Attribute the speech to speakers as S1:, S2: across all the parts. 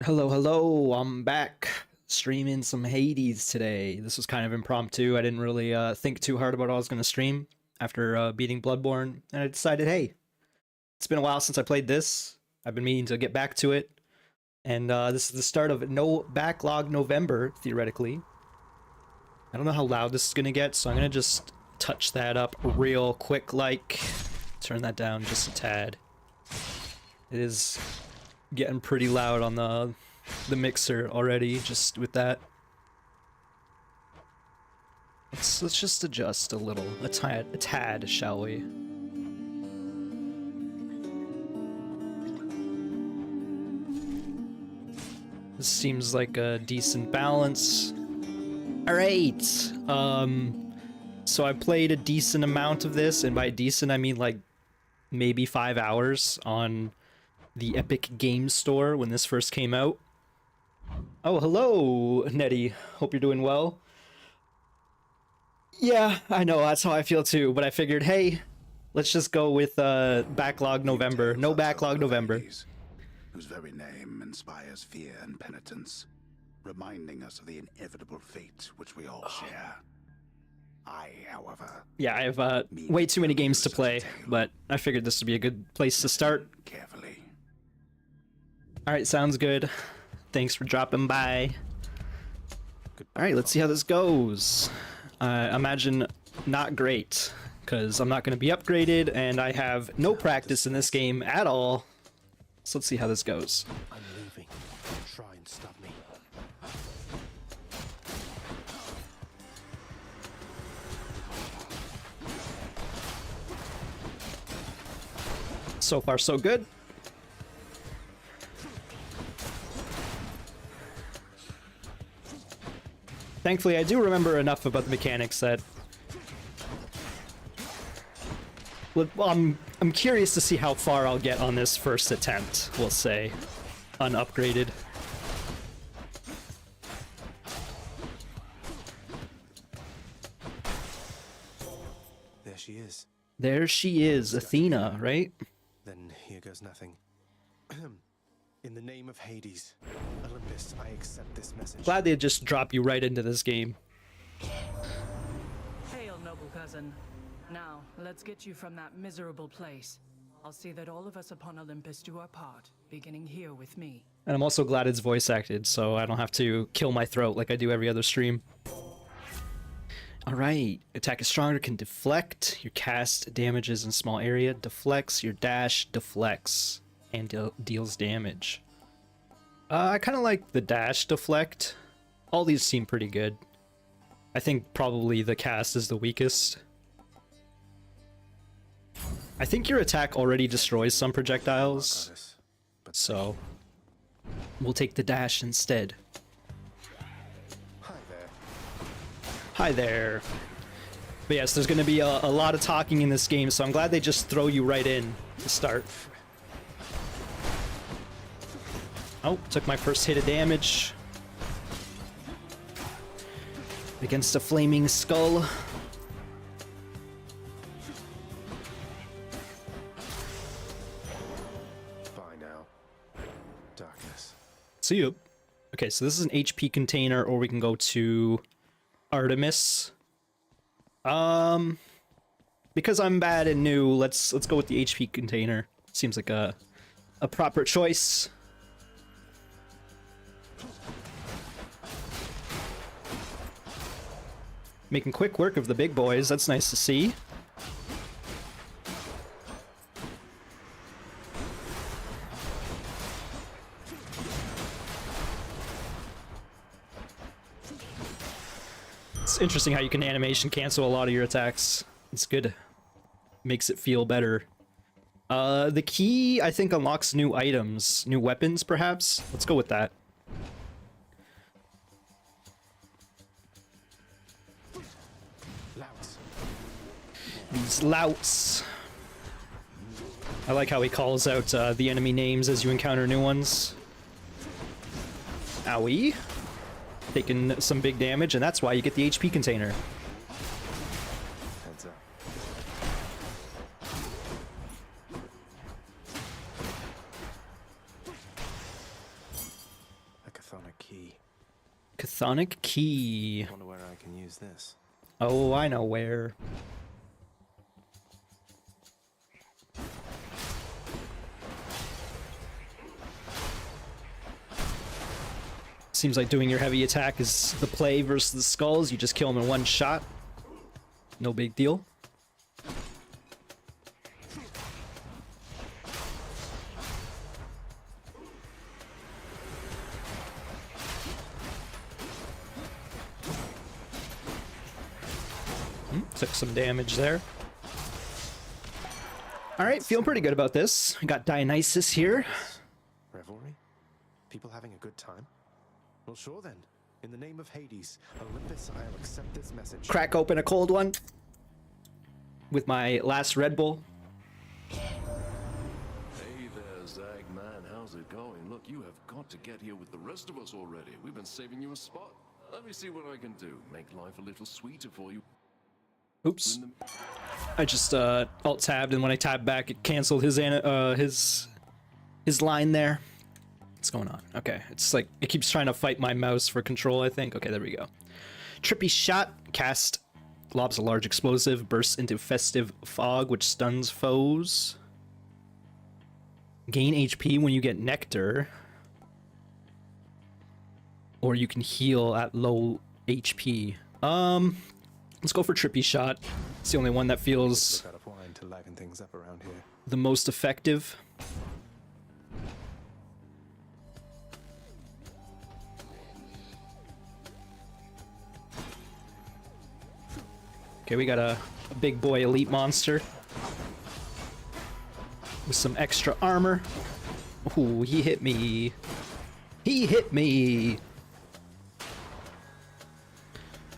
S1: Hello, hello, I'm back streaming some Hades today. This was kind of impromptu. I didn't really think too hard about what I was going to stream after beating Bloodborne, and I decided, hey, it's been a while since I played this. I've been meaning to get back to it, and this is the start of no Backlog November, theoretically. I don't know how loud this is going to get, so I'm going to just touch that up real quick, like, turn that down just a tad. It is getting pretty loud on the mixer already, just with that. Let's just adjust a little, a tad, shall we? This seems like a decent balance. Alright, so I played a decent amount of this, and by decent I mean like maybe 5 hours on the Epic Games Store when this first came out. Oh, hello, Nettie. Hope you're doing well. Yeah, I know, that's how I feel too, but I figured, hey, let's just go with Backlog November. No Backlog November.
S2: Whose very name inspires fear and penitence, reminding us of the inevitable fate which we all share. I, however...
S1: Yeah, I have way too many games to play, but I figured this would be a good place to start.
S2: Carefully.
S1: Alright, sounds good. Thanks for dropping by. Alright, let's see how this goes. Imagine not great, because I'm not going to be upgraded, and I have no practice in this game at all. So let's see how this goes.
S3: I'm leaving. Try and stop me.
S1: So far, so good. Thankfully, I do remember enough about the mechanics that... Well, I'm curious to see how far I'll get on this first attempt, we'll say. Unupgraded.
S3: There she is.
S1: There she is, Athena, right?
S3: Then here goes nothing. In the name of Hades, Olympus, I accept this message.
S1: Glad they just drop you right into this game.
S4: Hail, noble cousin. Now, let's get you from that miserable place. I'll see that all of us upon Olympus do our part, beginning here with me.
S1: And I'm also glad it's voice acted, so I don't have to kill my throat like I do every other stream. Alright, attack is stronger, can deflect. Your cast damages in small area, deflects. Your dash deflects and deals damage. I kind of like the dash deflect. All these seem pretty good. I think probably the cast is the weakest. I think your attack already destroys some projectiles, so we'll take the dash instead.
S3: Hi there.
S1: Hi there. But yes, there's going to be a lot of talking in this game, so I'm glad they just throw you right in to start. Oh, took my first hit of damage. Against a flaming skull.
S3: Bye now. Darkness.
S1: See you. Okay, so this is an HP container, or we can go to Artemis. Because I'm bad and new, let's go with the HP container. Seems like a proper choice. Making quick work of the big boys, that's nice to see. It's interesting how you can animation cancel a lot of your attacks. It's good. Makes it feel better. The key, I think, unlocks new items. New weapons, perhaps? Let's go with that.
S3: Louts.
S1: These louts. I like how he calls out the enemy names as you encounter new ones. Owie. Taking some big damage, and that's why you get the HP container.
S3: Heads up.
S1: Chthonic key.
S3: Wonder where I can use this.
S1: Oh, I know where. Seems like doing your heavy attack is the play versus the skulls. You just kill them in one shot. No big deal. Took some damage there. Alright, feeling pretty good about this. I got Dionysus here.
S3: Revelry? People having a good time? Well, sure then. In the name of Hades, Olympus, I'll accept this message.
S1: Crack open a cold one with my last Red Bull.
S5: Hey there, Zagman. How's it going? Look, you have got to get here with the rest of us already. We've been saving you a spot. Let me see what I can do. Make life a little sweeter for you.
S1: Oops. I just alt-tabbed, and when I tabbed back, it canceled his line there. What's going on? Okay, it's like it keeps trying to fight my mouse for control, I think. Okay, there we go. Trippy shot. Cast. Lobs a large explosive. Bursts into festive fog, which stuns foes. Gain HP when you get nectar. Or you can heal at low HP. Let's go for Trippy shot. It's the only one that feels
S3: Out of wine to liven things up around here.
S1: the most effective. Okay, we got a big boy elite monster with some extra armor. Ooh, he hit me. He hit me.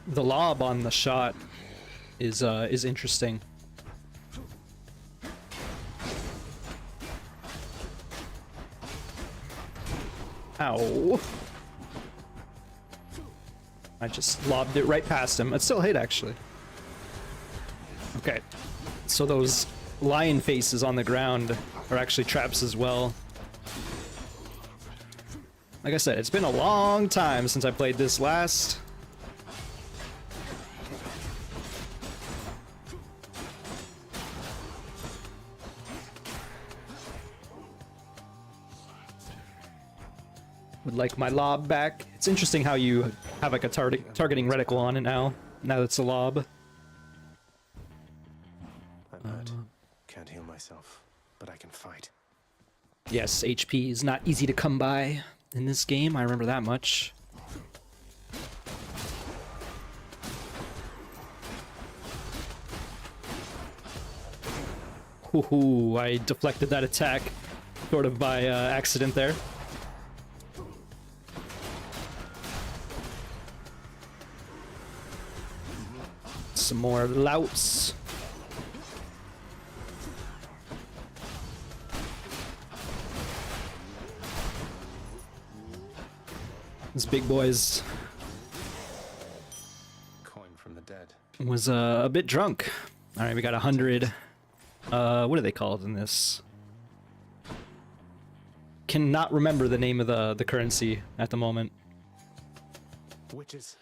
S1: The lob on the shot is interesting. Ow. I just lobbed it right past him. It still hit, actually. Okay. So those lion faces on the ground are actually traps as well. Like I said, it's been a long time since I played this last. Would like my lob back. It's interesting how you have like a targeting reticle on it now. Now that it's a lob.
S3: I'm hurt. Can't heal myself, but I can fight.
S1: Yes, HP is not easy to come by in this game. I remember that much. Hoo-hoo, I deflected that attack sort of by accident there. Some more louts. This big boy's
S3: Coin from the dead.
S1: was a bit drunk. All right, we got 100. What are they called in this? Cannot remember the name of the currency at the moment.
S3: Witches.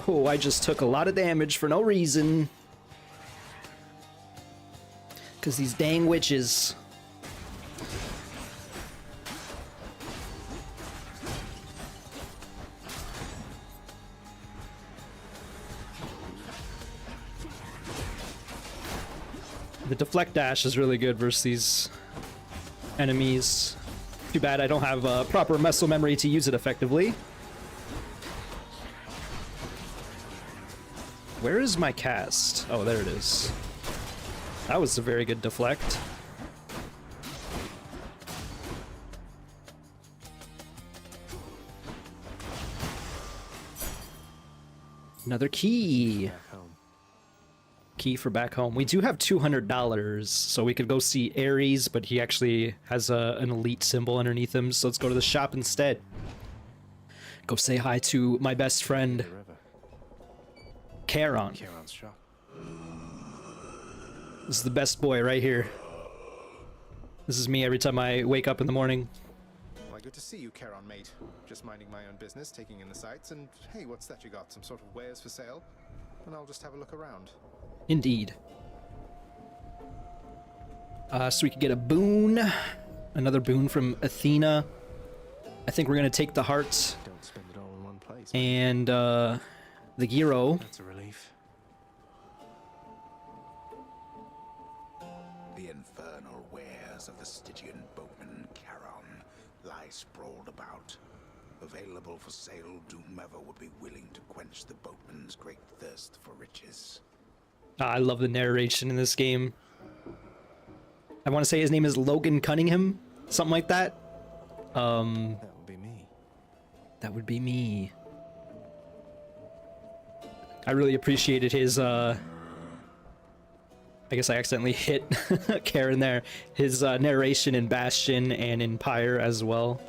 S1: Oh, I just took a lot of damage for no reason. Because these dang witches. The deflect dash is really good versus these enemies. Too bad I don't have proper muscle memory to use it effectively. Where is my cast? Oh, there it is. That was a very good deflect. Another key.
S3: Back home.
S1: Key for back home. We do have $200, so we could go see Ares, but he actually has an elite symbol underneath him, so let's go to the shop instead. Go say hi to my best friend,
S3: The river.
S1: Charon.
S3: Charon's shop.
S1: This is the best boy right here. This is me every time I wake up in the morning.
S3: Like good to see you, Charon, mate. Just minding my own business, taking in the sights, and hey, what's that you got? Some sort of wares for sale? And I'll just have a look around.
S1: Indeed. So we could get a boon. Another boon from Athena. I think we're going to take the hearts
S3: Don't spend it all in one place.
S1: and the gyro.
S3: That's a relief.
S2: The infernal wares of the Stygian boatman Charon lie sprawled about. Available for sale to whomever would be willing to quench the boatman's great thirst for riches.
S1: I love the narration in this game. I want to say his name is Logan Cunningham, something like that.
S3: That would be me.
S1: That would be me. I really appreciated his, I guess I accidentally hit Karen there. His narration in Bastion and in Pyre as well.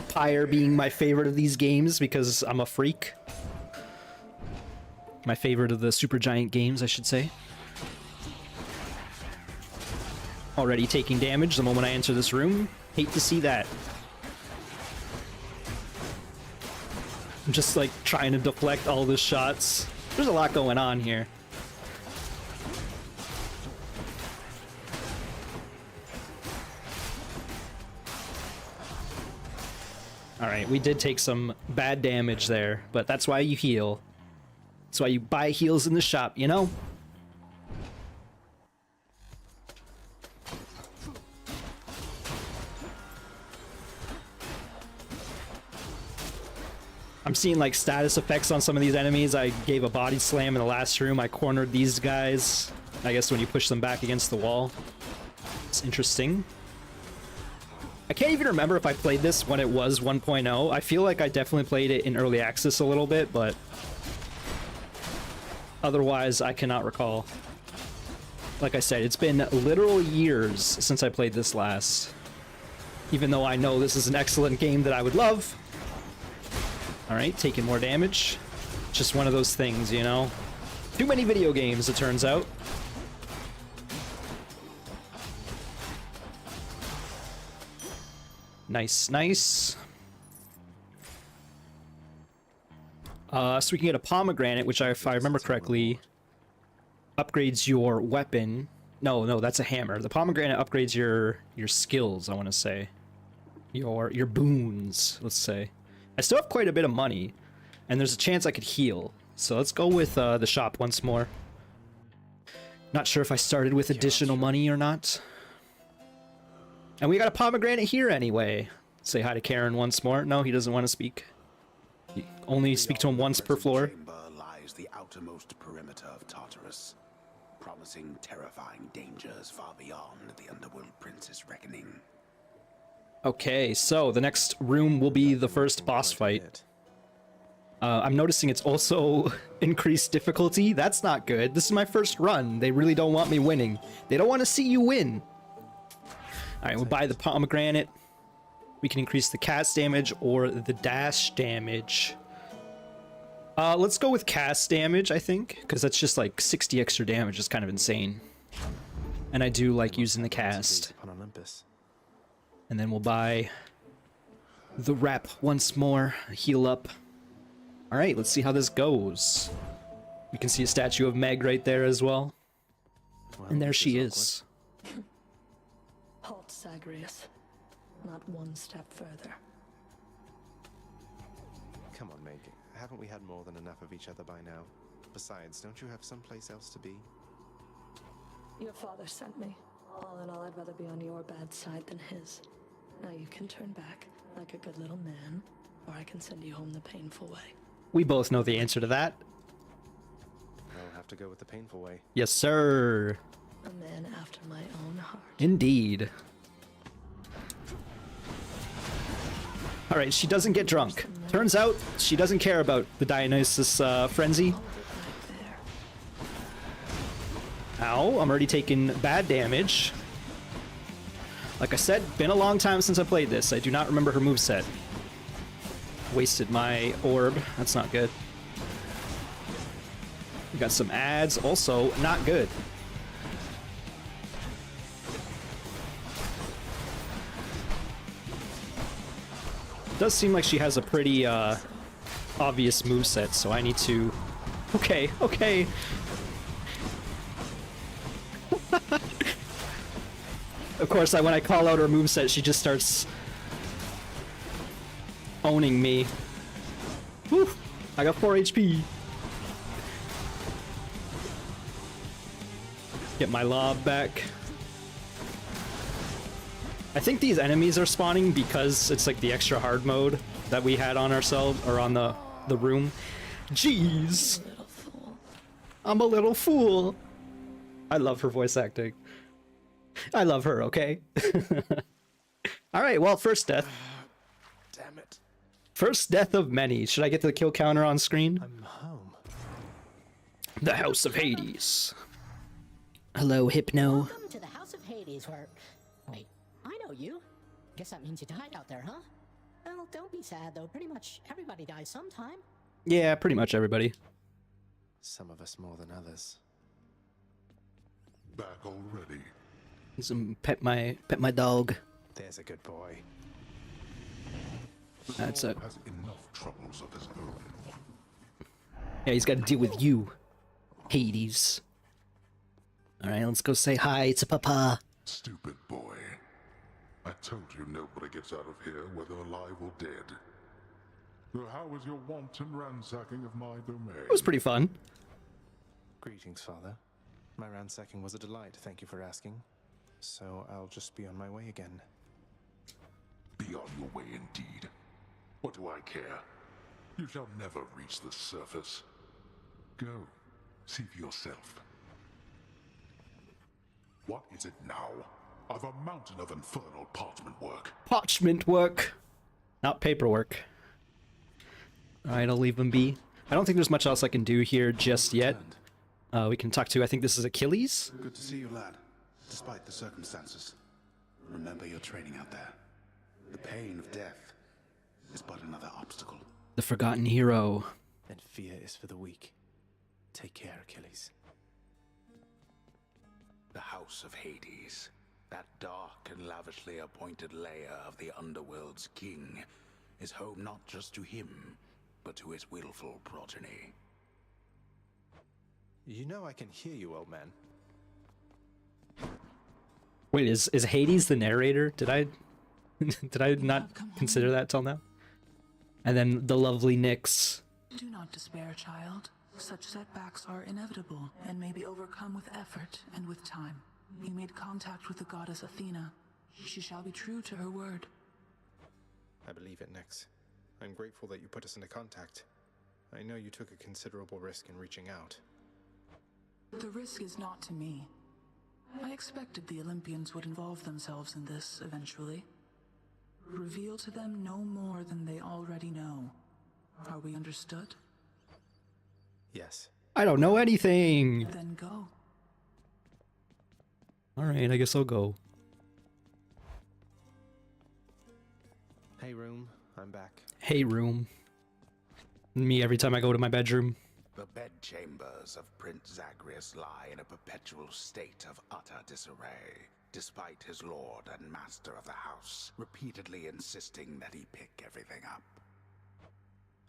S1: Pyre being my favorite of these games because I'm a freak. My favorite of the Supergiant games, I should say. Already taking damage the moment I enter this room. Hate to see that. I'm just like trying to deflect all the shots. There's a lot going on here. Alright, we did take some bad damage there, but that's why you heal. That's why you buy heals in the shop, you know? I'm seeing like status effects on some of these enemies. I gave a body slam in the last room. I cornered these guys. I guess when you push them back against the wall. It's interesting. I can't even remember if I played this when it was 1.0. I feel like I definitely played it in early access a little bit, but otherwise I cannot recall. Like I said, it's been literal years since I played this last. Even though I know this is an excellent game that I would love. Alright, taking more damage. Just one of those things, you know? Too many video games, it turns out. Nice, nice. So we can get a pomegranate, which if I remember correctly, upgrades your weapon. No, that's a hammer. The pomegranate upgrades your skills, I want to say. Your boons, let's say. I still have quite a bit of money, and there's a chance I could heal. So let's go with the shop once more. Not sure if I started with additional money or not. And we got a pomegranate here anyway. Say hi to Karen once more. No, he doesn't want to speak. You only speak to him once per floor.
S2: Chamber lies the outermost perimeter of Tartarus, promising terrifying dangers far beyond the Underworld Prince's reckoning.
S1: Okay, so the next room will be the first boss fight. I'm noticing it's also increased difficulty. That's not good. This is my first run. They really don't want me winning. They don't want to see you win. Alright, we'll buy the pomegranate. We can increase the cast damage or the dash damage. Let's go with cast damage, I think, because that's just like 60 extra damage. Is kind of insane. And I do like using the cast. And then we'll buy the wrap once more. Heal up. Alright, let's see how this goes. We can see a statue of Meg right there as well. And there she is.
S6: Halt, Zagreus. Not one step further.
S3: Come on, mate. Haven't we had more than enough of each other by now? Besides, don't you have someplace else to be?
S6: Your father sent me. All in all, I'd rather be on your bad side than his. Now you can turn back, like a good little man, or I can send you home the painful way.
S1: We both know the answer to that.
S3: I'll have to go with the painful way.
S1: Yes, sir.
S6: A man after my own heart.
S1: Indeed. Alright, she doesn't get drunk. Turns out, she doesn't care about the Dionysus frenzy.
S6: Hold it right there.
S1: Ow, I'm already taking bad damage. Like I said, been a long time since I played this. I do not remember her moveset. Wasted my orb. That's not good. We got some ads. Also, not good. does seem like she has a pretty obvious moveset, so I need to... Okay, okay. Of course, when I call out her moveset, she just starts owning me. Whew, I got 4 HP. Get my lob back. I think these enemies are spawning because it's like the extra hard mode that we had on ourselves, or on the room. Jeez.
S6: Little fool.
S1: I'm a little fool. I love her voice acting. I love her, okay? Alright, well, first death.
S3: Damn it.
S1: First death of many. Should I get the kill counter on screen?
S3: I'm home.
S1: The House of Hades. Hello, Hypno.
S7: Welcome to the House of Hades, where... Wait, I know you. Guess that means you died out there, huh? Well, don't be sad, though. Pretty much everybody dies sometime.
S1: Yeah, pretty much everybody.
S3: Some of us more than others.
S2: Back already.
S1: Some pet my dog.
S3: There's a good boy.
S1: That's it.
S2: Has enough troubles of his own.
S1: Yeah, he's got to deal with you, Hades. All right, let's go say hi to Papa.
S2: Stupid boy. I told you nobody gets out of here, whether alive or dead. So how was your wanton ransacking of my domain?
S1: It was pretty fun.
S3: Greetings, Father. My ransacking was a delight, thank you for asking. So I'll just be on my way again.
S2: Be on your way indeed. What do I care? You shall never reach the surface. Go, see for yourself. What is it now? I've a mountain of infernal parchment work.
S1: Parchment work, not paperwork. All right, I'll leave him be. I don't think there's much else I can do here just yet. We can talk to, I think this is Achilles.
S2: Good to see you, lad. Despite the circumstances. Remember your training out there. The pain of death is but another obstacle.
S1: The forgotten hero.
S3: And fear is for the weak. Take care, Achilles.
S2: The House of Hades. That dark and lavishly appointed lair of the Underworld's king is home not just to him, but to his willful progeny.
S3: You know I can hear you, old man.
S1: Wait, is Hades the narrator? Did I not consider that till now? And then the lovely Nyx.
S8: Do not despair, child. Such setbacks are inevitable and may be overcome with effort and with time. You made contact with the goddess Athena. She shall be true to her word.
S3: I believe it, Nyx. I'm grateful that you put us into contact. I know you took a considerable risk in reaching out.
S8: The risk is not to me. I expected the Olympians would involve themselves in this eventually. Reveal to them no more than they already know. Are we understood?
S3: Yes.
S1: I don't know anything.
S8: Then go.
S1: All right, I guess I'll go.
S3: Hey, room. I'm back.
S1: Hey, room. Me every time I go to my bedroom.
S2: The bedchambers of Prince Zagreus lie in a perpetual state of utter disarray, despite his lord and master of the house repeatedly insisting that he pick everything up.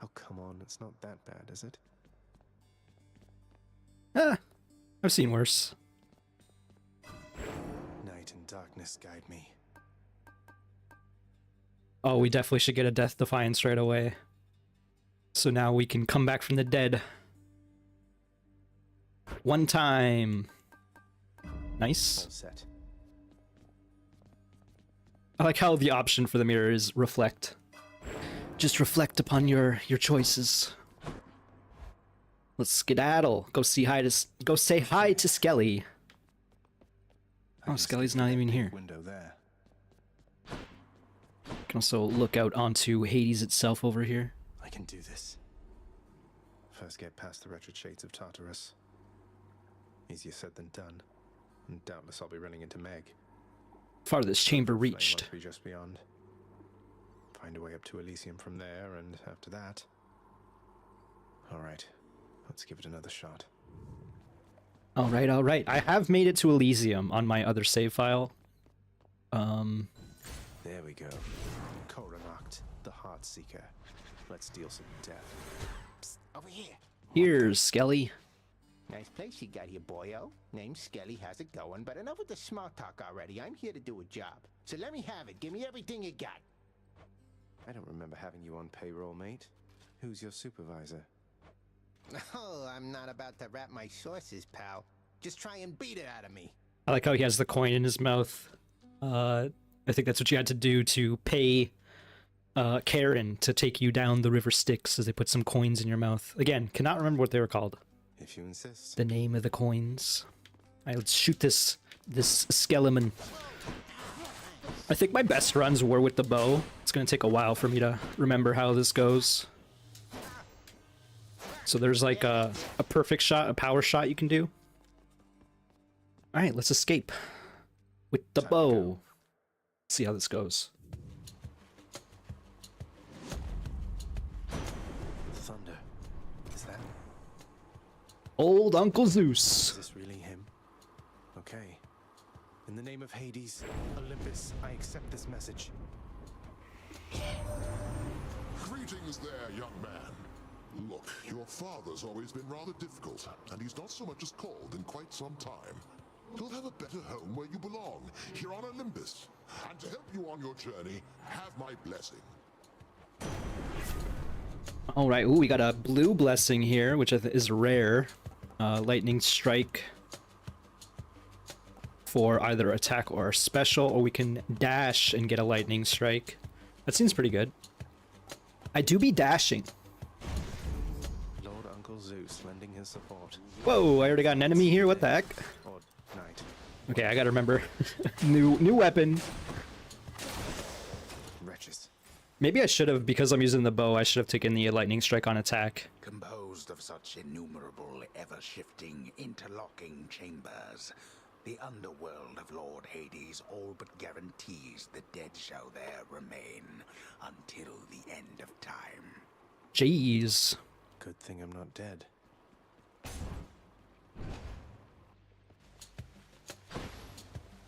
S3: Oh, come on. It's not that bad, is it?
S1: I've seen worse.
S3: Night and darkness guide me.
S1: Oh, we definitely should get a Death Defiance right away. So now we can come back from the dead. One time. Nice.
S3: All set.
S1: I like how the option for the mirror is reflect. Just reflect upon your choices. Let's skedaddle. Go say hi to Skelly. Oh, Skelly's not even here.
S3: Window there.
S1: Can also look out onto Hades itself over here.
S3: I can do this. First get past the wretched shades of Tartarus. Easier said than done. And doubtless I'll be running into Meg.
S1: Farthest chamber
S3: Flame
S1: reached.
S3: must be just beyond. Find a way up to Elysium from there, and after that... Alright, let's give it another shot.
S1: Alright, alright. I have made it to Elysium on my other save file.
S3: There we go. Koranacht, the heart Heartseeker. Let's deal some death.
S9: Psst, over here.
S1: Here's Skelly.
S9: Nice place you got here, boyo. Name's Skelly, how's it going? But enough with the small talk already. I'm here to do a job. So let me have it. Give me everything you got.
S3: I don't remember having you on payroll, mate. Who's your supervisor?
S9: Oh, I'm not about to wrap my sources, pal. Just try and beat it out of me.
S1: I like how he has the coin in his mouth. I think that's what you had to do to pay Karen to take you down the river Styx, as they put some coins in your mouth. Again, cannot remember what they were called.
S3: If you insist.
S1: The name of the coins. Alright, let's shoot this skeleton. I think my best runs were with the bow. It's gonna take a while for me to remember how this goes. So there's like a perfect shot, a power shot you can do. Alright, let's escape. With the bow. See how this goes.
S3: Thunder. Is that...
S1: Old Uncle
S3: Is
S1: Zeus.
S3: this really him? Okay. In the name of Hades, Olympus, I accept this message.
S10: Greetings there, young man. Look, your father's always been rather difficult, and he's not so much as called in quite some time. You'll have a better home where you belong, here on Olympus. And to help you on your journey, have my blessing.
S1: Alright, ooh, we got a blue blessing here, which is rare. Lightning strike for either attack or special, or we can dash and get a lightning strike. That seems pretty good. I do be dashing.
S3: Lord Uncle Zeus lending his support.
S1: Whoa, I already got an enemy here, what the heck?
S3: Or knight.
S1: Okay, I gotta remember. new weapon.
S3: Wretches.
S1: Maybe I should have, because I'm using the bow, I should have taken the lightning strike on attack.
S2: Composed of such innumerable, ever-shifting, interlocking chambers, the underworld of Lord Hades all but guarantees the dead shall there remain until the end of time.
S1: Jeez.
S3: Good thing I'm not dead.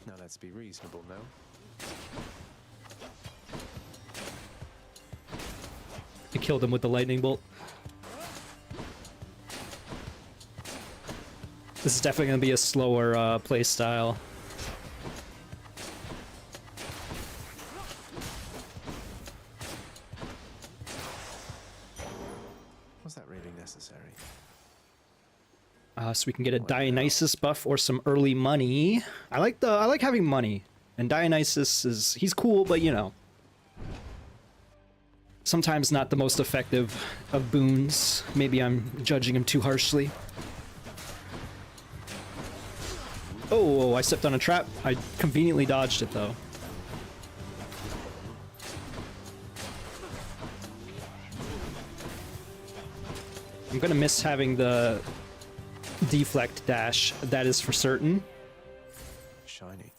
S3: Now let's be reasonable, no?
S1: I killed him with the lightning bolt. This is definitely going to be a slower play style.
S3: Was that really necessary?
S1: So we can get a Dionysus buff or some early money. I like having money. And Dionysus he's cool, but you know. Sometimes not the most effective of boons. Maybe I'm judging him too harshly. Oh, I stepped on a trap. I conveniently dodged it, though. I'm gonna miss having the deflect dash, that is for certain.
S3: Shiny.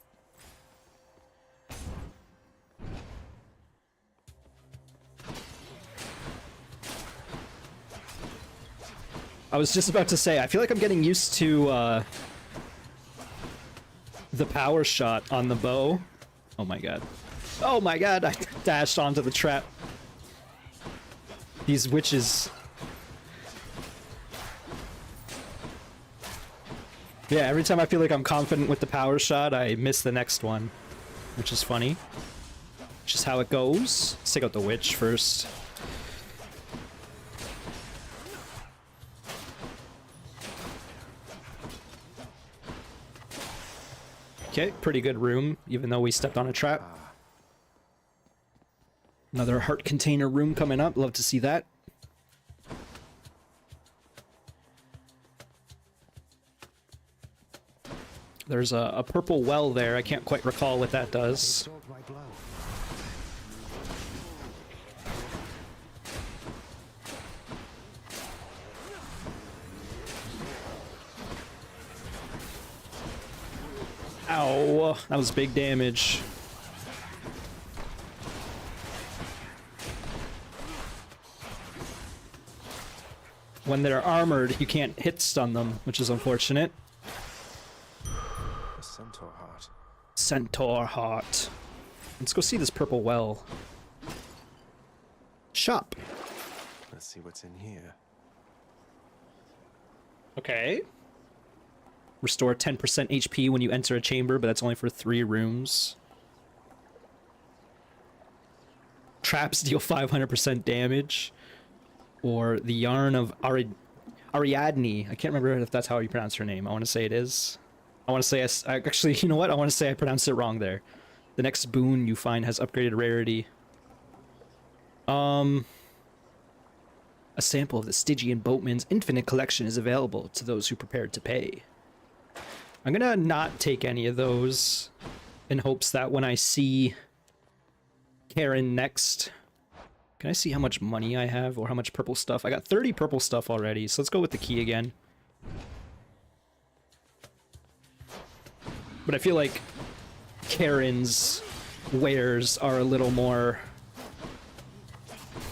S1: I was just about to say, I feel like I'm getting used to the power shot on the bow. Oh my god. Oh my god, I dashed onto the trap. These witches. Yeah, every time I feel like I'm confident with the power shot, I miss the next one. Which is funny. Which is how it goes. Let's take out the witch first. Okay, pretty good room, even though we stepped on a trap. Another heart container room coming up. Love to see that. There's a purple well there. I can't quite recall what that does.
S3: Absorbed my blow.
S1: Ow, that was big damage. When they're armored, you can't hit stun them, which is unfortunate.
S3: A centaur heart.
S1: Centaur heart. Let's go see this purple well. shop.
S3: Let's see what's in here.
S1: Okay. Restore 10% HP when you enter a chamber, but that's only for 3 rooms. Traps deal 500% damage. Or the Yarn of Ariadne. I can't remember if that's how you pronounce her name. I want to say it is. I want to say... actually, you know what? I want to say I pronounced it wrong there. The next boon you find has upgraded rarity. A sample of the Stygian Boatman's infinite collection is available to those who prepared to pay. I'm gonna not take any of those in hopes that when I see Karen next... Can I see how much money I have or how much purple stuff? I got 30 purple stuff already, so let's go with the key again. But I feel like Karen's wares are a little more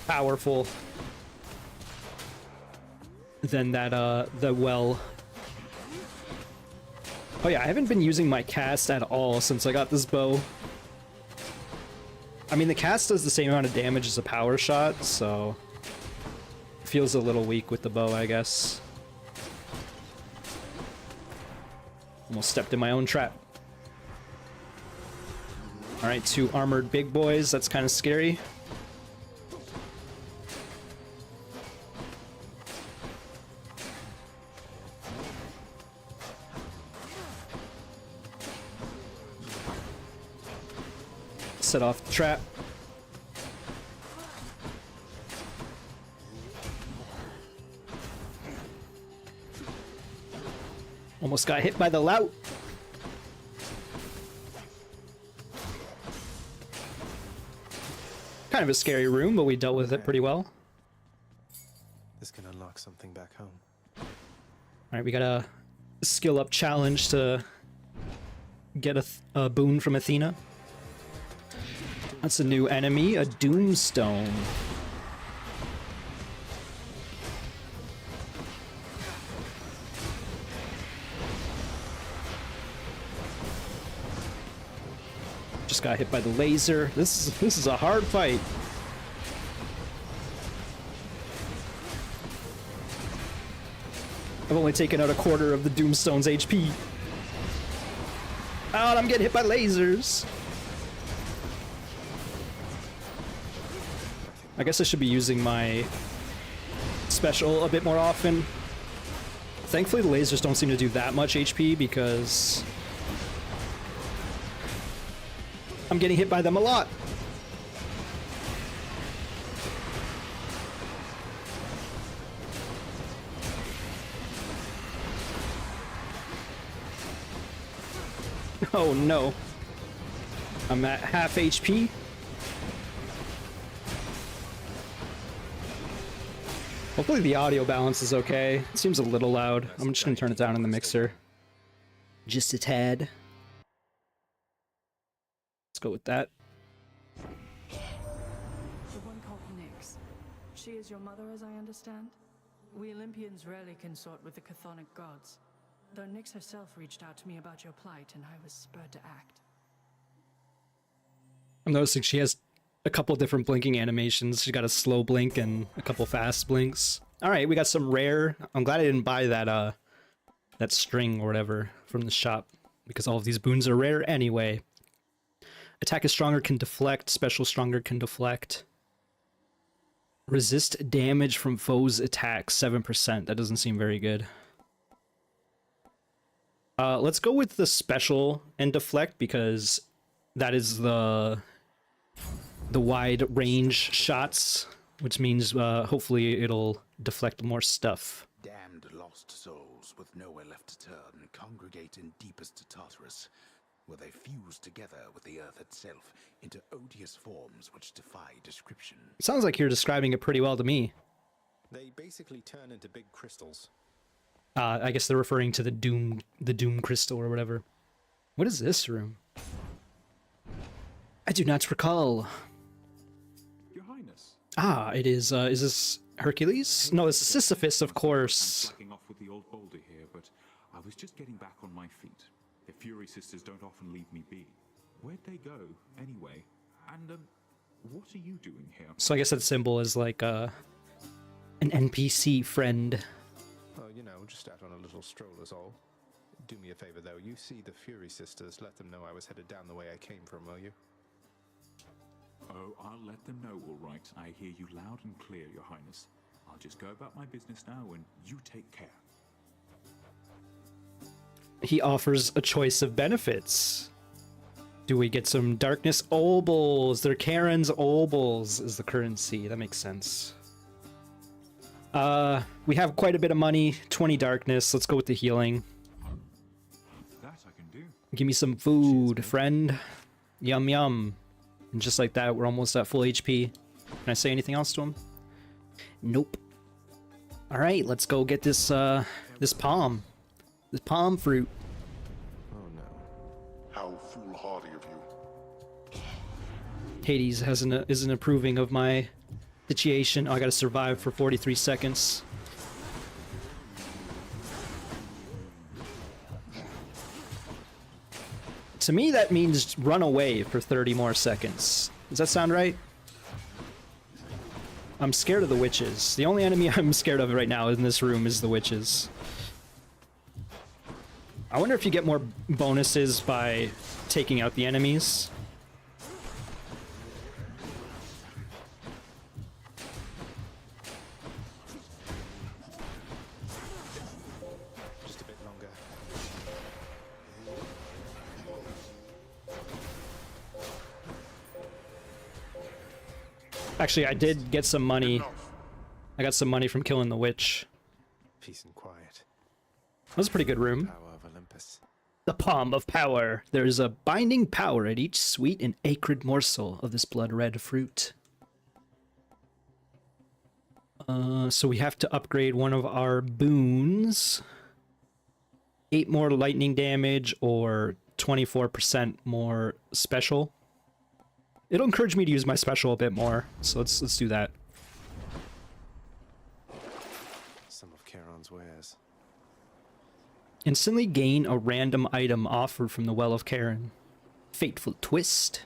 S1: powerful than that, the well. Oh yeah, I haven't been using my cast at all since I got this bow. I mean, the cast does the same amount of damage as a power shot, so it feels a little weak with the bow, I guess. Almost stepped in my own trap. Alright, 2 armored big boys, that's kind of scary. Set off the trap. Almost got hit by the lout. Kind of a scary room, but we dealt with it pretty well.
S3: This can unlock something back home.
S1: Alright, we got a skill up challenge to get a boon from Athena. That's a new enemy, a Doomstone. Just got hit by the laser. This is a hard fight. I've only taken out a quarter of the Doomstone's HP. Oh, and I'm getting hit by lasers. I guess I should be using my special a bit more often. Thankfully, the lasers don't seem to do that much HP because I'm getting hit by them a lot. Oh no. I'm at half HP. Hopefully the audio balance is okay. It seems a little loud. I'm just gonna turn it down in the mixer. Just a tad. Let's go with that.
S4: The one called Nyx. She is your mother, as I understand? We Olympians rarely consort with the chthonic gods, though Nyx herself reached out to me about your plight, and I was spurred to act.
S1: I'm noticing she has a couple different blinking animations. She got a slow blink and a couple fast blinks. All right, we got some rare. I'm glad I didn't buy that that string or whatever from the shop because all of these boons are rare anyway. Attack is stronger, can deflect. Special stronger, can deflect. Resist damage from foes' attacks, 7%. That doesn't seem very good. Let's go with the special and deflect because that is the wide range shots, which means hopefully it'll deflect more stuff.
S2: Damned lost souls with nowhere left to turn congregate in deepest Tartarus, where they fuse together with the earth itself into odious forms which defy description.
S1: Sounds like you're describing it pretty well to me.
S3: They basically turn into big crystals.
S1: I guess they're referring to the Doom crystal or whatever. What is this room? I do not recall.
S11: Your Highness.
S1: Ah, it is this Hercules? No, it's Sisyphus, of course.
S11: I'm off with the old boulder here, but I was just getting back on my feet. The Fury Sisters don't often leave me be. Where'd they go, anyway? And, what are you doing here?
S1: So I guess that symbol is like an NPC friend.
S3: Oh, you know, just out on a little stroll is all. Do me a favor, though. You see the Fury Sisters. Let them know I was headed down the way I came from, will you?
S11: Oh, I'll let them know, all right. I hear you loud and clear, Your Highness. I'll just go about my business now, and you take care.
S1: He offers a choice of benefits. Do we get some darkness obols? They're Karen's obols is the currency. That makes sense. We have quite a bit of money. 20 darkness. Let's go with the healing.
S11: That I can do.
S1: Give me some food, friend. Yum yum. And just like that, we're almost at full HP. Can I say anything else to him? Nope. All right, let's go get this this palm fruit.
S3: Oh no.
S10: How foolhardy of you.
S1: Hades isn't approving of my situation. Oh, I gotta survive for 43 seconds. To me, that means run away for 30 more seconds. Does that sound right? I'm scared of the witches. The only enemy I'm scared of right now in this room is the witches. I wonder if you get more bonuses by taking out the enemies.
S3: Just a bit longer.
S1: Actually, I did get some money. I got some money from killing the witch.
S3: Peace and quiet.
S1: That was a pretty good room.
S3: Power of Olympus.
S1: The palm of power. There is a binding power at each sweet and acrid morsel of this blood-red fruit. So we have to upgrade one of our boons. 8 more lightning damage or 24% more special. It'll encourage me to use my special a bit more, so let's do that.
S3: Some of Charon's wares.
S1: Instantly gain a random item offered from the Well of Charon. Fateful twist.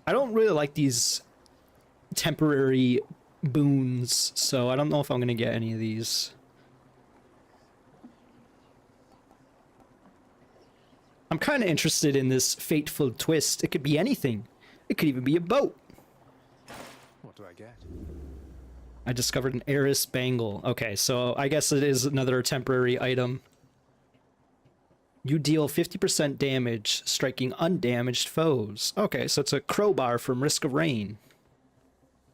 S1: I don't really like these temporary boons, so I don't know if I'm gonna get any of these. I'm kind of interested in this fateful twist. It could be anything. It could even be a boat.
S3: What do I get?
S1: I discovered an heiress bangle. Okay, so I guess it is another temporary item. You deal 50% damage, striking undamaged foes. Okay, so it's a crowbar from Risk of Rain.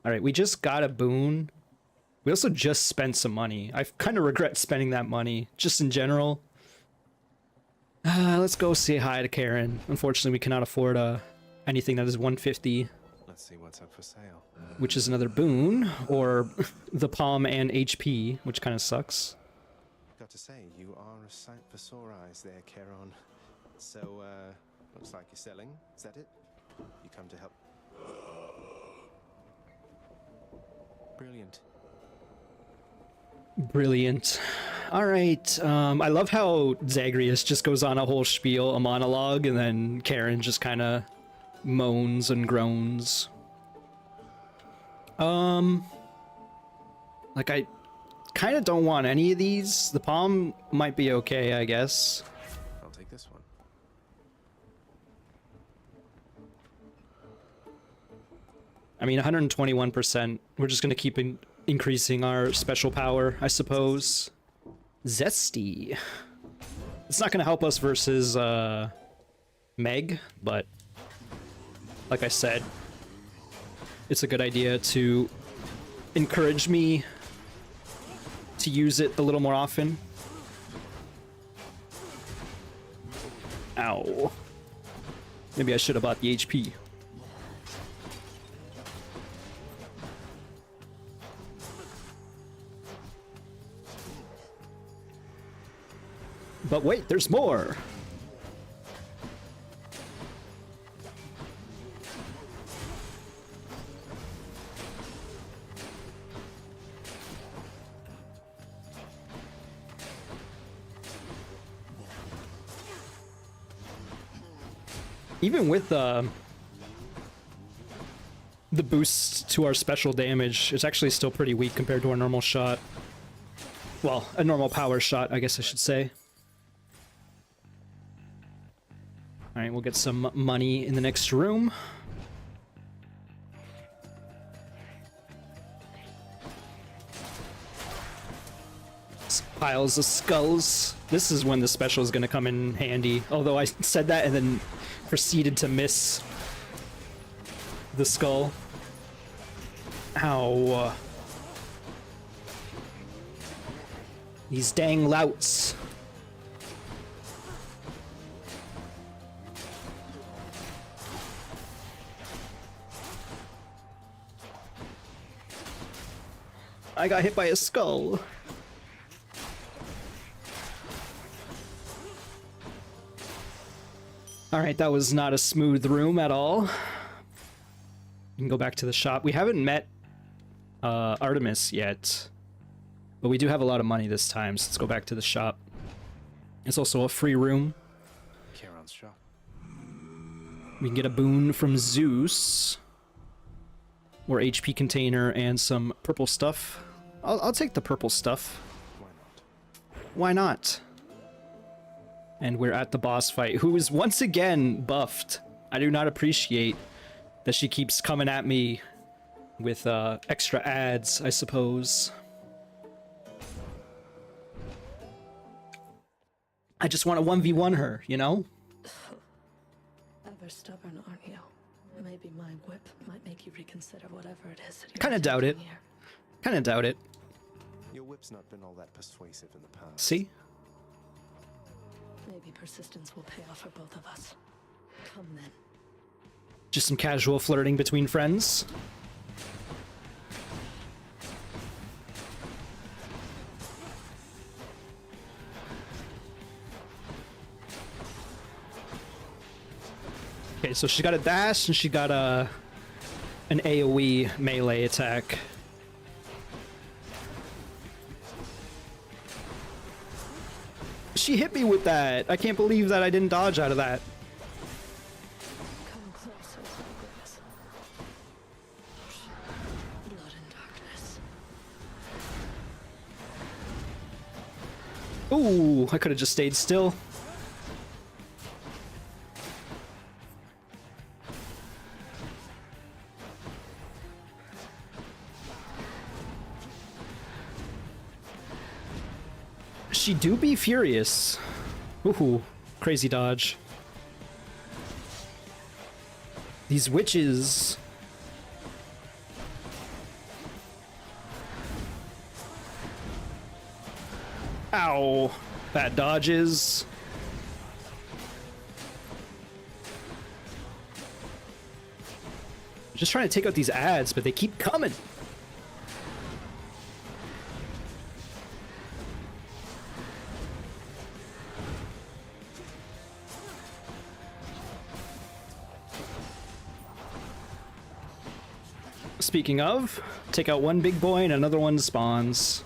S1: Alright, we just got a boon. We also just spent some money. I kind of regret spending that money, just in general. Let's go say hi to Karen. Unfortunately, we cannot afford anything that is 150.
S3: Let's see what's up for sale.
S1: Which is another boon, or the palm and HP, which kind of sucks.
S3: Got to say, you are a sight for sore eyes there, Charon. So, looks like you're selling. Is that it? You come to help? Brilliant.
S1: Brilliant. All right. I love how Zagreus just goes on a whole spiel, a monologue, and then Karen just kind of moans and groans. Like, I kind of don't want any of these. The palm might be okay, I guess.
S3: I'll take this one.
S1: I mean, 121%. We're just going to keep increasing our special power, I suppose. Zesty. It's not going to help us versus Meg, but like I said, it's a good idea to encourage me to use it a little more often. Ow. Maybe I should have bought the HP. But wait, there's more! Even with the boost to our special damage. It's actually still pretty weak compared to our normal shot. Well, a normal power shot, I guess I should say. Alright, we'll get some money in the next room. Piles of skulls. This is when the special is going to come in handy. Although I said that and then proceeded to miss the skull. Ow. These dang louts. I got hit by a skull. Alright, that was not a smooth room at all. We can go back to the shop. We haven't met Artemis yet, but we do have a lot of money this time, so let's go back to the shop. It's also a free room.
S3: Charon's shop.
S1: We can get a boon from Zeus, or HP container, and some purple stuff. I'll take the purple stuff.
S3: Why not?
S1: Why not? And we're at the boss fight, who is once again buffed. I do not appreciate that she keeps coming at me with extra ads, I suppose. I just want to 1v1 her, you know?
S6: Ever stubborn, aren't you? Maybe my whip might make you reconsider whatever it is that you're
S1: Kinda doubt it.
S6: attempting here.
S1: Kinda doubt it.
S3: Your whip's not been all that persuasive in the past.
S1: See?
S6: Maybe persistence will pay off for both of us. Come then.
S1: Just some casual flirting between friends. Okay, so she got a dash and she got an AoE melee attack. She hit me with that. I can't believe that I didn't dodge out of that.
S6: Come closer, Zagreus. Blood and darkness.
S1: Ooh, I could have just stayed still. She do be furious. Ooh, crazy dodge. These witches. Ow. Bad dodges. Just trying to take out these ads, but they keep coming. Speaking of, take out one big boy and another one spawns.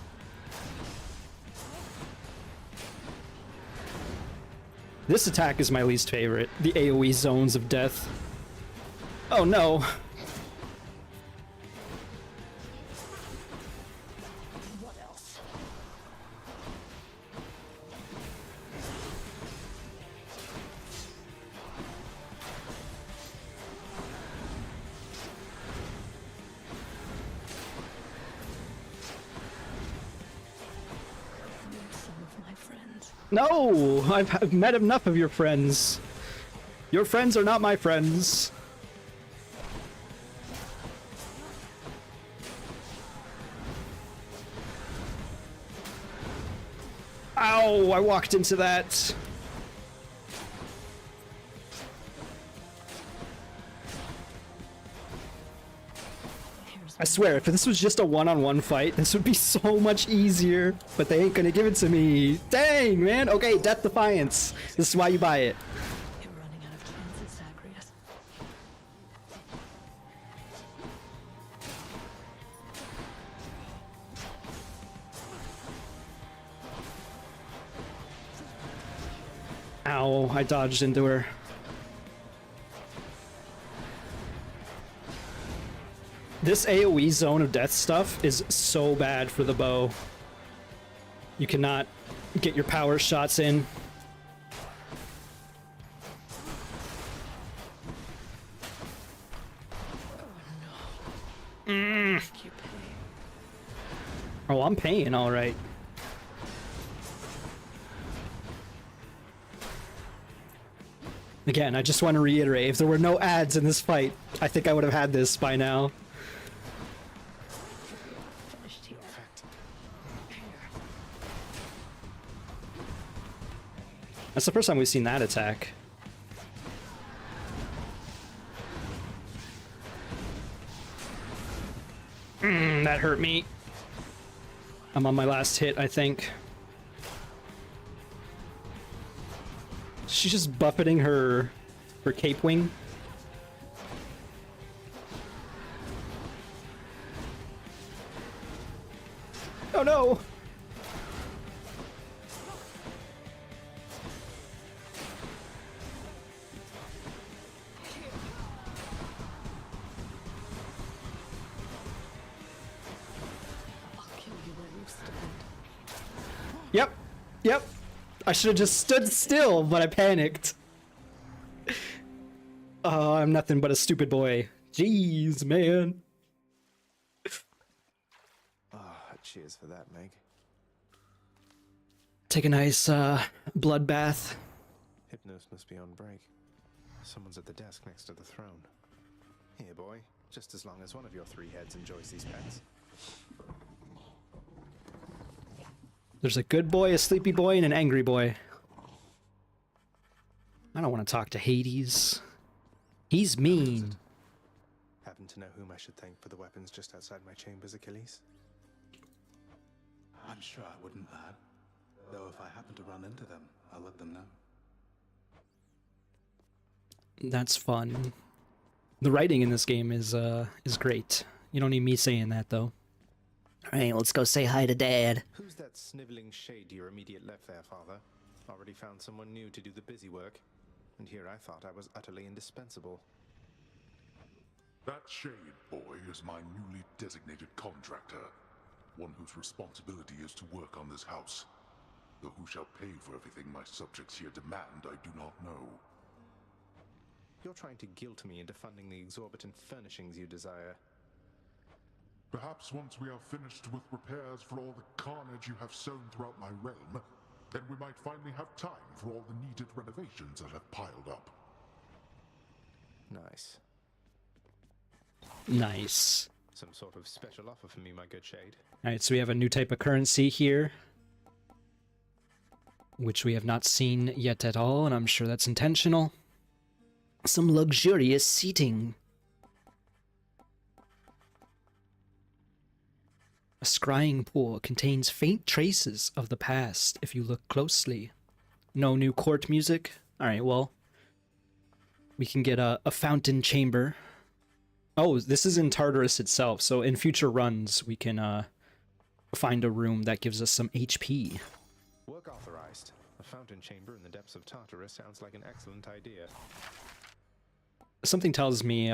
S1: This attack is my least favorite, the AoE zones of death. Oh no.
S6: What else? Some of my friends.
S1: No! I've met enough of your friends. Your friends are not my friends. Ow! I walked into that. I swear, if this was just a one-on-one fight, this would be so much easier. But they ain't gonna give it to me. Dang, man. Okay, Death Defiance. This is why you buy it.
S6: You're running out of chances, Zagreus.
S1: Ow, I dodged into her. This AoE zone of death stuff is so bad for the bow. You cannot get your power shots in. Oh, I'm paying all right. Again, I just want to reiterate, if there were no ads in this fight, I think I would have had this by now. That's the first time we've seen that attack. That hurt me. I'm on my last hit, I think. She's just buffeting her cape wing. Oh no! Yep. Yep. I should have just stood still, but I panicked. Oh, I'm nothing but a stupid boy. Jeez, man.
S3: Cheers for that, Meg.
S1: Take a nice blood bath.
S3: Hypnos must be on break. Someone's at the desk next to the throne. Here, boy. Just as long as one of your three heads enjoys these pets.
S1: There's a good boy, a sleepy boy, and an angry boy. I don't want to talk to Hades. He's mean.
S3: Happen to know whom I should thank for the weapons just outside my chambers, Achilles?
S2: I'm sure I wouldn't, lad. Though if I happen to run into them, I'll let them know.
S1: That's fun. The writing in this game is great. You don't need me saying that, though. Alright, let's go say hi to Dad.
S3: Who's that sniveling shade to your immediate left there, Father? Already found someone new to do the busy work. And here I thought I was utterly indispensable.
S10: That shade boy is my newly designated contractor. One whose responsibility is to work on this house. Though who shall pay for everything my subjects here demand, I do not know.
S3: You're trying to guilt me into funding the exorbitant furnishings you desire.
S10: Perhaps once we are finished with repairs for all the carnage you have sown throughout my realm, then we might finally have time for all the needed renovations that have piled up.
S3: Nice.
S1: Nice.
S3: Some sort of special offer for me, my good shade.
S1: Alright, so we have a new type of currency here, which we have not seen yet at all, and I'm sure that's intentional. Some luxurious seating. A scrying pool contains faint traces of the past if you look closely. No new court music? Alright, well, we can get a fountain chamber. Oh, this is in Tartarus itself, so in future runs we can find a room that gives us some HP.
S3: Work authorized. A fountain chamber in the depths of Tartarus sounds like an excellent idea.
S1: Something tells me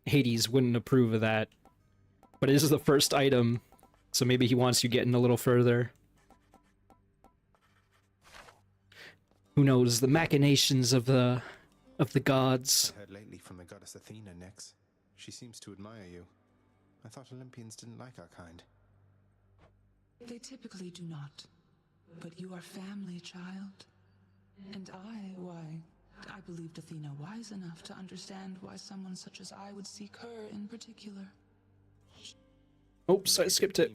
S1: Hades wouldn't approve of that, but it is the first item, so maybe he wants you getting a little further. Who knows, the machinations of the gods.
S3: I heard lately from the goddess Athena, Nyx. She seems to admire you. I thought Olympians didn't like our kind.
S8: They typically do not. But you are family, child. And I believed Athena wise enough to understand why someone such as I would seek her in particular.
S1: Oops, I skipped it.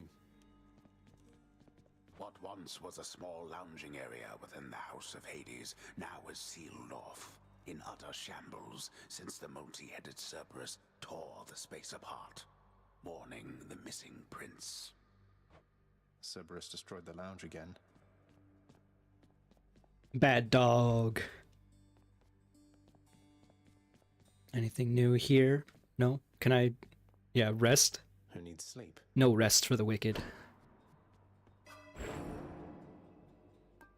S2: What once was a small lounging area within the House of Hades now is sealed off, in utter shambles since the multi-headed Cerberus tore the space apart, mourning the missing prince.
S3: Cerberus destroyed the lounge again.
S1: Bad dog. Anything new here? No? Can I... Yeah, rest?
S3: Who needs sleep?
S1: No rest for the wicked.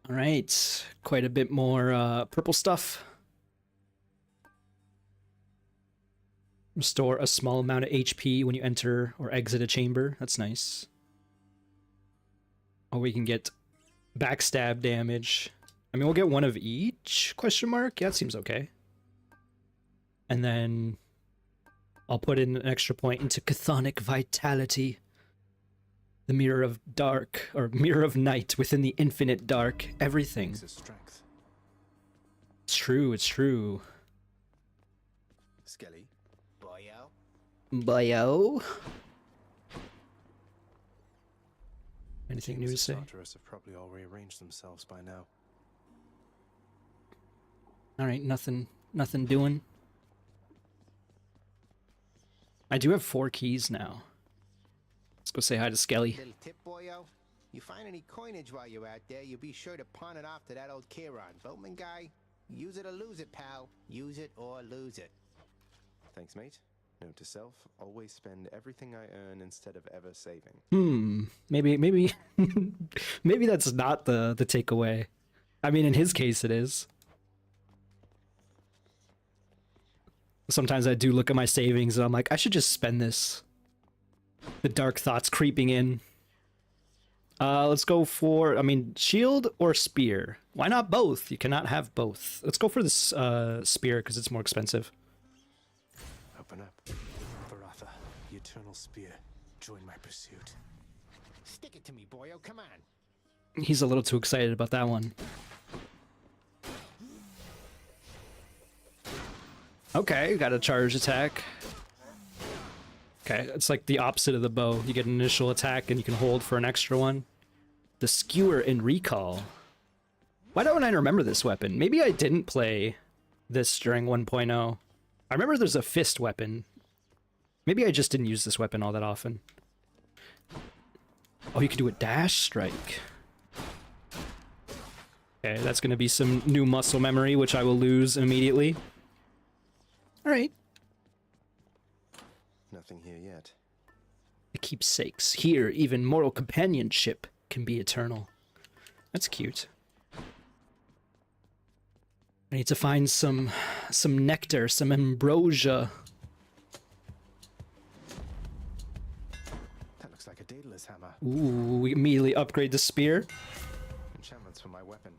S1: Alright, quite a bit more purple stuff. Restore a small amount of HP when you enter or exit a chamber. That's nice. Oh, we can get backstab damage. I mean, we'll get one of each, question mark? Yeah, it seems okay. And then I'll put in an extra point into Chthonic Vitality. The Mirror of Dark, or Mirror of Night within the infinite dark. Everything.
S3: Strength.
S1: It's true, it's true.
S3: Skelly.
S9: Boyo.
S1: Bio. Anything new to
S3: Teams
S1: say?
S3: of Tartarus have probably all rearranged themselves by now.
S1: Alright, nothing doing. I do have 4 keys now. Let's go say hi to Skelly.
S9: Little tip, boyo. You find any coinage while you're out there, you be sure to pawn it off to that old Kieran, boatman guy. Use it or lose it, pal. Use it or lose it.
S3: Thanks, mate. Note to self, always spend everything I earn instead of ever saving.
S1: Maybe maybe that's not the takeaway. I mean, in his case it is. Sometimes I do look at my savings and I'm like, I should just spend this. The dark thoughts creeping in. Let's go for, I mean, shield or spear? Why not both? You cannot have both. Let's go for this spear because it's more expensive.
S3: Open up. Varatha, the Eternal Spear. Join my pursuit.
S9: Stick it to me, boyo. Come on.
S1: He's a little too excited about that one. Okay, got a charge attack. Okay, it's like the opposite of the bow. You get an initial attack and you can hold for an extra one. The skewer in recall. Why don't I remember this weapon? Maybe I didn't play this during 1.0. I remember there's a fist weapon. Maybe I just didn't use this weapon all that often. Oh, you can do a dash strike. Okay, that's going to be some new muscle memory, which I will lose immediately. Alright.
S3: Nothing here yet.
S1: The keepsakes. Here, even mortal companionship can be eternal. That's cute. I need to find some nectar, some ambrosia.
S3: That looks like a Daedalus hammer.
S1: Ooh, we immediately upgrade the spear.
S3: Enchantments for my weapon.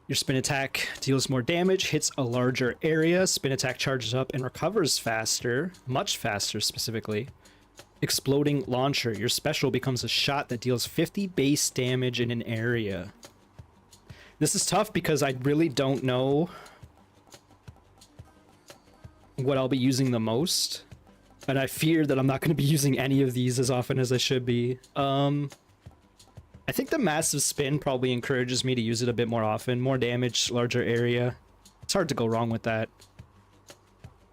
S1: Your spin attack deals more damage, hits a larger area. Spin attack charges up and recovers faster, much faster specifically. Exploding launcher. Your special becomes a shot that deals 50 base damage in an area. This is tough because I really don't know what I'll be using the most. And I fear that I'm not going to be using any of these as often as I should be. I think the massive spin probably encourages me to use it a bit more often. More damage, larger area. It's hard to go wrong with that.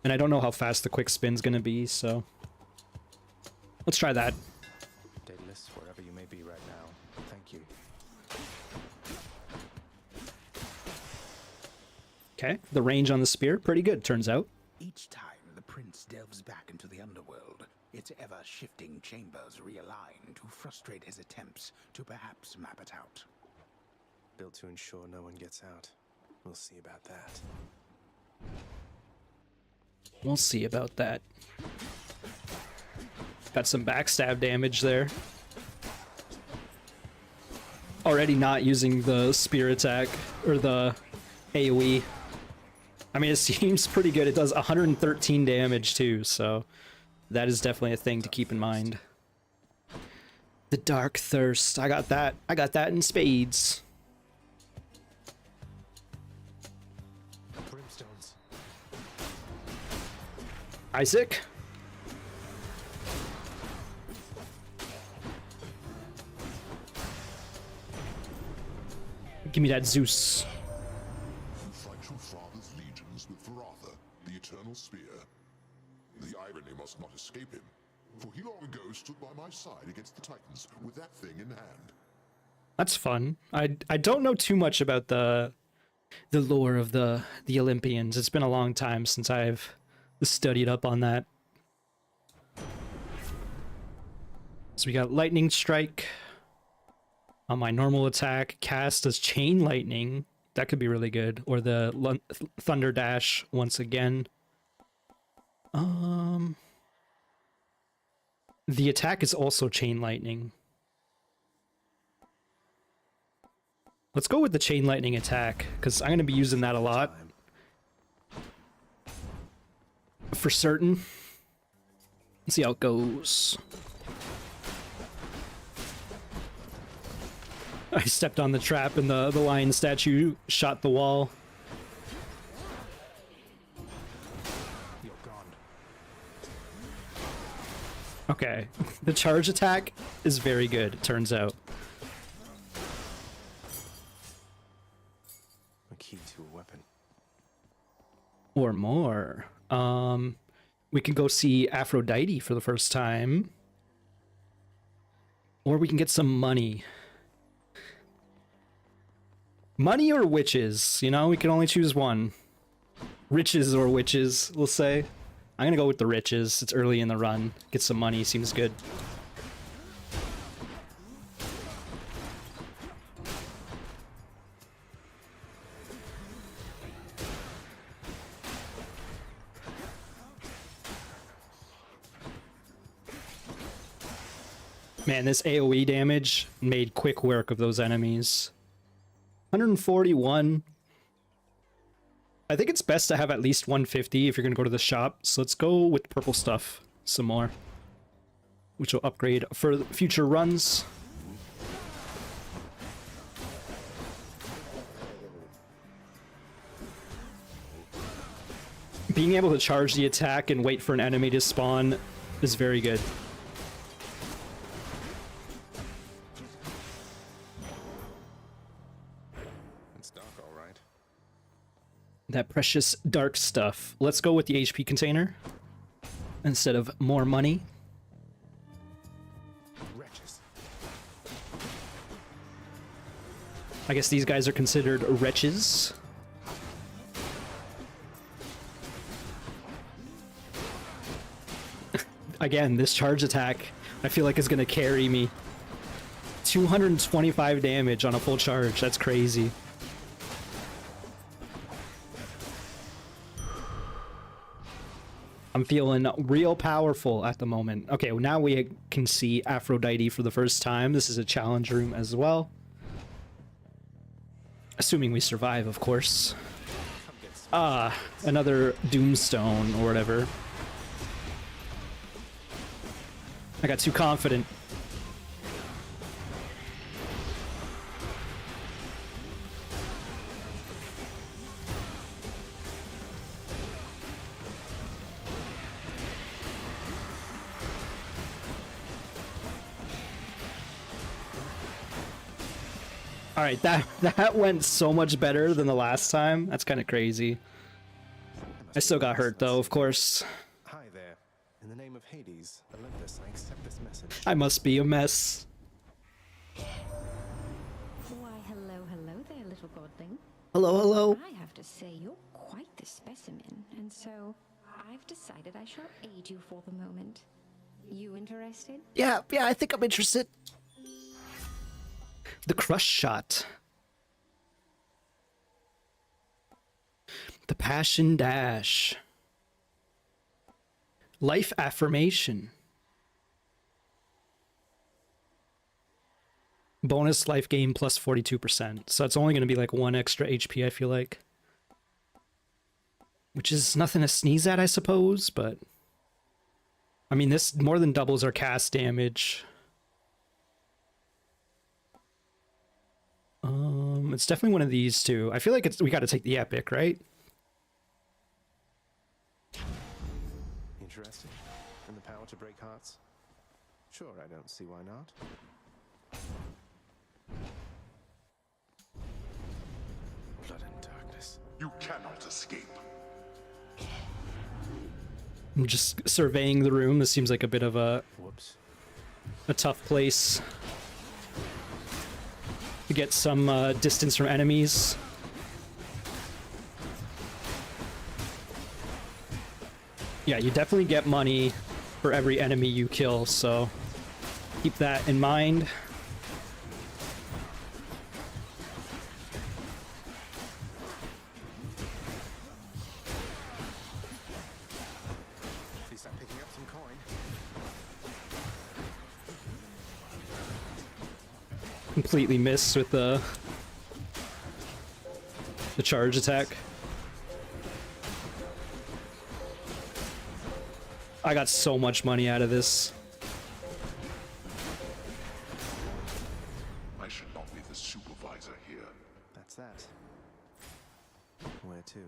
S1: And I don't know how fast the quick spin's gonna be, so... let's try that.
S3: Daedalus, wherever you may be right now, thank you.
S1: Okay, the range on the spear, pretty good, turns out.
S2: Each time the prince delves back into the underworld, its ever-shifting chambers realign to frustrate his attempts to perhaps map it out.
S3: Built to ensure no one gets out. We'll see about that.
S1: We'll see about that. Got some backstab damage there. Already not using the spear attack, or the AoE. I mean, it seems pretty good. It does 113 damage too, so that is definitely a thing to keep in mind. The Dark Thirst. I got that. I got that in spades.
S3: Brimstones.
S1: Isaac? Give me that Zeus.
S10: You fight your father's legions with Varatha, the Eternal Spear. The irony must not escape him, for he long ago stood by my side against the Titans with that thing in hand.
S1: That's fun. I don't know too much about the lore of the Olympians. It's been a long time since I've studied up on that. So we got Lightning Strike on my normal attack. Cast as Chain Lightning. That could be really good. Or the Thunder Dash once again. The attack is also chain lightning. Let's go with the chain lightning attack, because I'm going to be using that a lot. For certain. Let's see how it goes. I stepped on the trap and the lion statue shot the wall.
S3: You're gone.
S1: Okay, the charge attack is very good, it turns out.
S3: A key to a weapon.
S1: Or more. We can go see Aphrodite for the first time. Or we can get some money. Money or witches, you know, we can only choose one. Riches or witches, we'll say. I'm gonna go with the riches. It's early in the run. Get some money, seems good. Man, this AoE damage made quick work of those enemies. 141. I think it's best to have at least 150 if you're going to go to the shop. So let's go with purple stuff some more, which will upgrade for future runs. Being able to charge the attack and wait for an enemy to spawn is very good. That precious dark stuff. Let's go with the HP container instead of more money.
S3: Wretches.
S1: I guess these guys are considered wretches. Again, this charge attack I feel like is going to carry me. 225 damage on a full charge. That's crazy. I'm feeling real powerful at the moment. Okay, well now we can see Aphrodite for the first time. This is a challenge room as well. Assuming we survive, of course. Ah, another Doomstone or whatever. I got too confident. All right, that went so much better than the last time. That's kind of crazy. I still got hurt though, of course.
S3: Hi there. In the name of Hades, Olympus, I accept this message.
S1: I must be a mess.
S12: Why, hello there, little godling.
S1: Hello, hello.
S12: I have to say, you're quite the specimen, and so I've decided I shall aid you for the moment. You interested?
S1: Yeah, I think I'm interested. The crush shot. The passion dash. Life affirmation. Bonus life gain plus 42%. So it's only going to be like 1 extra HP, I feel like. Which is nothing to sneeze at, I suppose, but... I mean, this more than doubles our cast damage. It's definitely one of these two. I feel like we got to take the epic, right?
S3: Interested in the power to break hearts? Sure, I don't see why not. Blood and darkness.
S10: You cannot escape.
S1: I'm just surveying the room. This seems like a bit of a tough place to get some distance from enemies. Yeah, you definitely get money for every enemy you kill, so keep that in mind. Completely missed with the charge attack. I got so much money out of this.
S10: I should not be the supervisor here.
S3: That's that. Where to?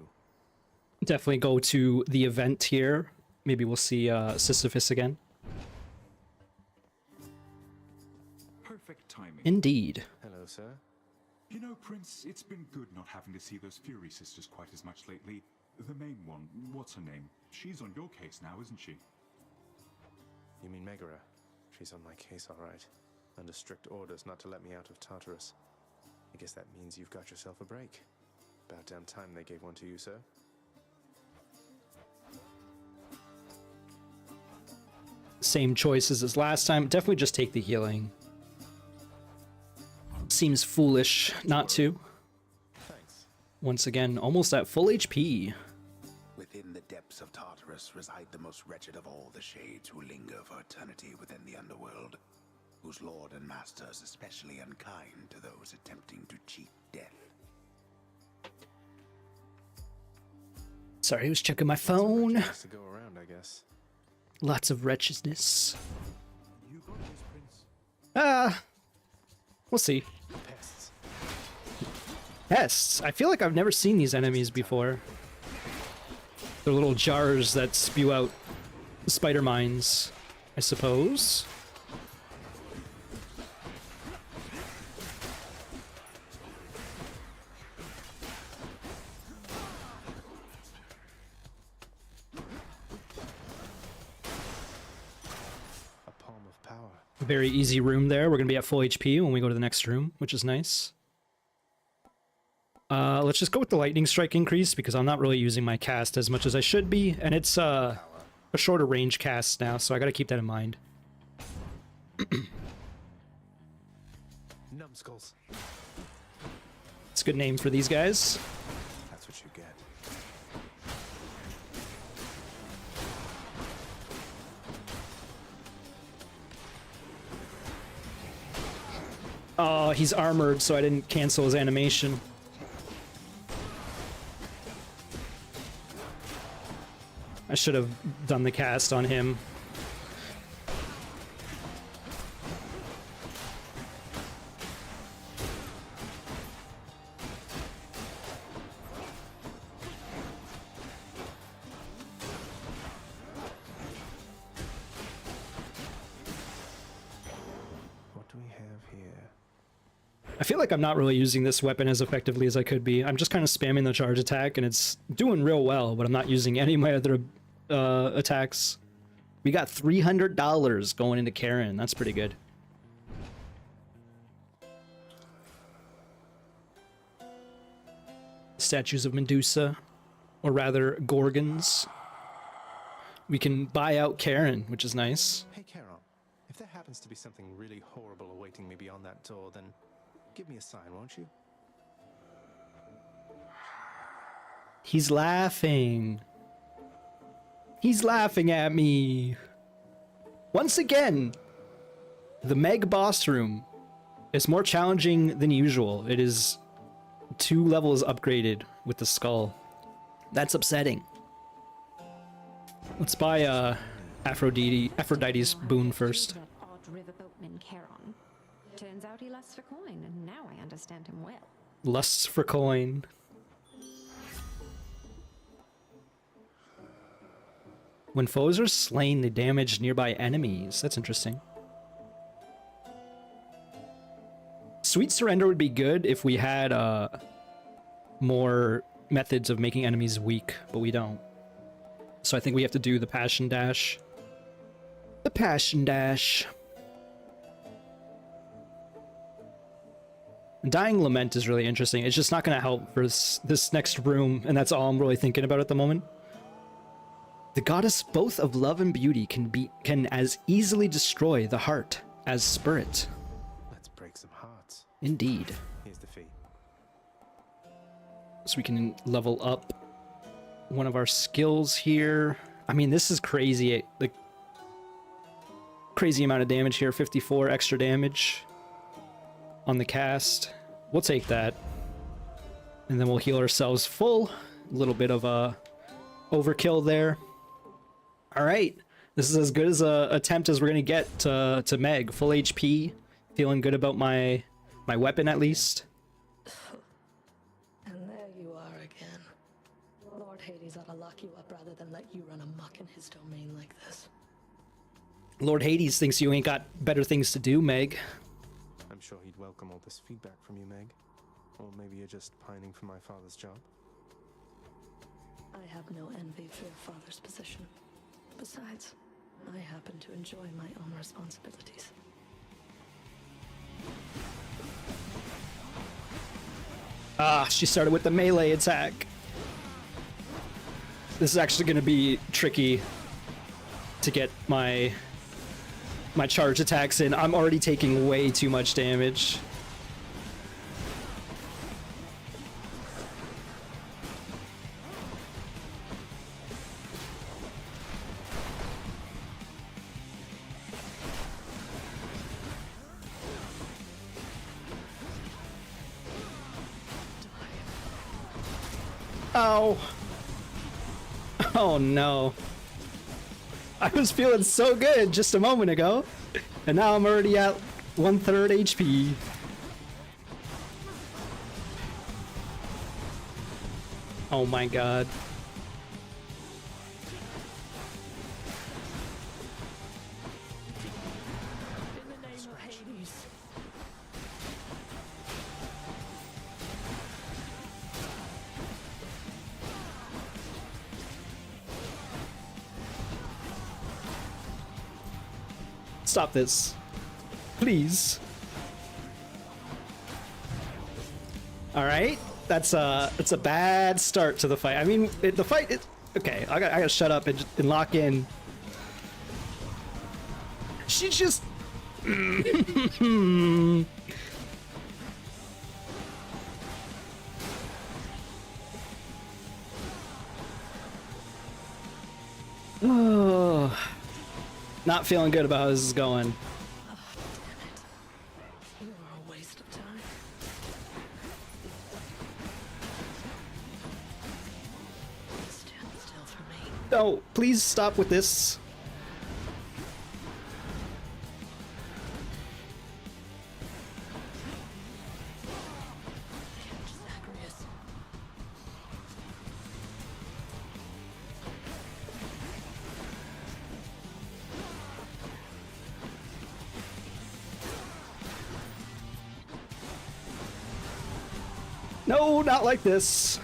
S1: Definitely go to the event here. Maybe we'll see Sisyphus again.
S11: Perfect timing.
S1: Indeed.
S3: Hello, sir.
S11: You know, Prince, it's been good not having to see those Fury sisters quite as much lately. The main one, what's her name? She's on your case now, isn't she?
S3: You mean Megara? She's on my case, all right. Under strict orders not to let me out of Tartarus. I guess that means you've got yourself a break. About damn time they gave one to you, sir.
S1: Same choices as last time. Definitely just take the healing. Seems foolish not to.
S3: Thanks.
S1: Once again, almost at full HP.
S2: Within the depths of Tartarus reside the most wretched of all the shades who linger for eternity within the underworld, whose lord and master is especially unkind to those attempting to cheat death.
S1: Sorry, I was checking my phone.
S3: Has to go around, I guess.
S1: Lots of wretchedness.
S11: You got this, Prince.
S1: We'll see.
S3: Pests.
S1: Pests. I feel like I've never seen these enemies before. They're little jars that spew out spider mines, I suppose.
S3: A palm of power.
S1: Very easy room there. We're going to be at full HP when we go to the next room, which is nice. Let's just go with the lightning strike increase because I'm not really using my cast as much as I should be, and it's a shorter range cast now, so I got to keep that in mind.
S3: Numbskulls.
S1: It's a good name for these guys.
S3: That's what you get.
S1: Oh, he's armored, so I didn't cancel his animation. I should have done the cast on him.
S3: What do we have here?
S1: I feel like I'm not really using this weapon as effectively as I could be. I'm just kind of spamming the charge attack, and it's doing real well, but I'm not using any of my other attacks. We got $300 going into Karen. That's pretty good. Statues of Medusa, or rather Gorgons. We can buy out Karen, which is nice.
S3: Hey, Charon. If there happens to be something really horrible awaiting me beyond that door, then give me a sign, won't you?
S1: He's laughing. He's laughing at me. Once again, the Meg boss room is more challenging than usual. It is 2 levels upgraded with the skull. That's upsetting. Let's buy Aphrodite's boon first.
S12: That odd riverboatman Charon. Turns out he lusts for coin, and now I understand him well.
S1: Lusts for coin. When foes are slain, they damage nearby enemies. That's interesting. Sweet Surrender would be good if we had more methods of making enemies weak, but we don't. So I think we have to do the Passion Dash. The Passion Dash. Dying Lament is really interesting. It's just not going to help for this next room, and that's all I'm really thinking about at the moment. The goddess both of love and beauty can as easily destroy the heart as spirit.
S3: Let's break some hearts.
S1: Indeed.
S3: Here's the fee.
S1: So we can level up one of our skills here. I mean, this is crazy. Like, crazy amount of damage here. 54 extra damage. on the cast. We'll take that. And then we'll heal ourselves full. A little bit of a overkill there. All right. This is as good as a attempt as we're going to get to Meg. Full HP. Feeling good about my weapon at least.
S6: And there you are again. Lord Hades ought to lock you up rather than let you run amok in his domain like this.
S1: Lord Hades thinks you ain't got better things to do, Meg.
S3: I'm sure he'd welcome all this feedback from you, Meg. Or maybe you're just pining for my father's job.
S6: I have no envy for your father's position. Besides, I happen to enjoy my own responsibilities.
S1: Ah, she started with the melee attack. This is actually going to be tricky to get my charge attacks in. I'm already taking way too much damage. Oh. Oh no. I was feeling so good just a moment ago, and now I'm already at 1/3 HP. Oh my god.
S6: In the name of Hades.
S1: Stop this. Please. Alright. That's a bad start to the fight. I mean, the fight is... Okay, I gotta shut up and lock in. She just... Oh, not feeling good about how this is going.
S6: Oh, damn it. You are a waste of time. Stand still for me.
S1: No, please stop with this.
S6: Zacharias.
S1: No, not like this.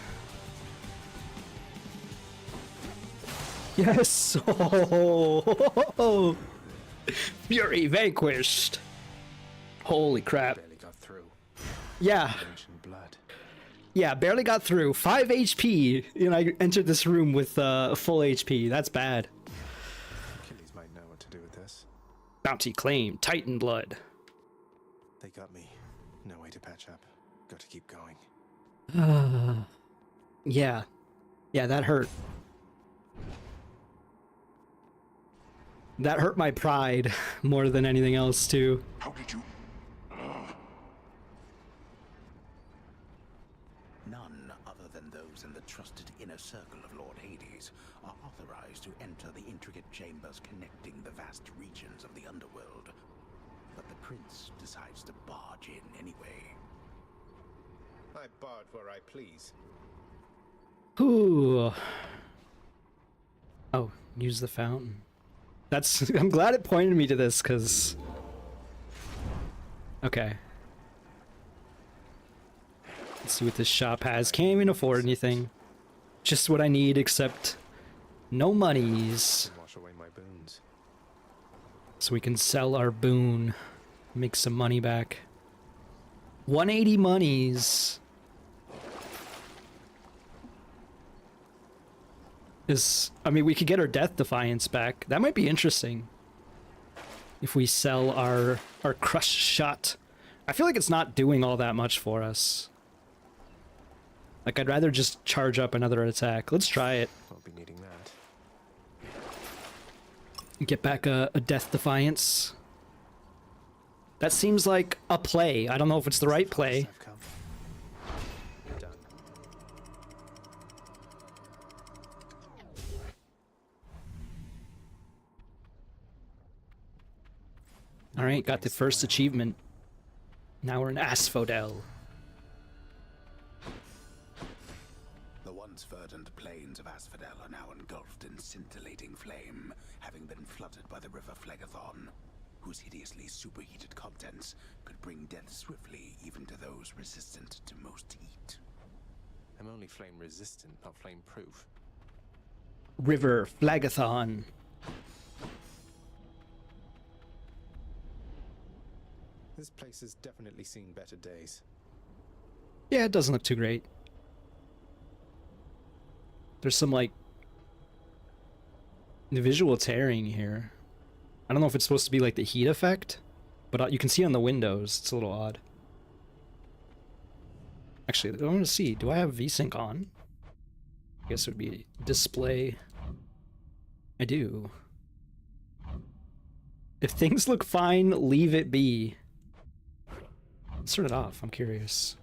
S1: Yes. Oh. Fury vanquished. Holy crap.
S3: Barely got through.
S1: Yeah.
S3: Ancient blood.
S1: Yeah, barely got through. 5 HP. You know, I entered this room with full HP. That's bad.
S3: Achilles might know what to do with this.
S1: Bounty claim. Titan blood.
S3: They got me. No way to patch up. Got to keep going.
S1: Yeah. Yeah, that hurt. That hurt my pride more than anything else, too.
S10: How did you...
S2: None other than those in the trusted inner circle of Lord Hades are authorized to enter the intricate chambers connecting the vast regions of the underworld. But the prince decides to barge in anyway.
S9: I barge where I please.
S1: Ooh. Oh, use the fountain. That's... I'm glad it pointed me to this, because... Okay. Let's see what this shop has. Can't even afford anything. Just what I need, except... no monies.
S3: Wash away my boons.
S1: So we can sell our boon. Make some money back. 180 monies. I mean, we could get our Death Defiance back. That might be interesting. If we sell our Crush Shot. I feel like it's not doing all that much for us. Like, I'd rather just charge up another attack. Let's try it.
S3: Won't be needing that.
S1: Get back a Death Defiance. That seems like a play. I don't know if it's the right play.
S3: I've come. Done.
S1: All right, got the first achievement. Now we're in Asphodel.
S2: The once verdant plains of Asphodel are now engulfed in scintillating flame, having been flooded by the river Phlegathon, whose hideously superheated contents could bring death swiftly even to those resistant to most heat.
S3: I'm only flame resistant, not flame proof.
S1: River Phlegathon.
S3: This place has definitely seen better days.
S1: Yeah, it doesn't look too great. There's some, like, visual tearing here. I don't know if it's supposed to be, like, the heat effect, but you can see on the windows. It's a little odd. Actually, I want to see. Do I have VSync on? I guess it would be display. I do. If things look fine, leave it be. Let's turn it off. I'm curious.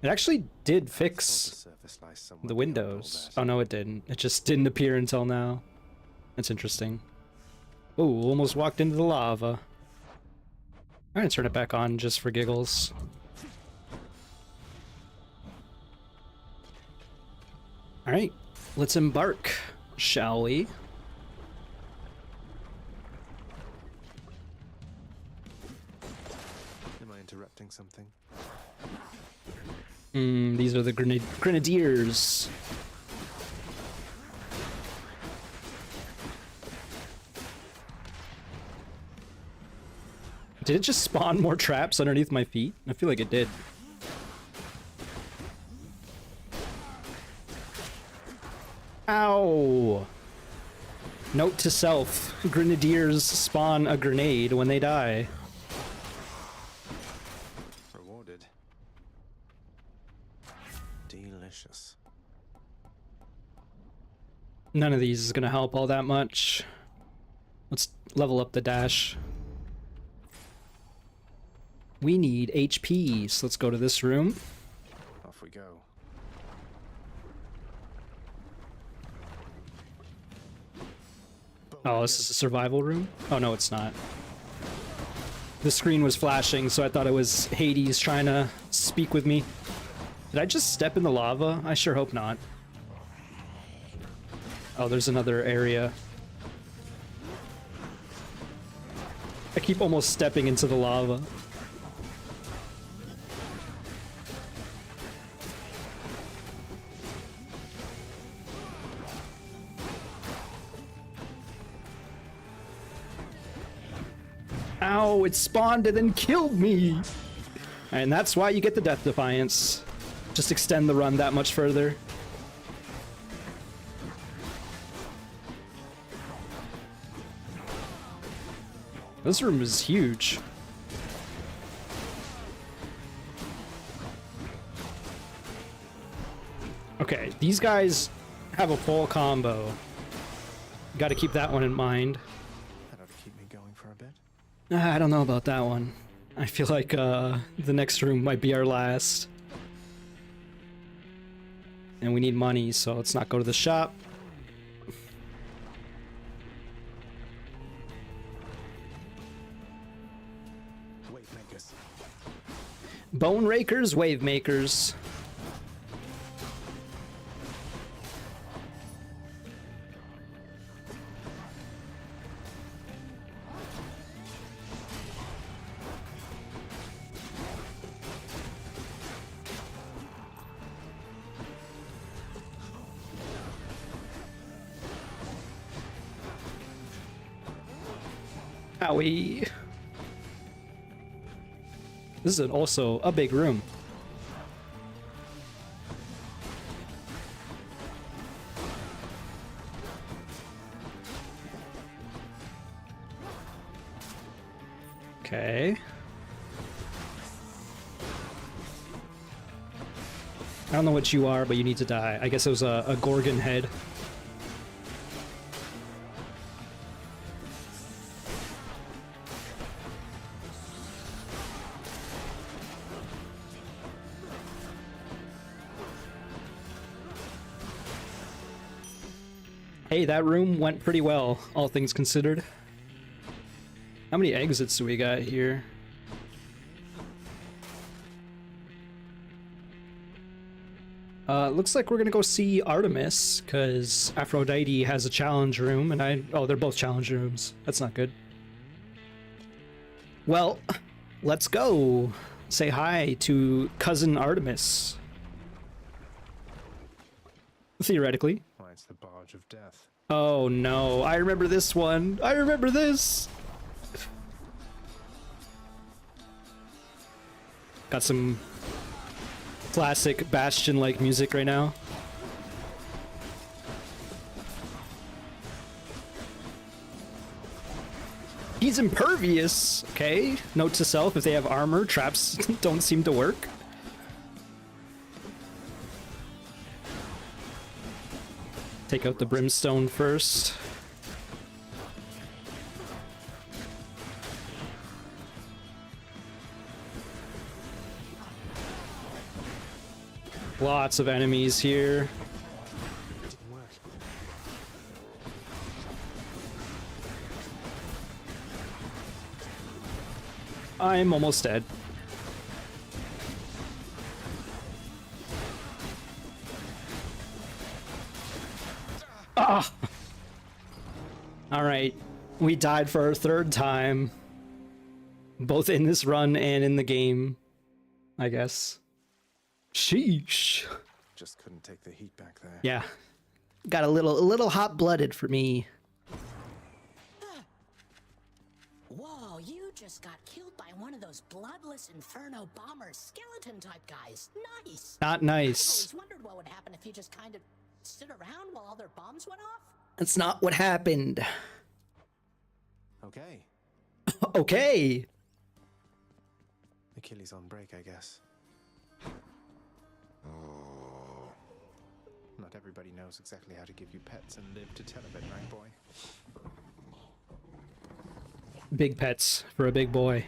S1: It actually did fix the windows. Oh no, it didn't. It just didn't appear until now. That's interesting. Oh, almost walked into the lava. I'm gonna turn it back on just for giggles. Alright, let's embark, shall we?
S3: Am I interrupting something?
S1: These are the grenadiers. Did it just spawn more traps underneath my feet? I feel like it did. Ow! Note to self, grenadiers spawn a grenade when they die.
S3: Rewarded. Delicious.
S1: None of these is gonna help all that much. Let's level up the dash. We need HP, so let's go to this room.
S3: Off we go.
S1: Oh, this is a survival room? Oh, no, it's not. The screen was flashing, so I thought it was Hades trying to speak with me. Did I just step in the lava? I sure hope not. Oh, there's another area. I keep almost stepping into the lava. Ow, it spawned and then killed me! And that's why you get the Death Defiance. Just extend the run that much further. This room is huge. Okay, these guys have a full combo. Got to keep that one in mind.
S3: That ought to keep me going for a bit.
S1: I don't know about that one. I feel like the next room might be our last. And we need money, so let's not go to the shop.
S3: Wave makers.
S1: Bone rakers, wave makers. Owie. This is also a big room. Okay. I don't know what you are, but you need to die. I guess it was a Gorgon head. Hey, that room went pretty well, all things considered. How many exits do we got here? Looks like we're gonna go see Artemis, because Aphrodite has a challenge room, and oh, they're both challenge rooms. That's not good. Well, let's go say hi to cousin Artemis. Theoretically.
S3: Why, it's the barge of death.
S1: Oh no, I remember this one. I remember this. Got some classic Bastion-like music right now. He's impervious. Okay. Note to self, if they have armor, traps don't seem to work. Take out the brimstone first. Lots of enemies here. I'm almost dead. Ah! Alright. We died for our third time. Both in this run and in the game, I guess. Sheesh.
S3: Just couldn't take the heat back there.
S1: Yeah. Got a little hot-blooded for me.
S7: Whoa, you just got killed by one of those bloodless inferno bomber skeleton type guys. Nice.
S1: Not nice.
S7: I always wondered what would happen if you just kind of stood around while all their bombs went off.
S1: That's not what happened.
S3: Okay.
S1: Okay.
S3: Achilles on break, I guess. Not everybody knows exactly how to give you pets and live to tell of it, right, boy?
S1: Big pets for a big boy.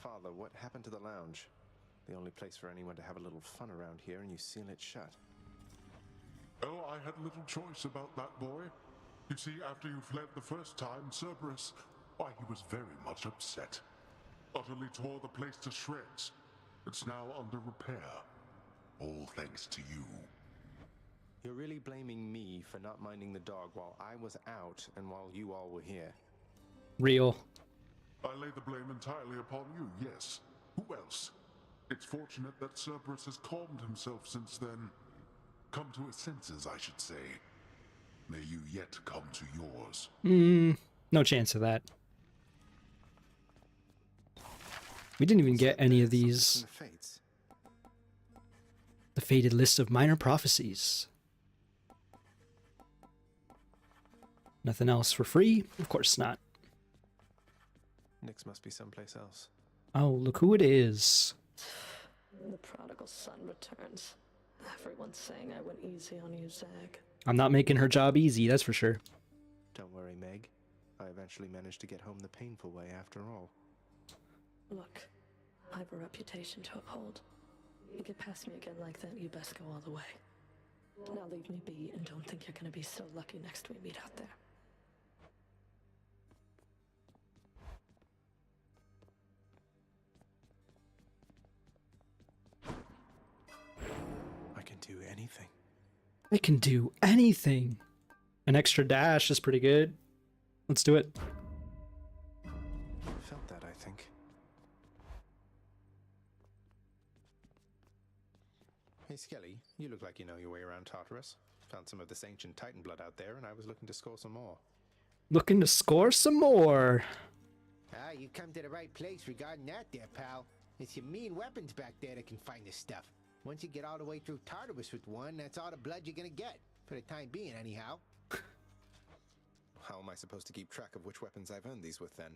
S3: Father, what happened to the lounge? The only place for anyone to have a little fun around here, and you seal it shut.
S10: Oh, I had little choice about that, boy. You see, after you fled the first time, Cerberus, why, he was very much upset. Utterly tore the place to shreds. It's now under repair. All thanks to you.
S3: You're really blaming me for not minding the dog while I was out and while you all were here.
S1: Real.
S10: I lay the blame entirely upon you, yes. Who else? It's fortunate that Cerberus has calmed himself since then. Come to his senses, I should say. May you yet come to yours.
S1: No chance of that. We didn't even get any of these. The fated list of minor prophecies. Nothing else for free? Of course not.
S3: Nyx must be someplace else.
S1: Oh, look who it is.
S6: The prodigal son returns. Everyone's saying I went easy on you, Zag.
S1: I'm not making her job easy, that's for sure.
S3: Don't worry, Meg. I eventually managed to get home the painful way after all.
S6: Look, I have a reputation to uphold. You get past me again like that, you best go all the way. Now leave me be and don't think you're gonna be so lucky next we meet out there.
S3: I can do anything.
S1: I can do anything. An extra dash is pretty good. Let's do it.
S3: Felt that, I think. Hey, Skelly, you look like you know your way around Tartarus. Found some of this ancient Titan blood out there, and I was looking to score some more.
S1: Looking to score some more.
S9: Ah, you come to the right place regarding that there, pal. It's your mean weapons back there that can find this stuff. Once you get all the way through Tartarus with one, that's all the blood you're gonna get. For the time being, anyhow.
S3: How am I supposed to keep track of which weapons I've earned these with, then?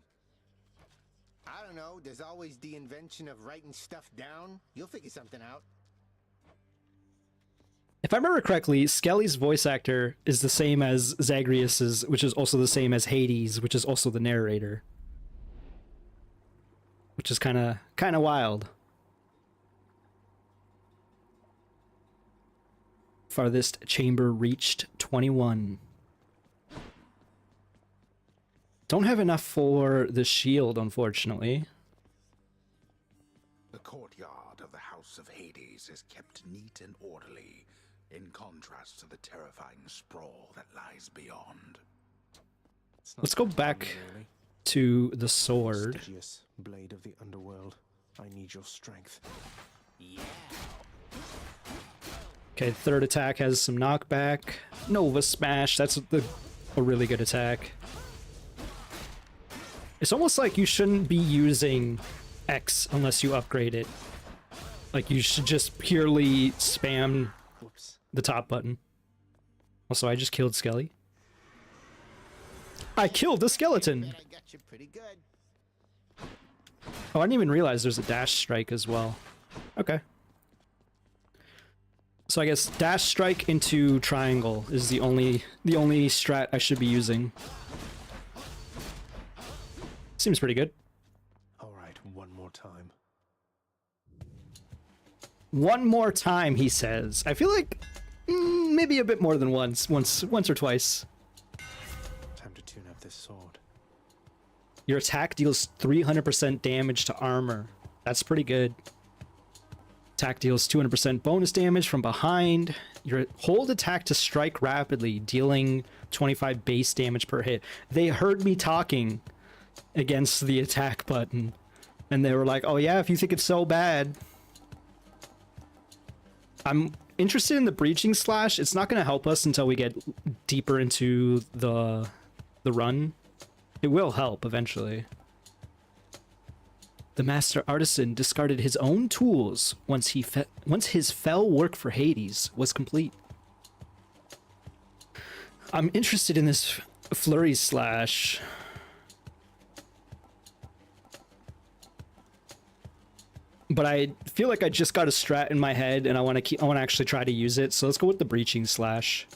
S9: I don't know, there's always the invention of writing stuff down. You'll figure something out.
S1: If I remember correctly, Skelly's voice actor is the same as Zagreus's, which is also the same as Hades, which is also the narrator. Which is kind of wild. Farthest chamber reached 21. Don't have enough for the shield, unfortunately.
S2: The courtyard of the House of Hades is kept neat and orderly, in contrast to the terrifying sprawl that lies beyond.
S1: Let's go back to the sword.
S3: Prestigious blade of the underworld. I need your strength.
S1: Okay, third attack has some knockback. Nova Smash, that's a really good attack. It's almost like you shouldn't be using X unless you upgrade it. Like, you should just purely spam the top button. Also, I just killed Skelly. I killed the skeleton!
S9: I got you pretty good.
S1: Oh, I didn't even realize there's a dash strike as well. Okay. So I guess dash strike into triangle is the only strat I should be using. Seems pretty good.
S3: All right, one more time.
S1: One more time, he says. I feel like maybe a bit more than once or twice.
S3: Time to tune up this sword.
S1: Your attack deals 300% damage to armor. That's pretty good. Attack deals 200% bonus damage from behind. Your hold attack to strike rapidly, dealing 25 base damage per hit. They heard me talking against the attack button, and they were like, oh yeah, if you think it's so bad. I'm interested in the breaching slash. It's not going to help us until we get deeper into the run. It will help eventually. The master artisan discarded his own tools once his fell work for Hades was complete. I'm interested in this flurry slash. But I feel like I just got a strat in my head and I want to actually try to use it. So let's go with the breaching slash.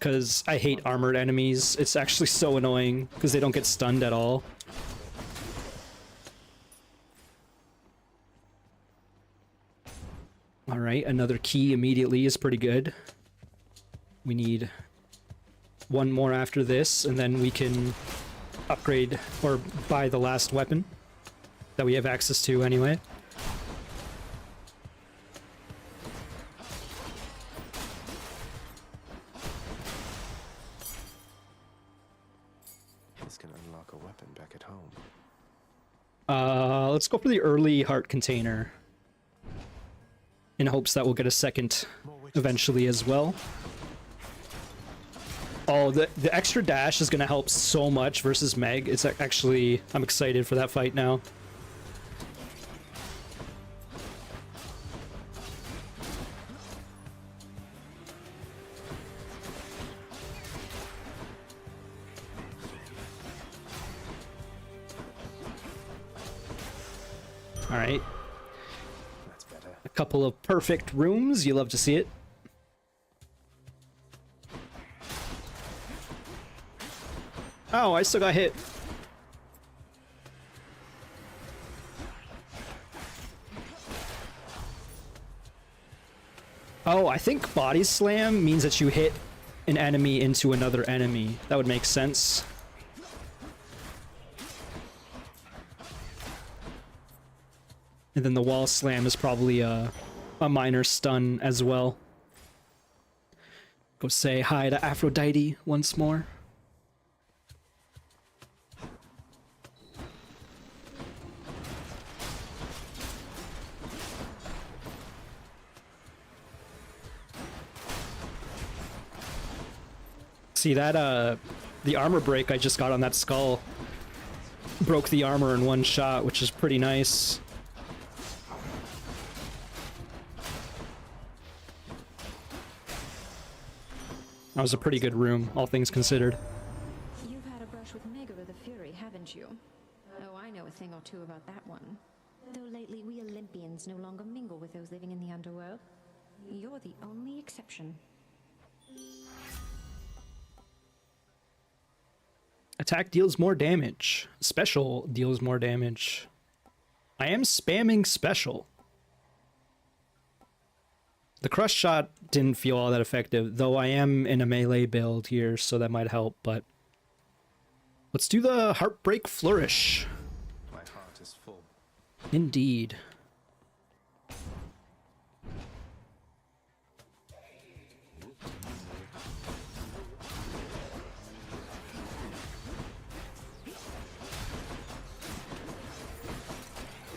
S1: Cuz I hate armored enemies. It's actually so annoying because they don't get stunned at all. All right, another key immediately is pretty good. We need one more after this, and then we can upgrade or buy the last weapon that we have access to anyway.
S3: This can unlock a weapon back at home.
S1: Let's go for the early heart container, in hopes that we'll get a second eventually as well. Oh, the extra dash is going to help so much versus Meg. It's actually, I'm excited for that fight now. All right.
S3: That's better.
S1: A couple of perfect rooms. You love to see it. Oh, I still got hit. Oh, I think body slam means that you hit an enemy into another enemy. That would make sense. And then the wall slam is probably a minor stun as well. Go say hi to Aphrodite once more. See that, the armor break I just got on that skull broke the armor in one shot, which is pretty nice. That was a pretty good room, all things considered.
S12: You've had a brush with Megara the Fury, haven't you? Oh, I know a thing or two about that one. Though lately we Olympians no longer mingle with those living in the underworld. You're the only exception.
S1: Attack deals more damage. Special deals more damage. I am spamming special. The crush shot didn't feel all that effective, though I am in a melee build here, so that might help, but let's do the Heartbreak Flourish.
S3: My heart is full.
S1: Indeed.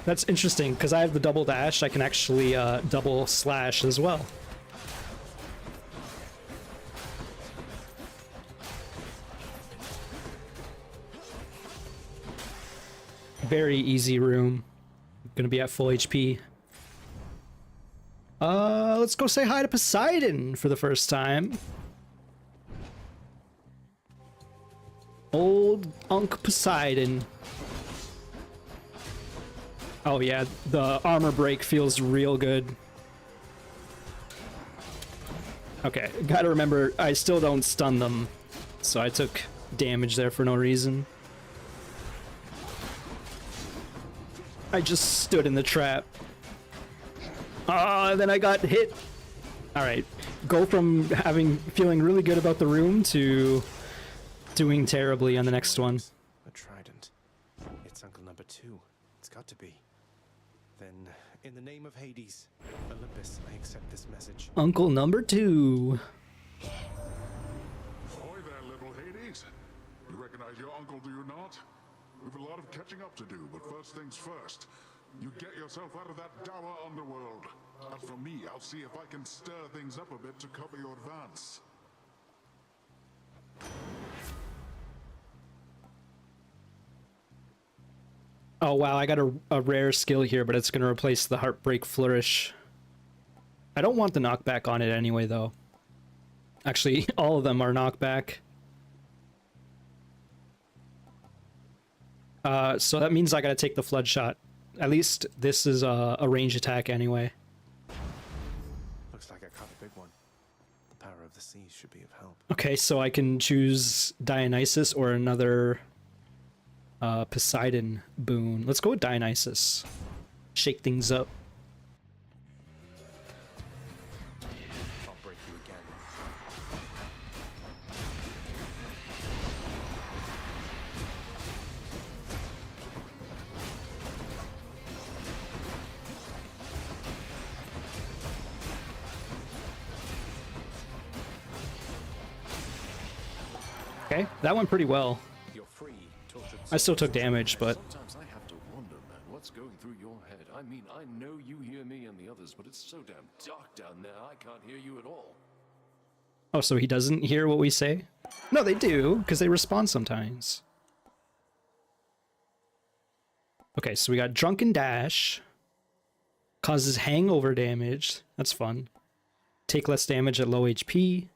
S1: That's interesting, because I have the double dash, I can actually double slash as well. Very easy room. Gonna be at full HP. Let's go say hi to Poseidon for the first time. Old Unk Poseidon. Oh yeah, the armor break feels real good. Okay, gotta remember, I still don't stun them, so I took damage there for no reason. I just stood in the trap. Ah, then I got hit. Alright, go from feeling really good about the room to doing terribly on the next one.
S3: A trident. It's Uncle number 2. It's got to be. Then, in the name of Hades, Olympus, I accept this message.
S1: Uncle number 2.
S10: Ahoy there, little Hades. You recognize your uncle, do you not? We've a lot of catching up to do, but first things first. You get yourself out of that dour underworld. As for me, I'll see if I can stir things up a bit to cover your advance.
S1: Oh wow, I got a rare skill here, but it's going to replace the Heartbreak Flourish. I don't want the knockback on it anyway, though. Actually, all of them are knockback. So that means I gotta take the Flood Shot. At least this is a range attack anyway.
S3: Looks like I caught a big one. The power of the seas should be of help.
S1: Okay, so I can choose Dionysus or another Poseidon boon. Let's go with Dionysus. Shake things up.
S3: I'll break you again.
S1: Okay, that went pretty well.
S3: You're free, tortured
S1: I still took damage, but
S5: Sometimes I have to wonder, man, what's going through your head? I mean, I know you hear me and the others, but it's so damn dark down there, I can't hear you at all.
S1: oh, so he doesn't hear what we say? No, they do, because they respond sometimes. Okay, so we got Drunken Dash. Causes hangover damage. That's fun. Take less damage at low HP.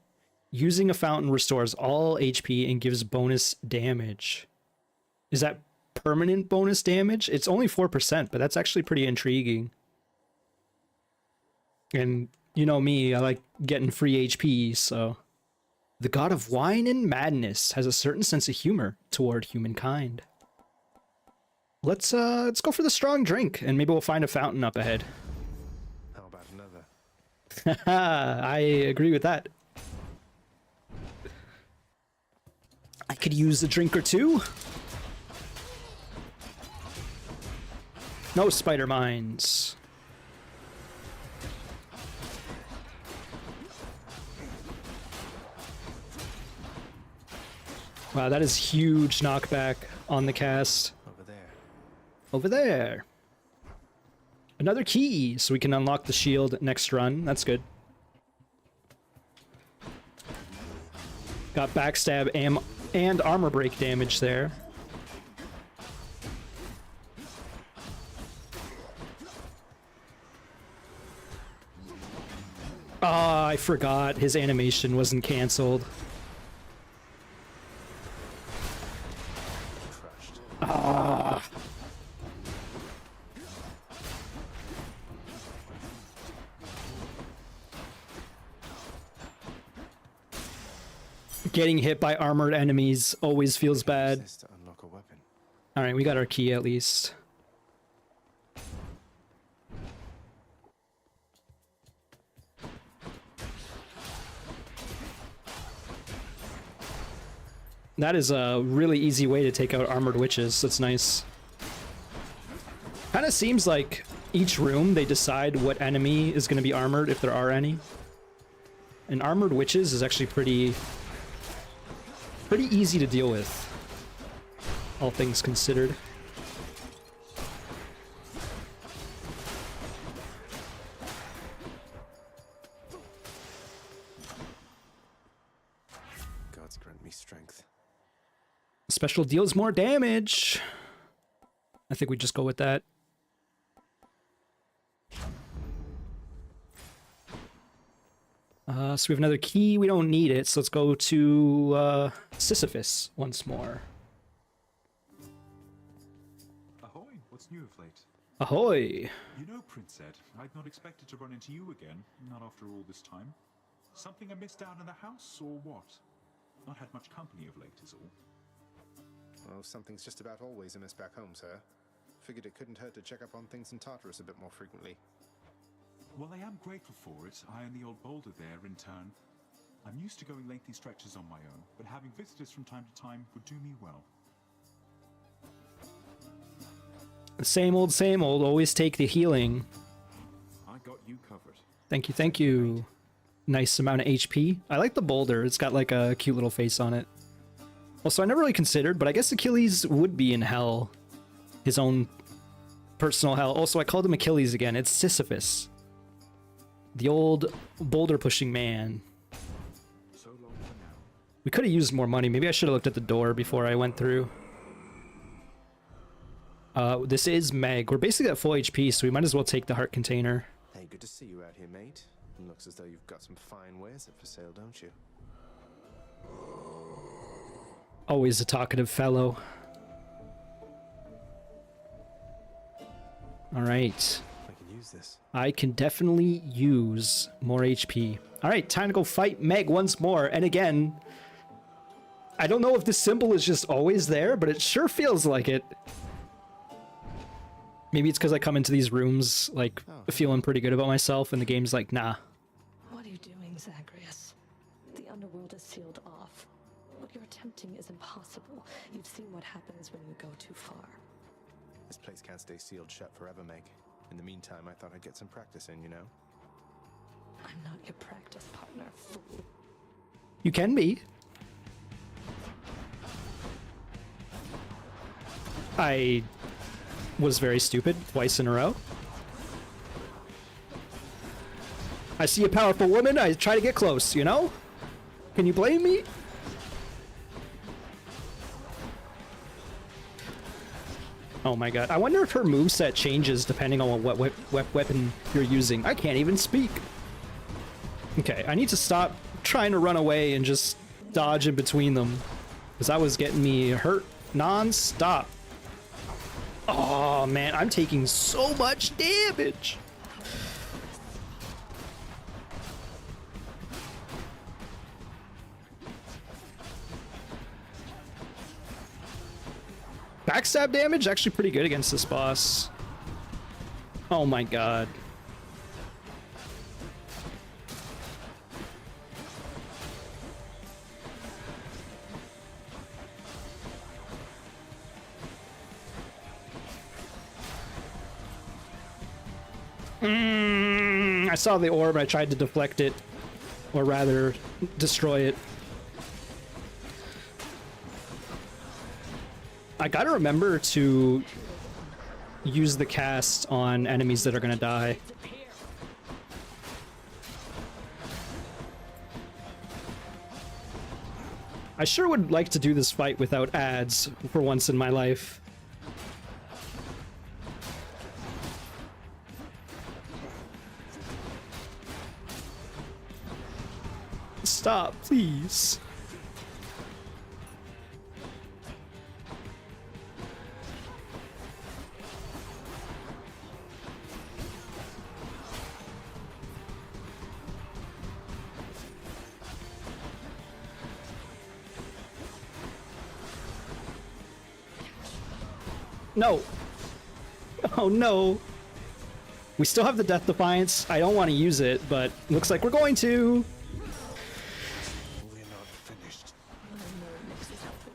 S1: Using a fountain restores all HP and gives bonus damage. Is that permanent bonus damage? It's only 4%, but that's actually pretty intriguing. And you know me, I like getting free HP, so... The god of wine and madness has a certain sense of humor toward humankind. Let's go for the strong drink, and maybe we'll find a fountain up ahead.
S3: How about another?
S1: Haha, I agree with that. I could use a drink or two. No spider mines. Wow, that is huge knockback on the cast.
S3: Over there.
S1: Over there. Another key, so we can unlock the shield next run. That's good. Got backstab and armor break damage there. Ah, I forgot his animation wasn't cancelled.
S3: Crushed.
S1: Ah. Getting hit by armored enemies always feels bad.
S3: Use this to unlock a weapon.
S1: Alright, we got our key at least. That is a really easy way to take out armored witches. That's nice. Kind of seems like each room they decide what enemy is going to be armored, if there are any. And armored witches is actually pretty easy to deal with, all things considered.
S3: Gods grant me strength.
S1: Special deals more damage. I think we just go with that. So we have another key. We don't need it, so let's go to Sisyphus once more.
S11: Ahoy! What's new of late?
S1: Ahoy!
S11: You know, Prince Ed, I'd not expected to run into you again, not after all this time. Something I missed out in the house, or what? Not had much company of late, is all.
S3: Well, something's just about always a miss back home, sir. Figured it couldn't hurt to check up on things in Tartarus a bit more frequently.
S11: Well, I am grateful for it. I and the old boulder there, in turn. I'm used to going lengthy stretches on my own, but having visitors from time to time would do me well.
S1: Same old, same old. Always take the healing.
S11: I got you covered.
S1: Thank you, thank you. Nice amount of HP. I like the boulder. It's got like a cute little face on it. Also, I never really considered, but I guess Achilles would be in hell. His own personal hell. Also, I called him Achilles again. It's Sisyphus. The old boulder-pushing man.
S11: So long for now.
S1: We could have used more money. Maybe I should have looked at the door before I went through. This is Meg. We're basically at full HP, so we might as well take the heart container.
S3: Hey, good to see you out here, mate. Looks as though you've got some fine wares up for sale, don't you?
S1: Always a talkative fellow. All right.
S3: I can use this.
S1: I can definitely use more HP. All right, time to go fight Meg once more. And again, I don't know if this symbol is just always there, but it sure feels like it. Maybe it's because I come into these rooms, like, feeling pretty good about myself, and the game's like, nah.
S6: What are you doing, Zagreus? The underworld is sealed off. What you're attempting is impossible. You've seen what happens when you go too far.
S3: This place can't stay sealed shut forever, Meg. In the meantime, I thought I'd get some practice in, you know?
S6: I'm not your practice partner, fool.
S1: You can be. I was very stupid twice in a row. I see a powerful woman, I try to get close, you know? Can you blame me? Oh my god. I wonder if her moveset changes depending on what weapon you're using. I can't even speak. Okay, I need to stop trying to run away and just dodge in between them. Because that was getting me hurt non-stop. Oh man, I'm taking so much damage. Backstab damage actually pretty good against this boss. Oh my god. I saw the orb, I tried to deflect it, or rather, destroy it. I gotta remember to use the cast on enemies that are gonna die. I sure would like to do this fight without ads for once in my life. Stop, please. No. Oh no. We still have the Death Defiance. I don't want to use it, but looks like we're going to.
S3: We're not finished.
S6: I know Nyx is helping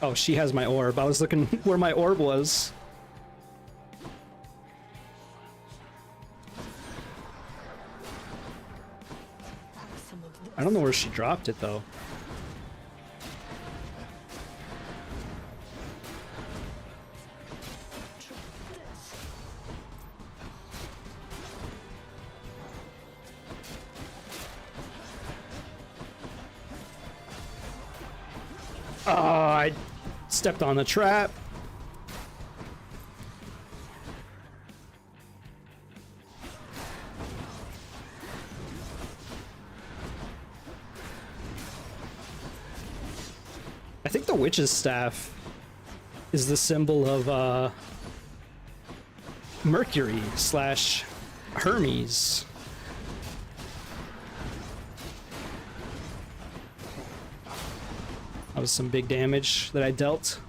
S1: Oh, she has my orb. I was looking where my orb was. I don't know where she dropped it, though. Oh, I stepped on the trap. I think the witch's staff is the symbol of Mercury slash Hermes. That was some big damage that I dealt.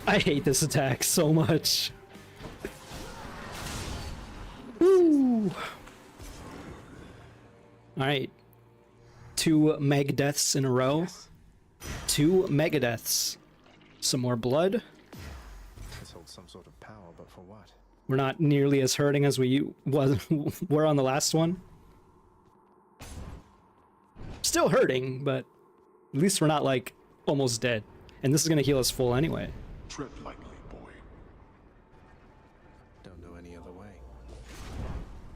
S1: I hate this attack so much. Woo! Alright. 2 mega deaths in a row. 2 mega deaths. Some more blood.
S3: This holds some sort of power, but for what?
S1: We're not nearly as hurting as we were on the last one. Still hurting, but at least we're not like almost dead. And this is gonna heal us full anyway.
S10: Tread lightly, boy.
S3: Don't know any other way.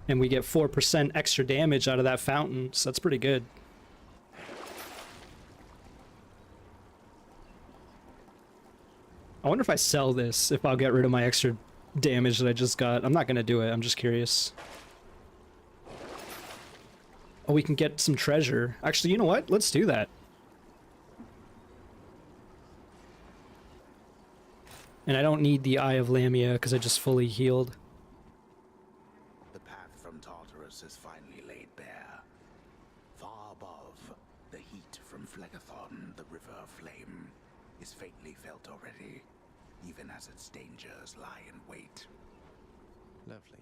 S1: And we get 4% extra damage out of that fountain, so that's pretty good. I wonder if I sell this, if I'll get rid of my extra damage that I just got. I'm not gonna do it, I'm just curious. Oh, we can get some treasure. Actually, you know what? Let's do that. And I don't need the Eye of Lamia because I just fully healed.
S2: The path from Tartarus is finally laid bare. Far above, the heat from Phlegethon, the river of flame, is faintly felt already, even as its dangers lie in wait.
S3: Lovely.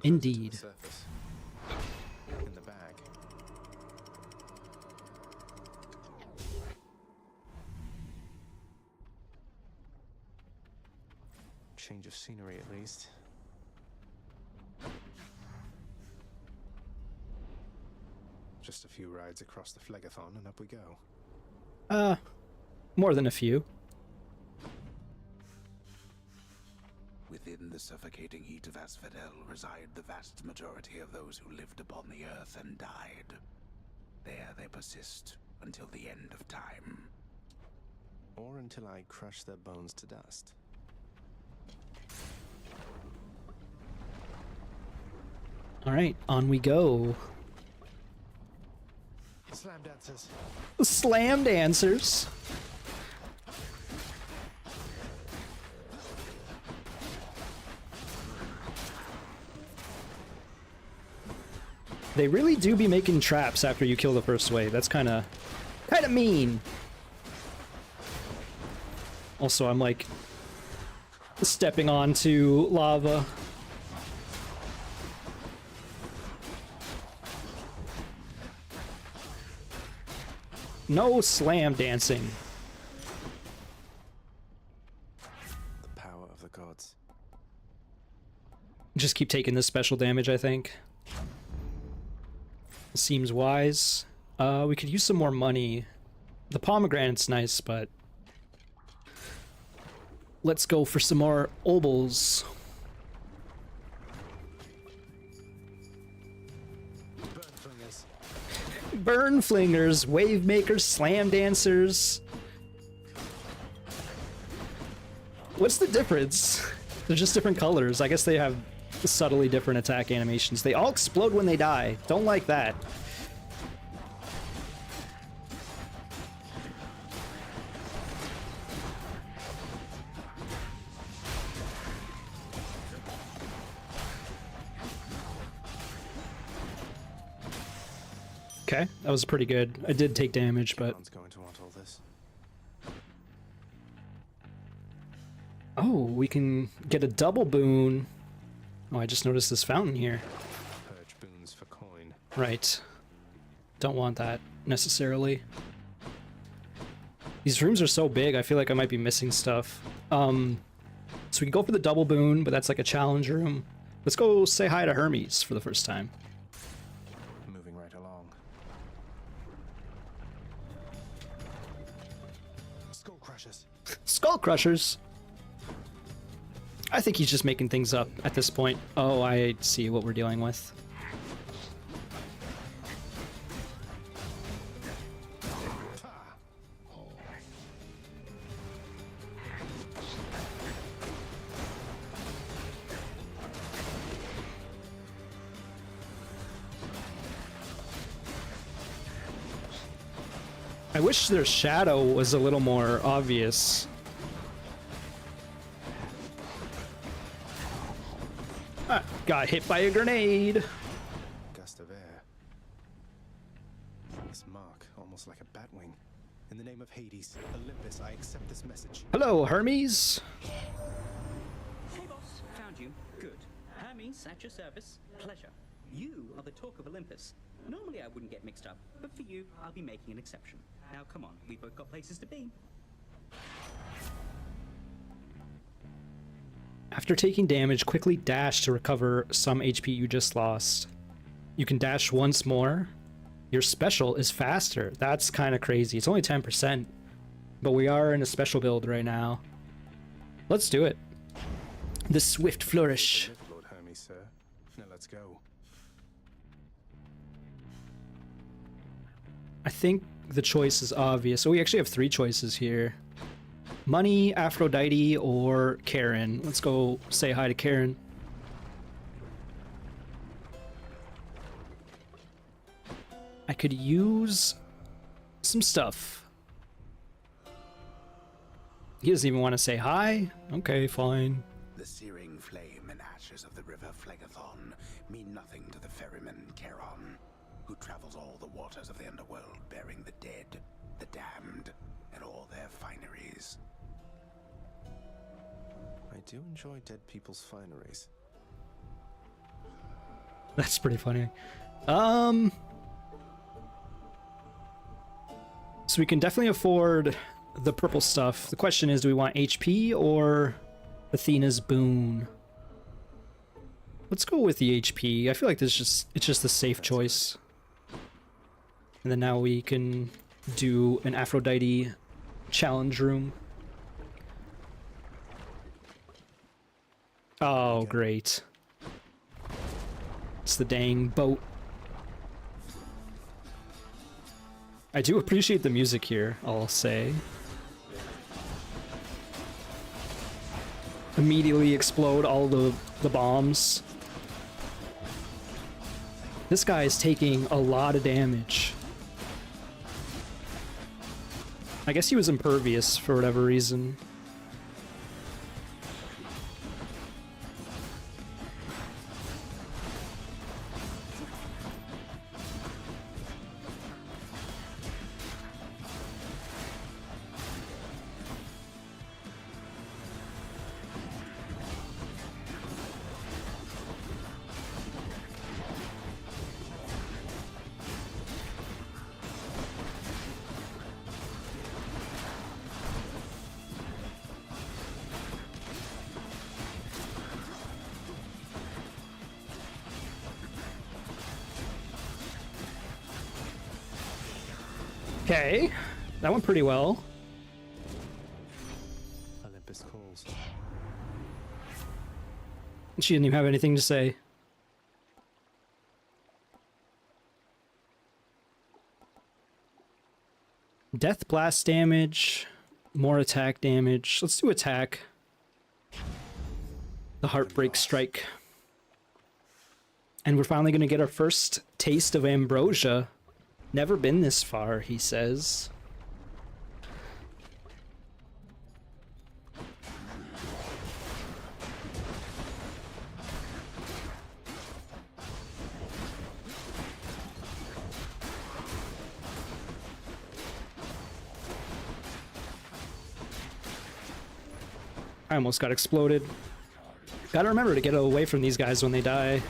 S1: Indeed.
S3: To the surface. In the bag. Change of scenery at least. Just a few rides across the Phlegethon and up we go.
S1: More than a few.
S2: Within the suffocating heat of Asphodel reside the vast majority of those who lived upon the earth and died. There they persist until the end of time.
S3: Or until I crush their bones to dust.
S1: Alright, on we go.
S3: Slam dancers.
S1: Slam dancers. They really do be making traps after you kill the first wave. That's kind of mean. Also, I'm like stepping onto lava. No slam dancing.
S3: The power of the gods.
S1: Just keep taking this special damage, I think. Seems wise. We could use some more money. The pomegranate's nice, but let's go for some more obols. Burn flingers, wave makers, slam dancers. What's the difference? They're just different colors. I guess they have subtly different attack animations. They all explode when they die. Don't like that. Okay, that was pretty good. I did take damage, but
S3: Going to want all this.
S1: Oh, we can get a double boon. Oh, I just noticed this fountain here.
S3: Purge boons for coin.
S1: Right. Don't want that necessarily. These rooms are so big, I feel like I might be missing stuff. So we can go for the double boon, but that's like a challenge room. Let's go say hi to Hermes for the first time.
S3: Moving right along. Skull crushers.
S1: Skull Crushers! I think he's just making things up at this point. Oh, I see what we're dealing with. I wish their shadow was a little more obvious. Ah, got hit by a grenade.
S3: Gust of air. This mark, almost like a batwing. In the name of Hades, Olympus, I accept this message.
S1: Hello, Hermes.
S13: Hey boss, found you. Good. Hermes, at your service. Pleasure. You are the talk of Olympus. Normally I wouldn't get mixed up, but for you, I'll be making an exception. Now come on, we've both got places to be.
S1: After taking damage, quickly dash to recover some HP you just lost. You can dash once more. Your special is faster. That's kind of crazy. It's only 10%, but we are in a special build right now. Let's do it. The Swift Flourish.
S3: Lord Hermes, sir. Now let's go.
S1: I think the choice is obvious. So we actually have 3 choices here. Money, Aphrodite, or Karen. Let's go say hi to Karen. I could use some stuff. He doesn't even want to say hi? Okay, fine.
S2: The searing flame and ashes of the river Phlegethon mean nothing to the ferryman Charon, who travels all the waters of the underworld bearing the dead, the damned, and all their fineries.
S3: I do enjoy dead people's fineries.
S1: That's pretty funny. So we can definitely afford the purple stuff. The question is, do we want HP or Athena's boon? Let's go with the HP. I feel like it's just a safe choice. And then now we can do an Aphrodite challenge room. Oh, great. It's the dang boat. I do appreciate the music here, I'll say. Immediately explode all the bombs. This guy is taking a lot of damage. I guess he was impervious for whatever reason. Okay, that went pretty well.
S3: Olympus calls.
S1: She didn't even have anything to say. Death blast damage, more attack damage. Let's do attack. The Heartbreak Strike. And we're finally going to get our first taste of ambrosia. Never been this far, he says. I almost got exploded. Gotta remember to get away from these guys when they die.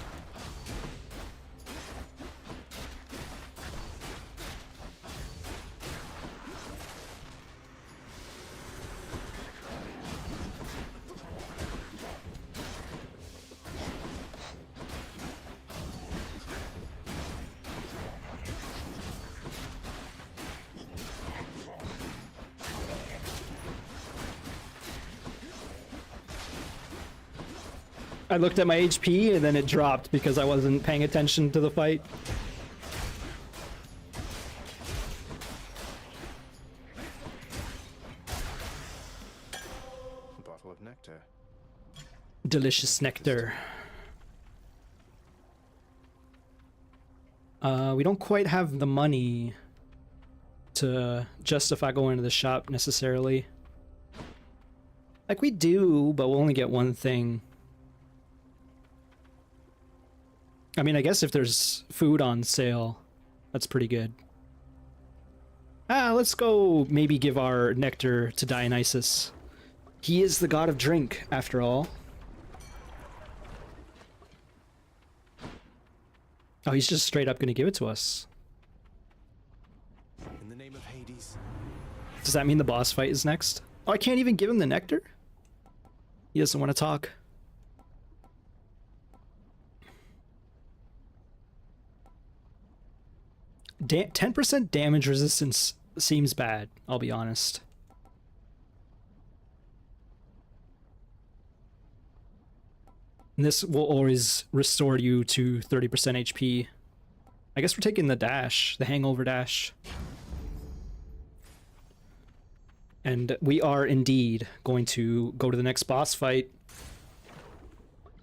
S1: I looked at my HP and then it dropped because I wasn't paying attention to the fight.
S3: A bottle of nectar.
S1: Delicious nectar. We don't quite have the money to justify going to the shop necessarily. Like we do, but we'll only get one thing. I mean, I guess if there's food on sale, that's pretty good. Let's go maybe give our nectar to Dionysus. He is the god of drink, after all. Oh, he's just straight up gonna give it to us.
S3: In the name of Hades.
S1: Does that mean the boss fight is next? Oh, I can't even give him the nectar? He doesn't want to talk. Da 10% damage resistance seems bad, I'll be honest. And this will always restore you to 30% HP. I guess we're taking the dash, the hangover dash. And we are indeed going to go to the next boss fight.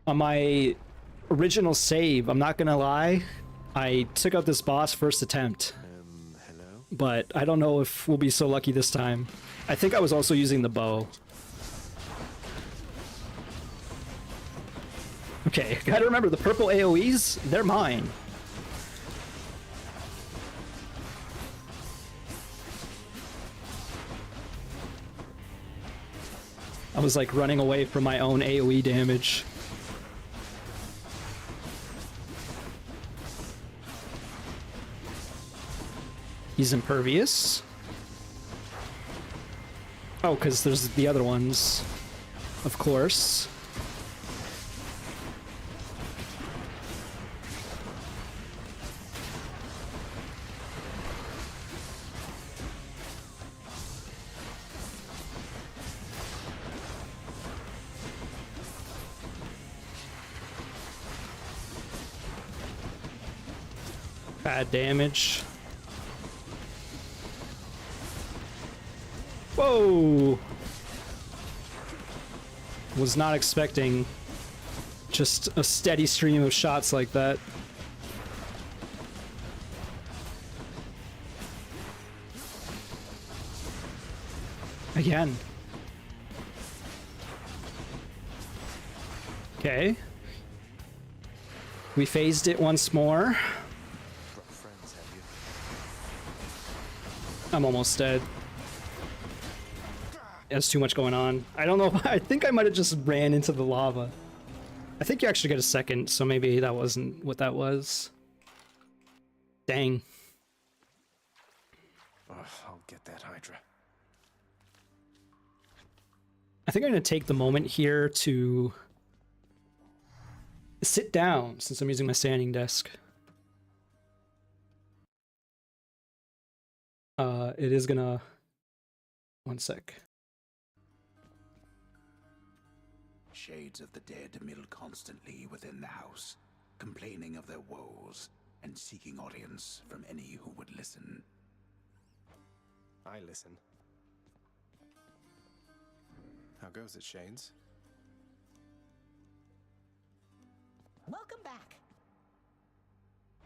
S1: On my original save, I'm not gonna lie, I took out this boss first attempt.
S3: Hello?
S1: But I don't know if we'll be so lucky this time. I think I was also using the bow. Okay, gotta remember the purple AoEs, they're mine. I was like running away from my own AoE damage. He's impervious. Oh, because there's the other ones. Of course. Bad damage. Whoa! Was not expecting just a steady stream of shots like that. Again. Okay. We phased it once more. I'm almost dead. There's too much going on. I don't know if I think I might have just ran into the lava. I think you actually get a second, so maybe that wasn't what that was. Dang.
S3: I'll get that Hydra.
S1: I think I'm going to take the moment here to sit down since I'm using my standing desk. It is gonna... One sec.
S2: Shades of the dead mill constantly within the house, complaining of their woes and seeking audience from any who would listen.
S3: I listen. How goes it, Shades?
S7: Welcome back.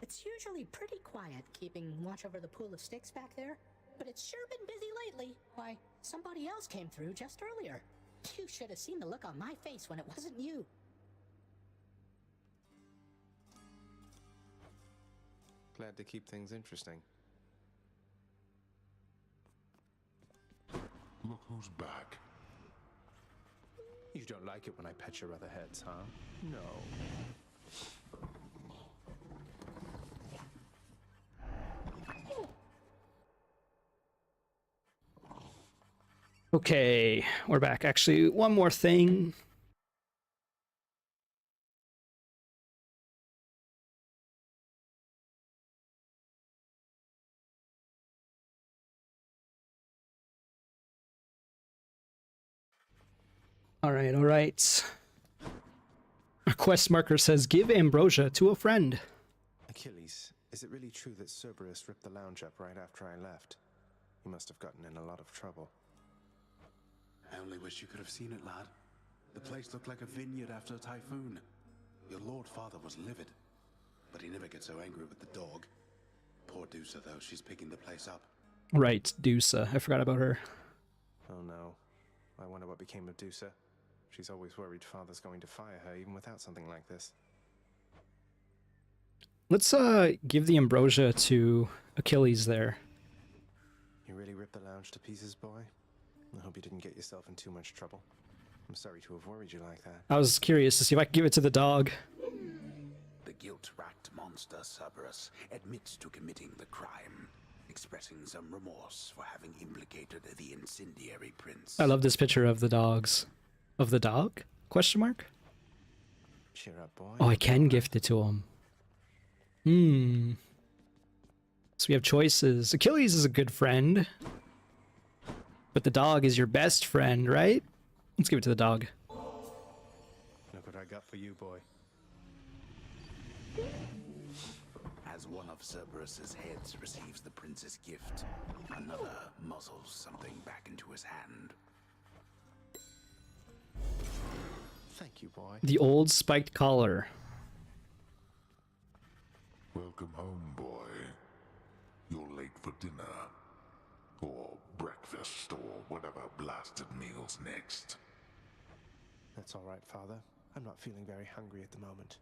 S7: It's usually pretty quiet keeping watch over the pool of sticks back there, but it's sure been busy lately. Why, somebody else came through just earlier. You should have seen the look on my face when it wasn't you.
S3: Glad to keep things interesting.
S10: Look who's back.
S3: You don't like it when I pet your other heads, huh? No.
S1: Okay, we're back. Actually, one more thing. All right. Our quest marker says, give ambrosia to a friend.
S3: Achilles, is it really true that Cerberus ripped the lounge up right after I left? He must have gotten in a lot of trouble.
S2: I only wish you could have seen it, lad. The place looked like a vineyard after a typhoon. Your lord father was livid, but he never gets so angry with the dog. Poor Dusa, though, she's picking the place up.
S1: Right, Dusa. I forgot about her.
S3: Oh no. I wonder what became of Dusa. She's always worried father's going to fire her even without something like this.
S1: Let's give the ambrosia to Achilles there.
S3: You really ripped the lounge to pieces, boy? I hope you didn't get yourself in too much trouble. I'm sorry to have worried you like that.
S1: I was curious to see if I could give it to the dog.
S2: The guilt-racked monster Cerberus admits to committing the crime, expressing some remorse for having implicated the incendiary prince.
S1: I love this picture of the dogs. Of the dog? Question mark?
S3: Cheer up, boy.
S1: Oh, I can gift it to him. So we have choices. Achilles is a good friend. But the dog is your best friend, right? Let's give it to the dog.
S3: Look what I got for you, boy.
S2: As one of Cerberus's heads receives the prince's gift, another muzzles something back into his hand.
S3: Thank you, boy.
S1: The old spiked collar.
S10: Welcome home, boy. You're late for dinner. Or breakfast, or whatever blasted meal's next.
S3: That's all right, Father. I'm not feeling very hungry at the moment.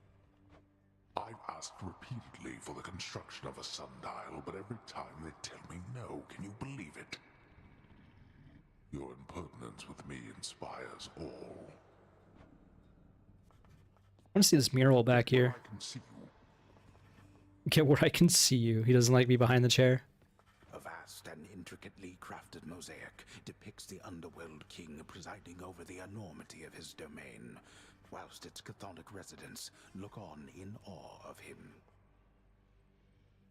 S10: I've asked repeatedly for the construction of a sundial, but every time they tell me no. Can you believe it? Your impertinence with me inspires all.
S1: I want to see this mural back here.
S10: I can see you.
S1: Get where I can see you. He doesn't like me behind the chair.
S2: A vast and intricately crafted mosaic depicts the underworld king presiding over the enormity of his domain, whilst its chthonic residents look on in awe of him.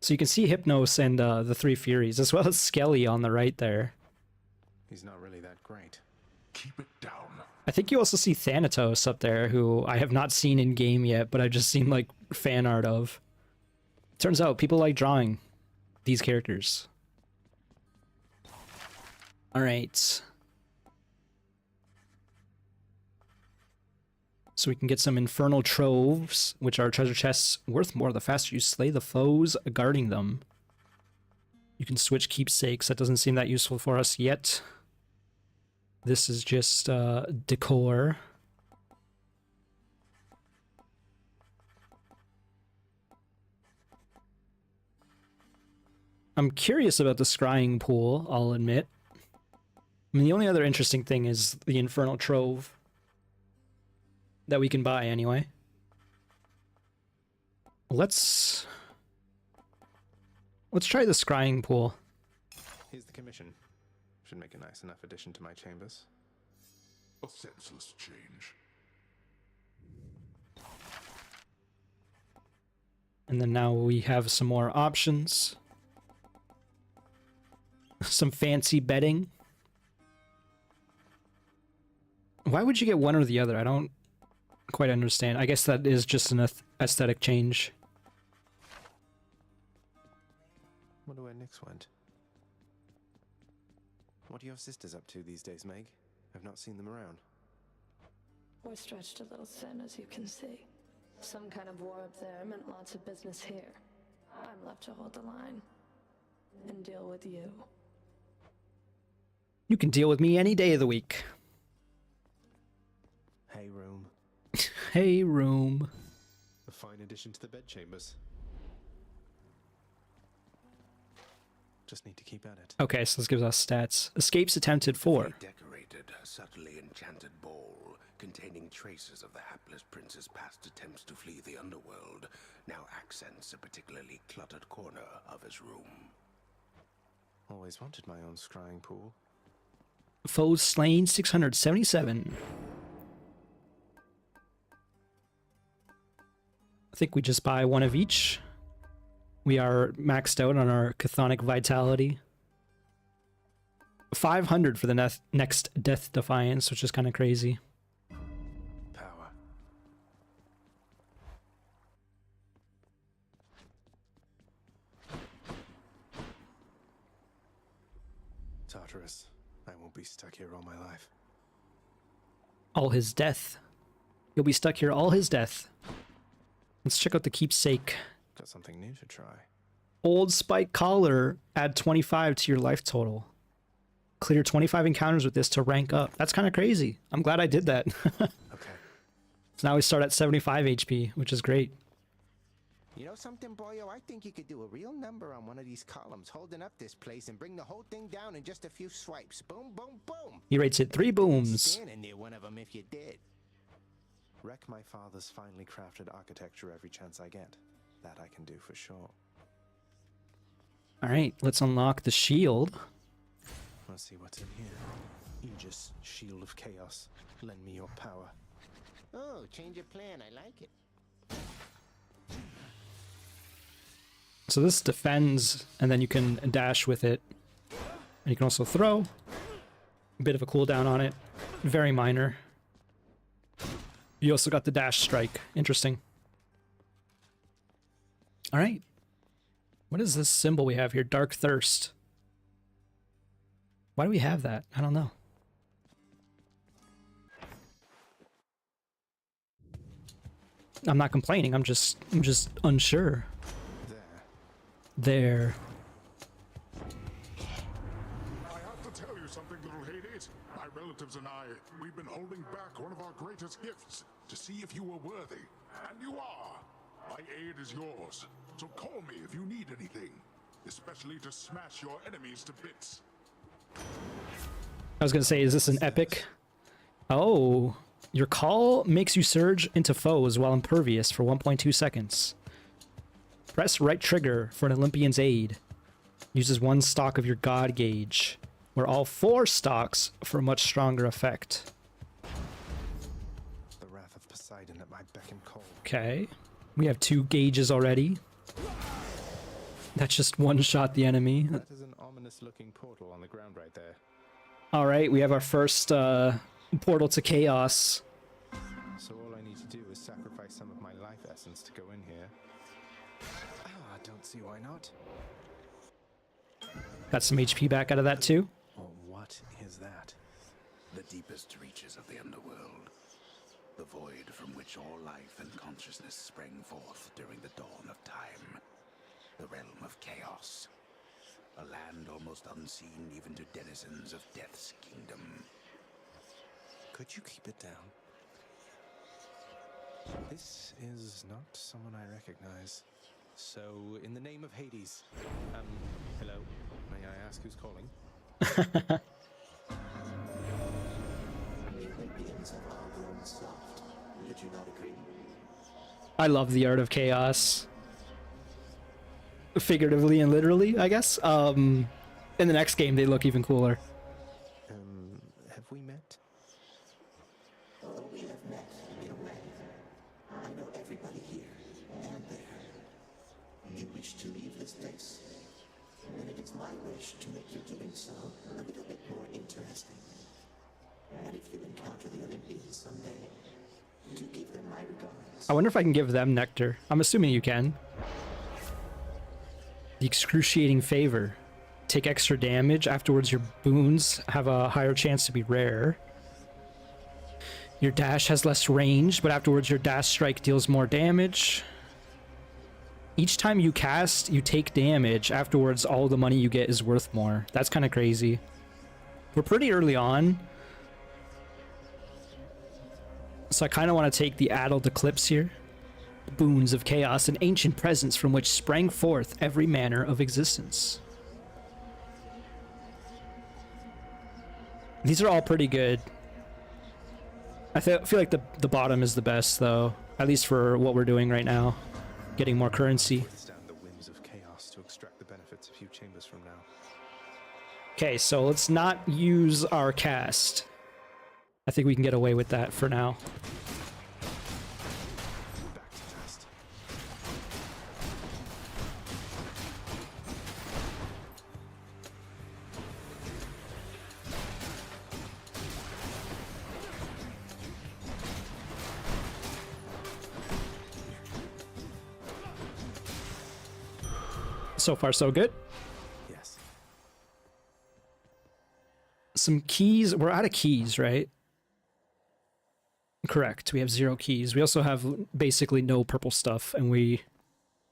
S1: So you can see Hypnos and the Three Furies, as well as Skelly on the right there.
S3: He's not really that great.
S10: Keep it down.
S1: I think you also see Thanatos up there, who I have not seen in game yet, but I've just seen like fan art of. Turns out people like drawing these characters. All right. So we can get some infernal troves, which are treasure chests worth more the faster you slay the foes guarding them. You can switch keepsakes. That doesn't seem that useful for us yet. This is just decor. I'm curious about the scrying pool, I'll admit. I mean, the only other interesting thing is the infernal trove that we can buy anyway. Let's try the scrying pool.
S3: Here's the commission. Should make a nice enough addition to my chambers.
S10: A senseless change.
S1: And then now we have some more options. Some fancy bedding. Why would you get one or the other? I don't quite understand. I guess that is just an aesthetic change.
S3: Wonder where Nyx went. What are your sisters up to these days, Meg? I've not seen them around.
S6: We're stretched a little thin, as you can see. Some kind of war up there meant lots of business here. I'm left to hold the line and deal with you.
S1: You can deal with me any day of the week.
S3: Hey, room.
S1: Hey, room.
S3: A fine addition to the bedchambers. Just need to keep at it.
S1: Okay, so this gives us stats. Escapes attempted 4.
S2: Decorated subtly enchanted ball containing traces of the hapless prince's past attempts to flee the underworld now accents a particularly cluttered corner of his room.
S3: Always wanted my own scrying pool.
S1: Foes slain 677. I think we just buy one of each. We are maxed out on our chthonic vitality. 500 for the next Death Defiance, which is kind of crazy.
S3: Power. Tartarus, I won't be stuck here all my life.
S1: All his death. He'll be stuck here all his death. Let's check out the keepsake.
S3: Got something new to try.
S1: Old Spike Collar. Add 25 to your life total. Clear 25 encounters with this to rank up. That's kind of crazy. I'm glad I did that.
S3: Okay.
S1: So now we start at 75 HP, which is great.
S9: You know something, boyo? I think you could do a real number on one of these columns, holding up this place and bring the whole thing down in just a few swipes. Boom, boom, boom.
S1: He rates it 3 booms.
S9: Standing near one of them if you did.
S3: Wreck my father's finely crafted architecture every chance I get. That I can do for sure.
S1: Alright, let's unlock the shield.
S3: Let's see what's in here. Aegis, Shield of Chaos. Lend me your power.
S9: Oh, change of plan. I like it.
S1: So this defends, and then you can dash with it. And you can also throw. A bit of a cooldown on it. Very minor. You also got the dash strike. Interesting. Alright. What is this symbol we have here? Dark Thirst. Why do we have that? I don't know. I'm not complaining. I'm just unsure. There.
S10: I have to tell you something, little Hades. My relatives and I, we've been holding back one of our greatest gifts to see if you were worthy. And you are. My aid is yours. So call me if you need anything, especially to smash your enemies to bits.
S1: I was gonna say, is this an epic? Oh, your call makes you surge into foes while impervious for 1.2 seconds. Press right trigger for an Olympian's aid. Uses 1 stock of your god gauge, or all 4 stocks for a much stronger effect.
S3: The wrath of Poseidon at my beck and call.
S1: Okay, we have 2 gauges already. That's just one-shot the enemy.
S3: That is an ominous-looking portal on the ground right there.
S1: All right, we have our first portal to chaos.
S3: So all I need to do is sacrifice some of my life essence to go in here. Ah, don't see why not.
S1: Got some HP back out of that too.
S3: Well, what is that?
S2: The deepest reaches of the underworld. The void from which all life and consciousness sprang forth during the dawn of time. The realm of chaos. A land almost unseen even to denizens of Death's kingdom.
S3: Could you keep it down? This is not someone I recognize. So, in the name of Hades, hello? May I ask who's calling?
S1: I love the art of chaos. Figuratively and literally, I guess. In the next game, they look even cooler.
S3: Have we met?
S14: Although we have met in a way, I know everybody here and there. You wish to leave this place, and it is my wish to make your doing so a little bit more interesting. And if you encounter the Olympians someday, do give them my regards.
S1: I wonder if I can give them nectar. I'm assuming you can. The excruciating favor. Take extra damage. Afterwards, your boons have a higher chance to be rare. Your dash has less range, but afterwards your dash strike deals more damage. Each time you cast, you take damage. Afterwards, all the money you get is worth more. That's kind of crazy. We're pretty early on. So I kind of want to take the Addled Eclipse here. Boons of chaos, an ancient presence from which sprang forth every manner of existence. These are all pretty good. I feel like the bottom is the best, though. At least for what we're doing right now. Getting more currency.
S3: Withstand the whims of chaos to extract the benefits a few chambers from now.
S1: Okay, so let's not use our cast. I think we can get away with that for now.
S3: Back to test.
S1: So far, so good.
S3: Yes.
S1: Some keys. We're out of keys, right? Correct. We have 0 keys. We also have basically no purple stuff, and we...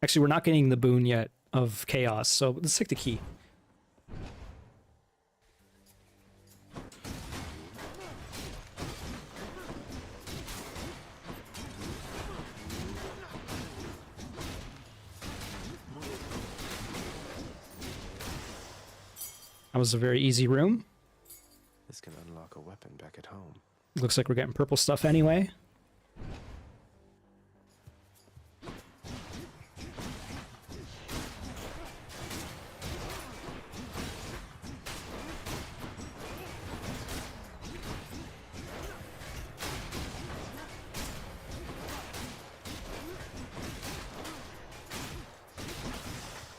S1: Actually, we're not getting the boon yet of chaos, so let's take the key. That was a very easy room.
S3: This can unlock a weapon back at home.
S1: Looks like we're getting purple stuff anyway.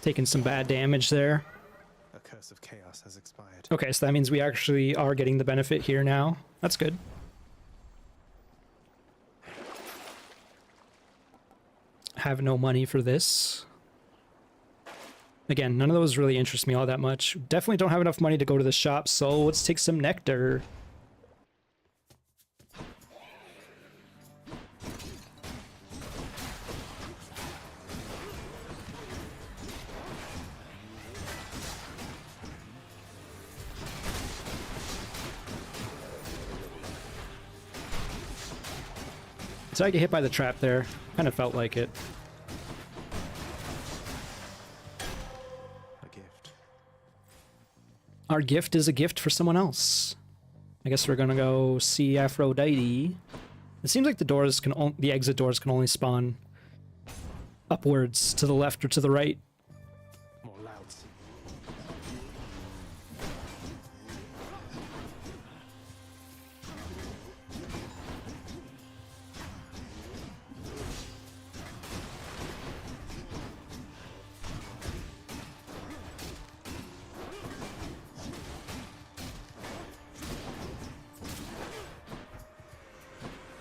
S1: Taking some bad damage there.
S3: A curse of chaos has expired.
S1: Okay, so that means we actually are getting the benefit here now. That's good. Have no money for this. Again, none of those really interest me all that much. Definitely don't have enough money to go to the shop, so let's take some nectar. Did I get hit by the trap there? Kind of felt like it.
S3: A gift.
S1: Our gift is a gift for someone else. I guess we're gonna go see Aphrodite. It seems like the doors can the exit doors can only spawn upwards to the left or to the right.
S3: More loud.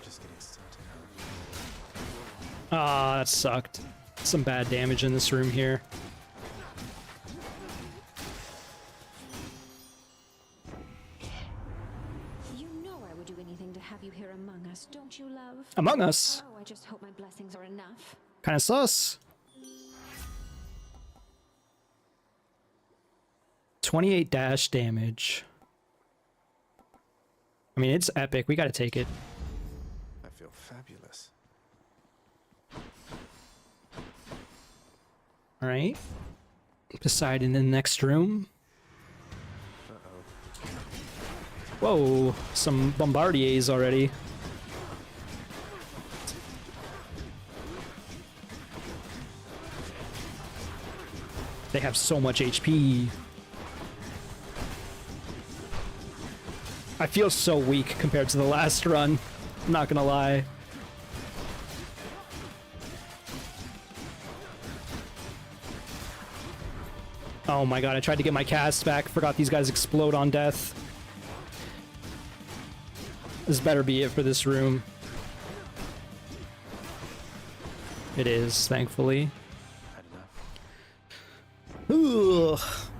S3: Just getting started, huh?
S1: Ah, that sucked. Some bad damage in this room here.
S12: You know I would do anything to have you here among us, don't you, love?
S1: Among Us?
S12: Oh, I just hope my blessings are enough.
S1: Kind of sus. 28 dash damage. I mean, it's epic. We gotta take it.
S3: I feel fabulous.
S1: Alright. Decide in the next room.
S3: Uh-oh.
S1: Whoa, some bombardiers already. They have so much HP. I feel so weak compared to the last run. I'm not gonna lie. Oh my god, I tried to get my cast back. Forgot these guys explode on death. This better be it for this room. It is, thankfully.
S3: Had
S1: Ugh.
S3: enough.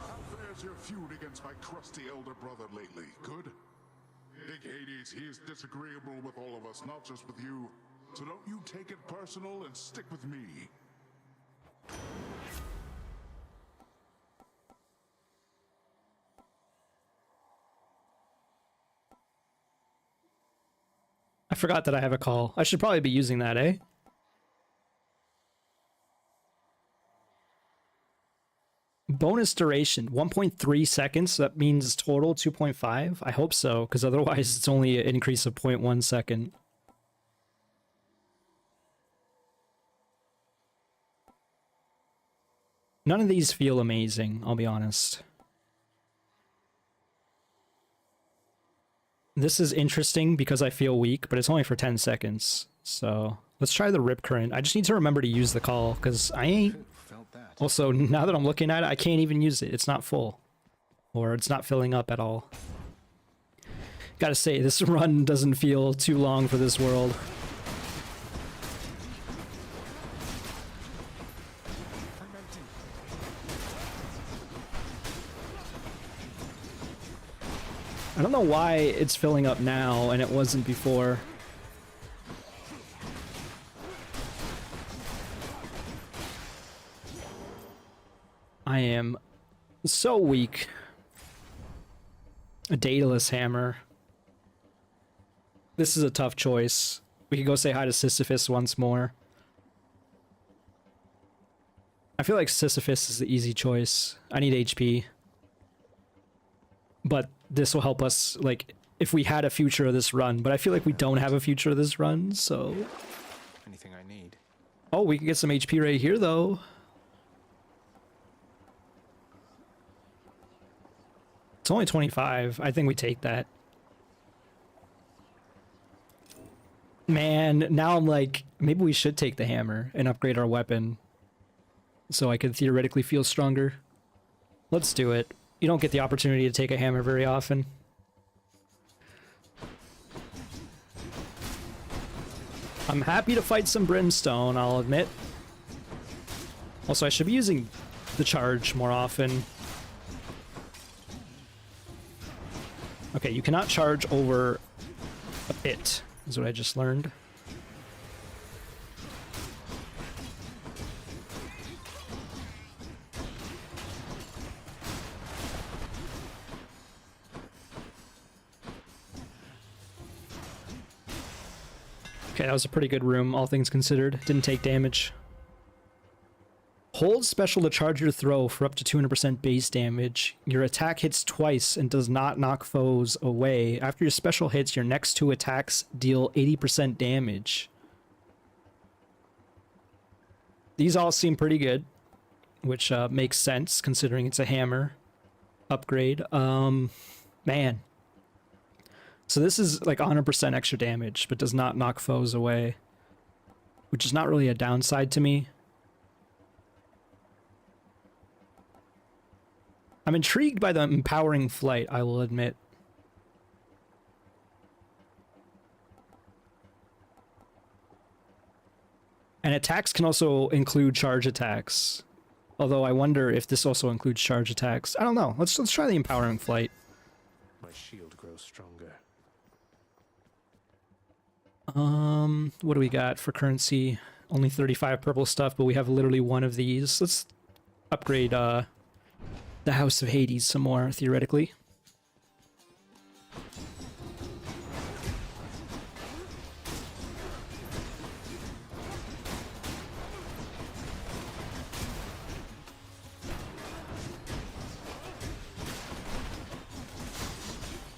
S10: How fares your feud against my crusty elder brother lately? Good? Big Hades, he is disagreeable with all of us, not just with you. So don't you take it personal and stick with me.
S1: I forgot that I have a call. I should probably be using that, eh? Bonus duration 1.3 seconds. That means total 2.5. I hope so, because otherwise it's only an increase of 0.1 second. None of these feel amazing, I'll be honest. This is interesting because I feel weak, but it's only for 10 seconds. So let's try the Rip Current. I just need to remember to use the call because I ain't... Also, now that I'm looking at it, I can't even use it. It's not full. Or it's not filling up at all. Gotta say, this run doesn't feel too long for this world. I don't know why it's filling up now and it wasn't before. I am so weak. A Daedalus hammer. This is a tough choice. We could go say hi to Sisyphus once more. I feel like Sisyphus is the easy choice. I need HP. But this will help us, like, if we had a future of this run. But I feel like we don't have a future of this run, so...
S3: Anything I need.
S1: Oh, we can get some HP right here, though. It's only 25. I think we take that. Man, now I'm like, maybe we should take the hammer and upgrade our weapon. So I could theoretically feel stronger. Let's do it. You don't get the opportunity to take a hammer very often. I'm happy to fight some brimstone, I'll admit. Also, I should be using the charge more often. Okay, you cannot charge over a pit, is what I just learned. Okay, that was a pretty good room, all things considered. Didn't take damage. Hold special to charge your throw for up to 200% base damage. Your attack hits twice and does not knock foes away. After your special hits, your next 2 attacks deal 80% damage. These all seem pretty good, which makes sense considering it's a hammer upgrade. Man. So this is like 100% extra damage, but does not knock foes away, which is not really a downside to me. I'm intrigued by the empowering flight, I will admit. And attacks can also include charge attacks. Although I wonder if this also includes charge attacks. I don't know. Let's try the empowering flight.
S3: My shield grows stronger.
S1: What do we got for currency? Only 35 purple stuff, but we have literally one of these. Let's upgrade the House of Hades some more, theoretically.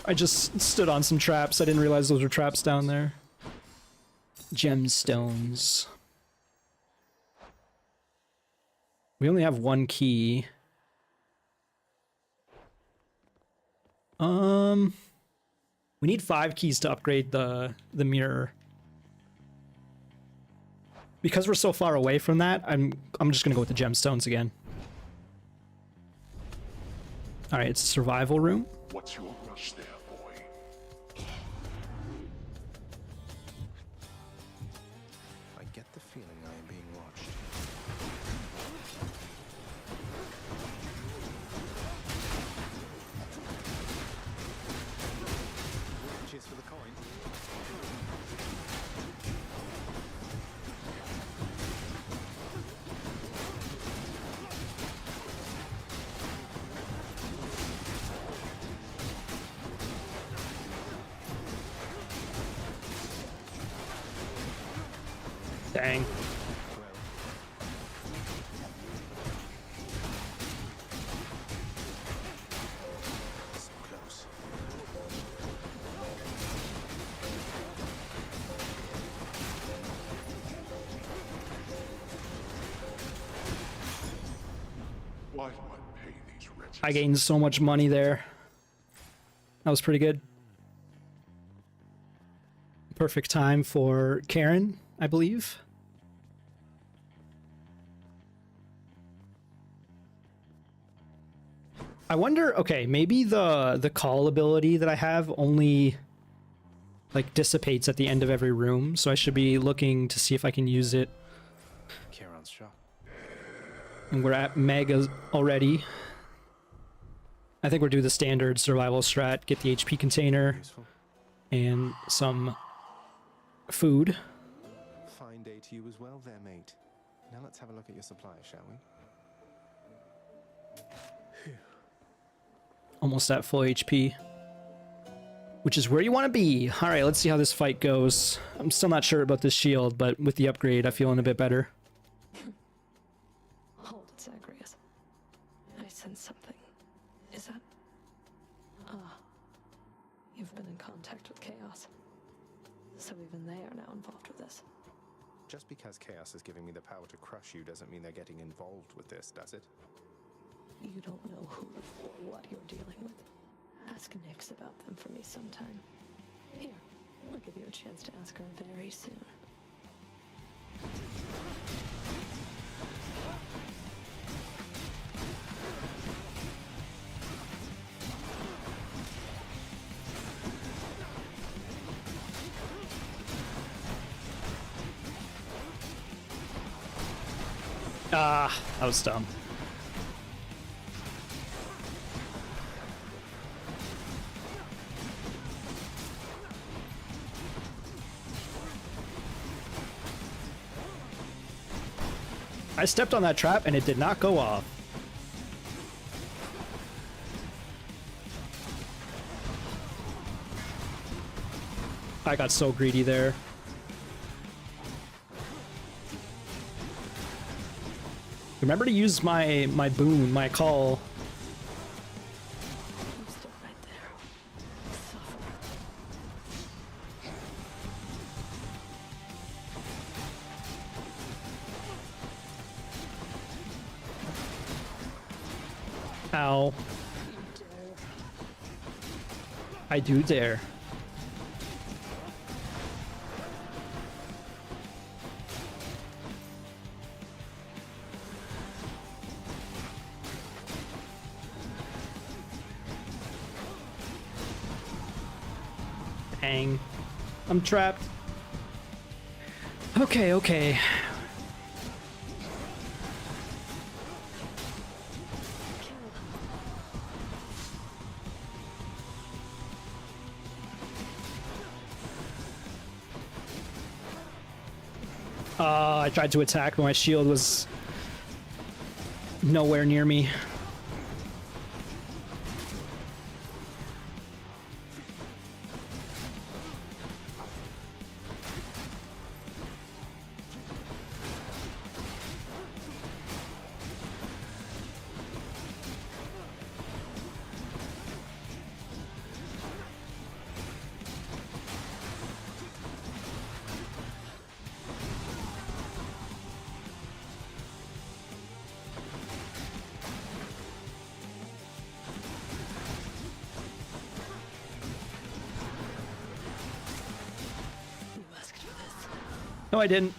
S1: I just stood on some traps. I didn't realize those were traps down there. Gemstones. We only have one key. We need 5 keys to upgrade the mirror. Because we're so far away from that, I'm just gonna go with the gemstones again. Alright, it's a survival room.
S10: What's your rush there, boy?
S3: I get the feeling I am being watched. Cheers for the coin.
S1: Dang.
S10: Life might pay these wretches.
S1: I gained so much money there. That was pretty good. Perfect time for Karen, I believe. I wonder, okay, maybe the call ability that I have only like dissipates at the end of every room, so I should be looking to see if I can use it.
S3: Kieran's shop.
S1: And we're at Mega already. I think we're doing the standard survival strat, get the HP container and some food.
S3: Fine day to you as well there, mate. Now let's have a look at your supplies, shall we?
S1: Almost at full HP. Which is where you want to be. Alright, let's see how this fight goes. I'm still not sure about this shield, but with the upgrade, I'm feeling a bit better.
S6: Hold it, Zagreus. I sense something. Is that... Ah. You've been in contact with Chaos. So even they are now involved with this.
S3: Just because Chaos is giving me the power to crush you doesn't mean they're getting involved with this, does it?
S6: You don't know who or what you're dealing with. Ask Nyx about them for me sometime. Here, I'll give you a chance to ask her very soon.
S1: Ah, that was dumb. I stepped on that trap and it did not go off. I got so greedy there. Remember to use my boon, my call.
S6: I'm still right there. Suffer.
S1: Ow. I do dare. Dang. I'm trapped. Okay, okay. I tried to attack, but my shield was nowhere near me. No, I didn't.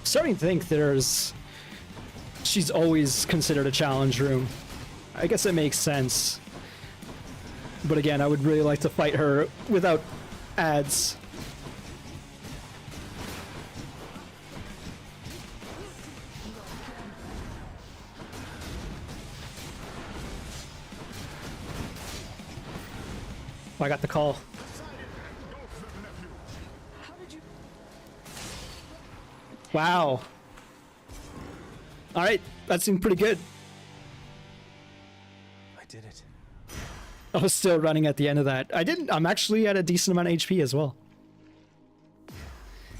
S1: Starting to think she's always considered a challenge room. I guess it makes sense. But again, I would really like to fight her without ads. I got the call. Wow. All right, that seemed pretty good.
S3: I did it.
S1: I was still running at the end of that. I'm actually at a decent amount of HP as well.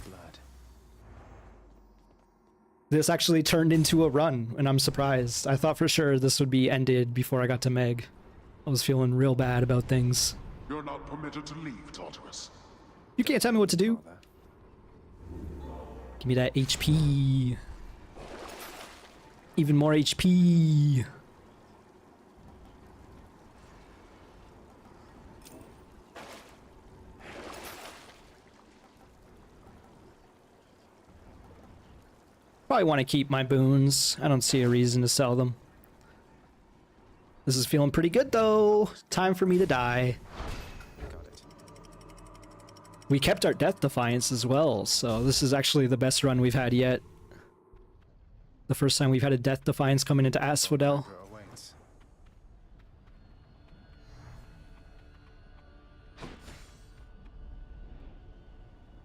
S3: Blood.
S1: This actually turned into a run, and I'm surprised. I thought for sure this would be ended before I got to Meg. I was feeling real bad about things.
S10: You're not permitted to leave, Tartarus.
S1: You can't tell me what to do. Give me that HP. Even more HP. Probably want to keep my boons. I don't see a reason to sell them. This is feeling pretty good though. Time for me to die. We kept our Death Defiance as well, so this is actually the best run we've had yet. The first time we've had a Death Defiance coming into Asphodel.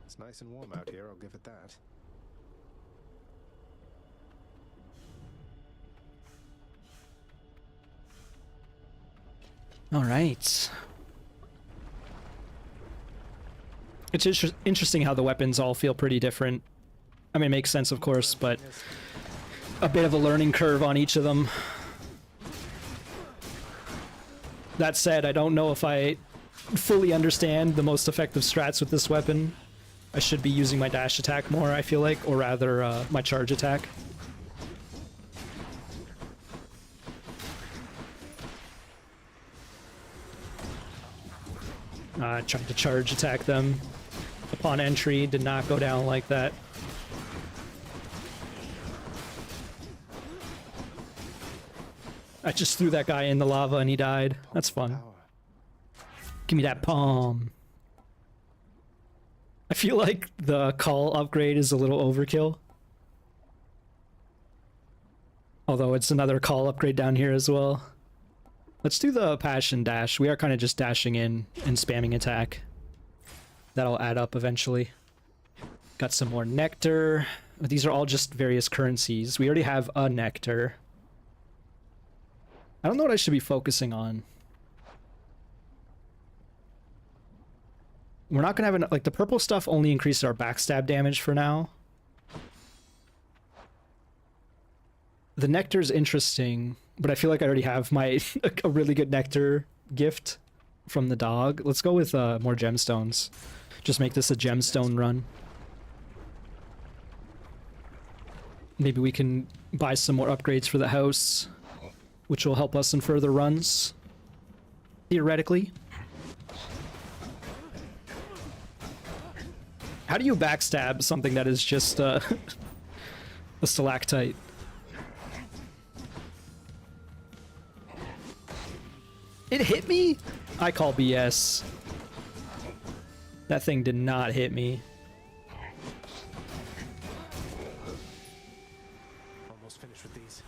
S3: It's nice and warm out here, I'll give it that.
S1: All right. It's interesting how the weapons all feel pretty different. I mean, it makes sense, of course, but a bit of a learning curve on each of them. That said, I don't know if I fully understand the most effective strats with this weapon. I should be using my dash attack more, I feel like, or rather, my charge attack. Tried to charge attack them upon entry, did not go down like that. I just threw that guy in the lava and he died. That's fun. Give me that palm. I feel like the call upgrade is a little overkill. Although it's another call upgrade down here as well. Let's do the passion dash. We are kind of just dashing in and spamming attack. That'll add up eventually. Got some more nectar. These are all just various currencies. We already have a nectar. I don't know what I should be focusing on. We're not gonna have enough, like the purple stuff only increases our backstab damage for now. The nectar's interesting, but I feel like I already have my a really good nectar gift from the dog. Let's go with more gemstones. Just make this a gemstone run. Maybe we can buy some more upgrades for the house, which will help us in further runs, theoretically. How do you backstab something that is just a stalactite? It hit me? I call BS. That thing did not hit me.
S3: Almost finished with these.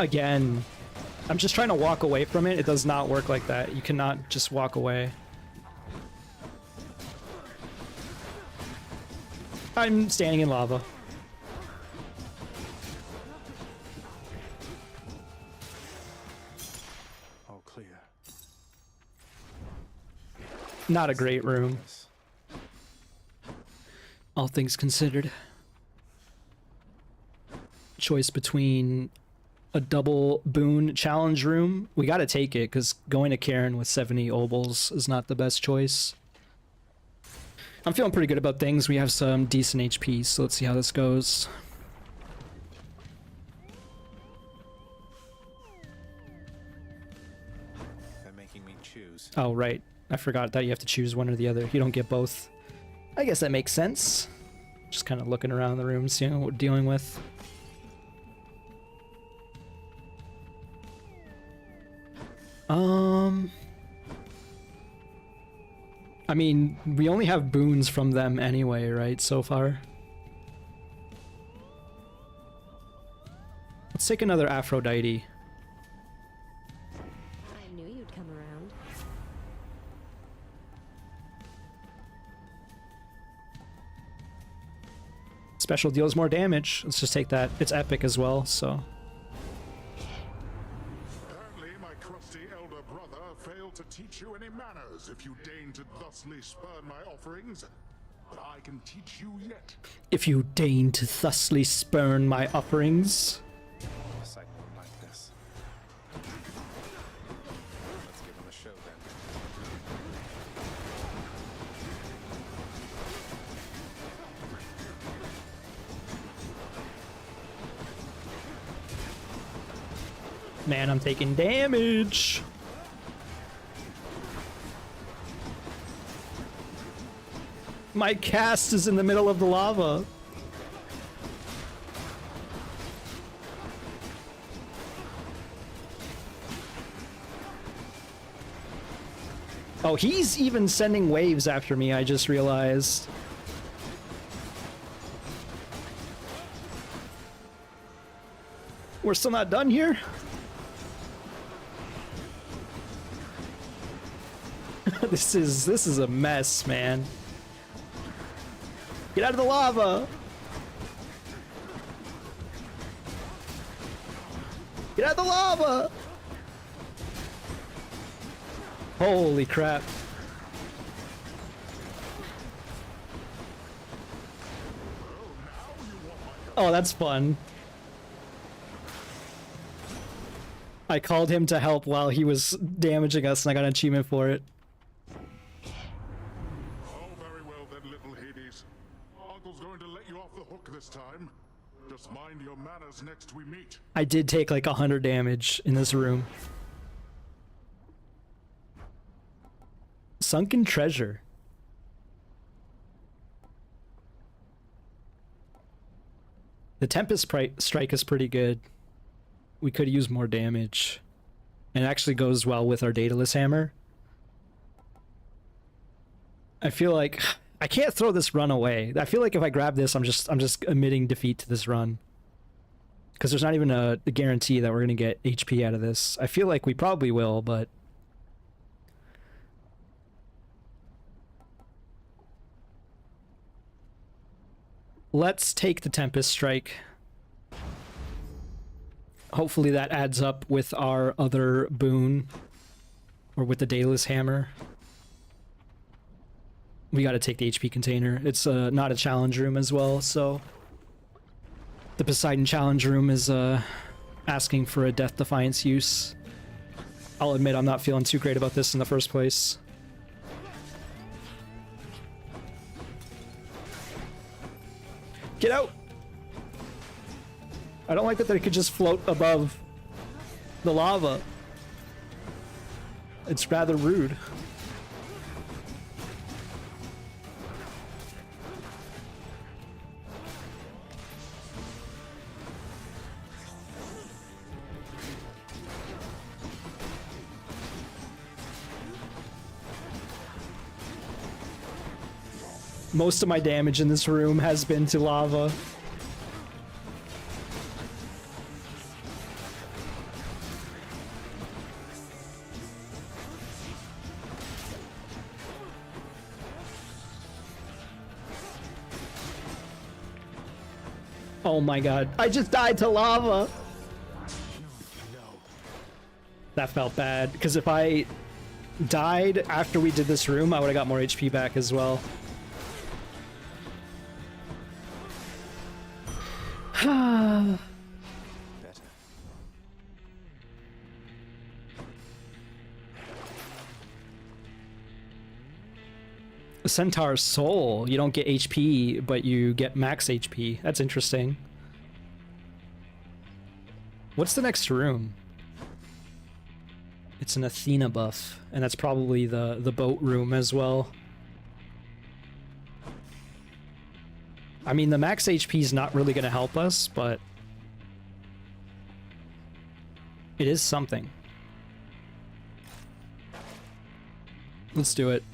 S1: Again, I'm just trying to walk away from it. It does not work like that. You cannot just walk away. I'm standing in lava.
S3: All clear.
S1: Not a great room. All things considered. Choice between a double boon challenge room. We gotta take it, because going to Karen with 70 obols is not the best choice. I'm feeling pretty good about things. We have some decent HP, so let's see how this goes.
S3: They're making me choose.
S1: Oh, right. I forgot that you have to choose one or the other. You don't get both. I guess that makes sense. Just kind of looking around the room, seeing what we're dealing with. I mean, we only have boons from them anyway, right, so far? Let's take another Aphrodite.
S12: I knew you'd come around.
S1: Special deals more damage. Let's just take that. It's epic as well, so.
S10: Apparently deign to thusly spurn my offerings, but I can teach you yet.
S1: If you deign to thusly spurn my offerings.
S3: A sight like this. Let's give him a show then.
S1: Man, I'm taking damage. My cast is in the middle of the lava. Oh, he's even sending waves after me, I just realized. We're still not done here? This is a mess, man. Get out of the lava! Get out of the lava! Holy crap. Oh, that's fun. I called him to help while he was damaging us and I got an achievement for it.
S10: This time, just mind your manners next we meet.
S1: I did take like 100 damage in this room. Sunken treasure. The Tempest Strike is pretty good. We could use more damage. And it actually goes well with our Daedalus Hammer. I feel like I can't throw this run away. I feel like if I grab this, I'm just admitting defeat to this run. Because there's not even a guarantee that we're gonna get HP out of this. I feel like we probably will, but let's take the Tempest Strike. Hopefully that adds up with our other boon, or with the Daedalus Hammer. We gotta take the HP container. It's not a challenge room as well, so the Poseidon challenge room is asking for a Death Defiance use. I'll admit I'm not feeling too great about this in the first place. Get out! I don't like that they could just float above the lava. It's rather rude. Most of my damage in this room has been to lava. Oh my god, I just died to lava! That felt bad, because if I died after we did this room, I would have got more HP back as well.
S3: Better.
S1: Centaur's Soul. You don't get HP, but you get max HP. That's interesting. What's the next room? It's an Athena buff, and that's probably the boat room as well. I mean, the max HP is not really going to help us, but it is something. Let's do it.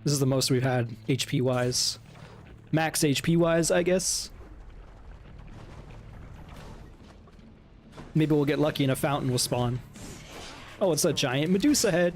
S1: This is the most we've had HP-wise. Max HP-wise, I guess. Maybe we'll get lucky and a fountain will spawn. Oh, it's a giant Medusa head.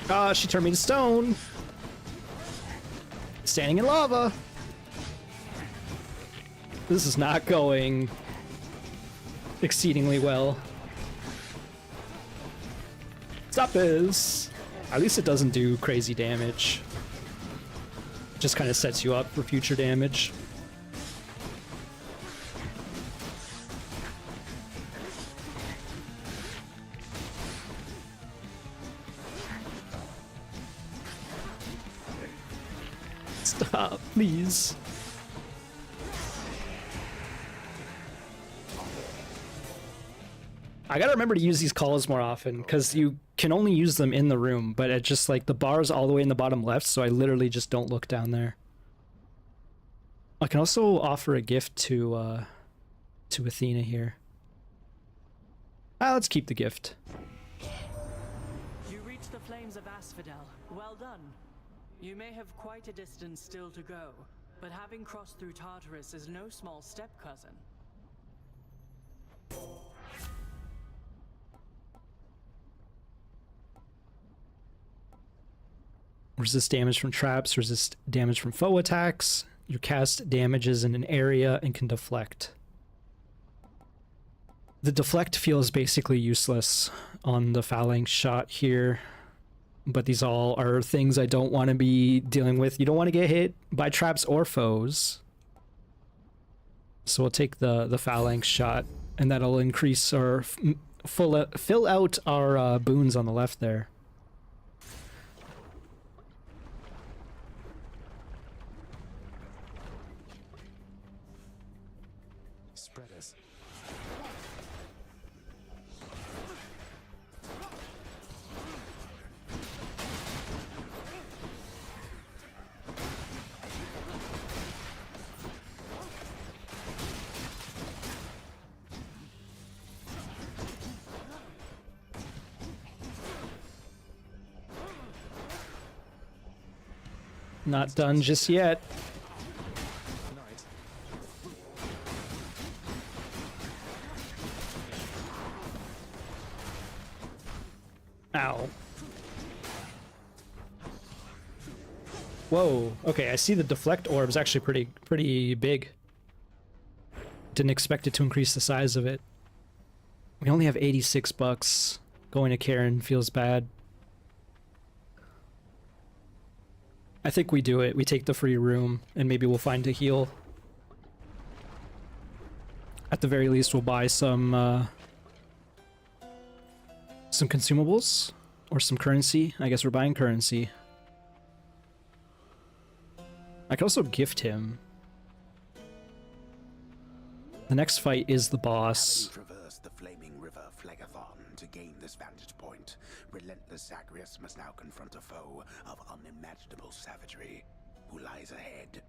S1: Ah, she turned me to stone. Standing in lava. This is not going exceedingly well. Stop this. At least it doesn't do crazy damage. Just kind of sets you up for future damage. Stop, please. I gotta remember to use these calls more often, because you can only use them in the room, but it's just like the bar's all the way in the bottom left, so I literally just don't look down there. I can also offer a gift to Athena here. Let's keep the gift.
S4: You reached the flames of Asphodel. Well done. You may have quite a distance still to go, but having crossed through Tartarus is no small step, cousin.
S1: Resist damage from traps, resist damage from foe attacks. Your cast damages in an area and can deflect. The deflect feels basically useless on the phalanx shot here, but these all are things I don't want to be dealing with. You don't want to get hit by traps or foes. So we'll take the phalanx shot, and that'll increase or fill out our boons on the left there.
S3: Spreaders.
S1: Not done just yet. Ow. Whoa. Okay, I see the deflect orb is actually pretty big. Didn't expect it to increase the size of it. We only have 86 bucks. Going to Karen feels bad. I think we do it. We take the free room, and maybe we'll find a heal. At the very least, we'll buy some consumables or some currency. I guess we're buying currency. I could also gift him. The next fight is the boss.
S2: Having traversed the flaming river Phlegethon to gain this vantage point, relentless Zagreus must now confront a foe of unimaginable savagery, who lies ahead,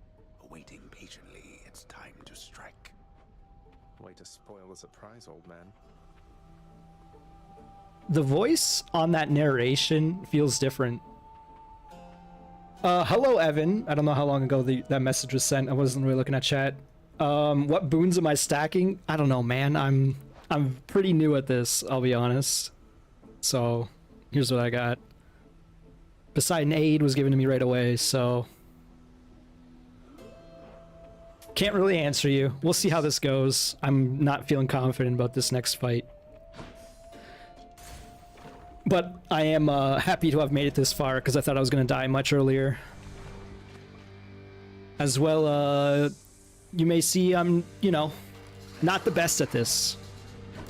S2: awaiting patiently its time to strike.
S3: Way to spoil the surprise, old man.
S1: The voice on that narration feels different. Hello, Evan. I don't know how long ago that message was sent. I wasn't really looking at chat. What boons am I stacking? I don't know, man. I'm pretty new at this, I'll be honest. So, here's what I got. Poseidon Aid was given to me right away, so... Can't really answer you. We'll see how this goes. I'm not feeling confident about this next fight. But I am happy to have made it this far, because I thought I was going to die much earlier. As well, you may see I'm, you know, not the best at this.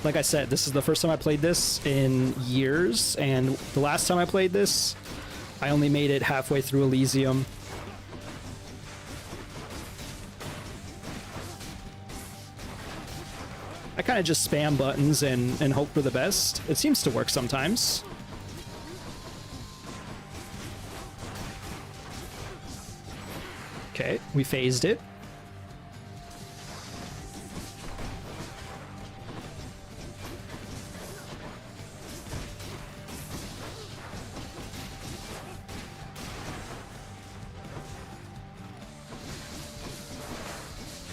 S1: Like I said, this is the first time I played this in years, and the last time I played this, I only made it halfway through Elysium. I kind of just spam buttons and hope for the best. It seems to work sometimes. Okay, we phased it.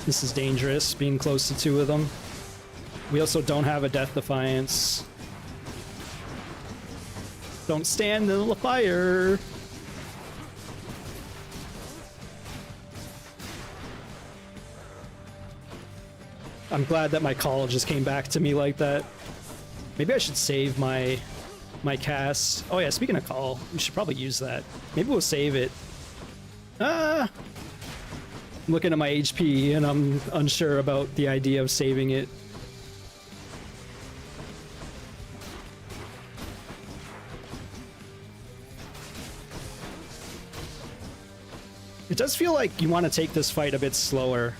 S1: This is dangerous, being close to two of them. We also don't have a Death Defiance. Don't stand in the fire. I'm glad that my call just came back to me like that. Maybe I should save my cast. Oh yeah, speaking of call, we should probably use that. Maybe we'll save it. I'm looking at my HP and I'm unsure about the idea of saving it. It does feel like you want to take this fight a bit slower.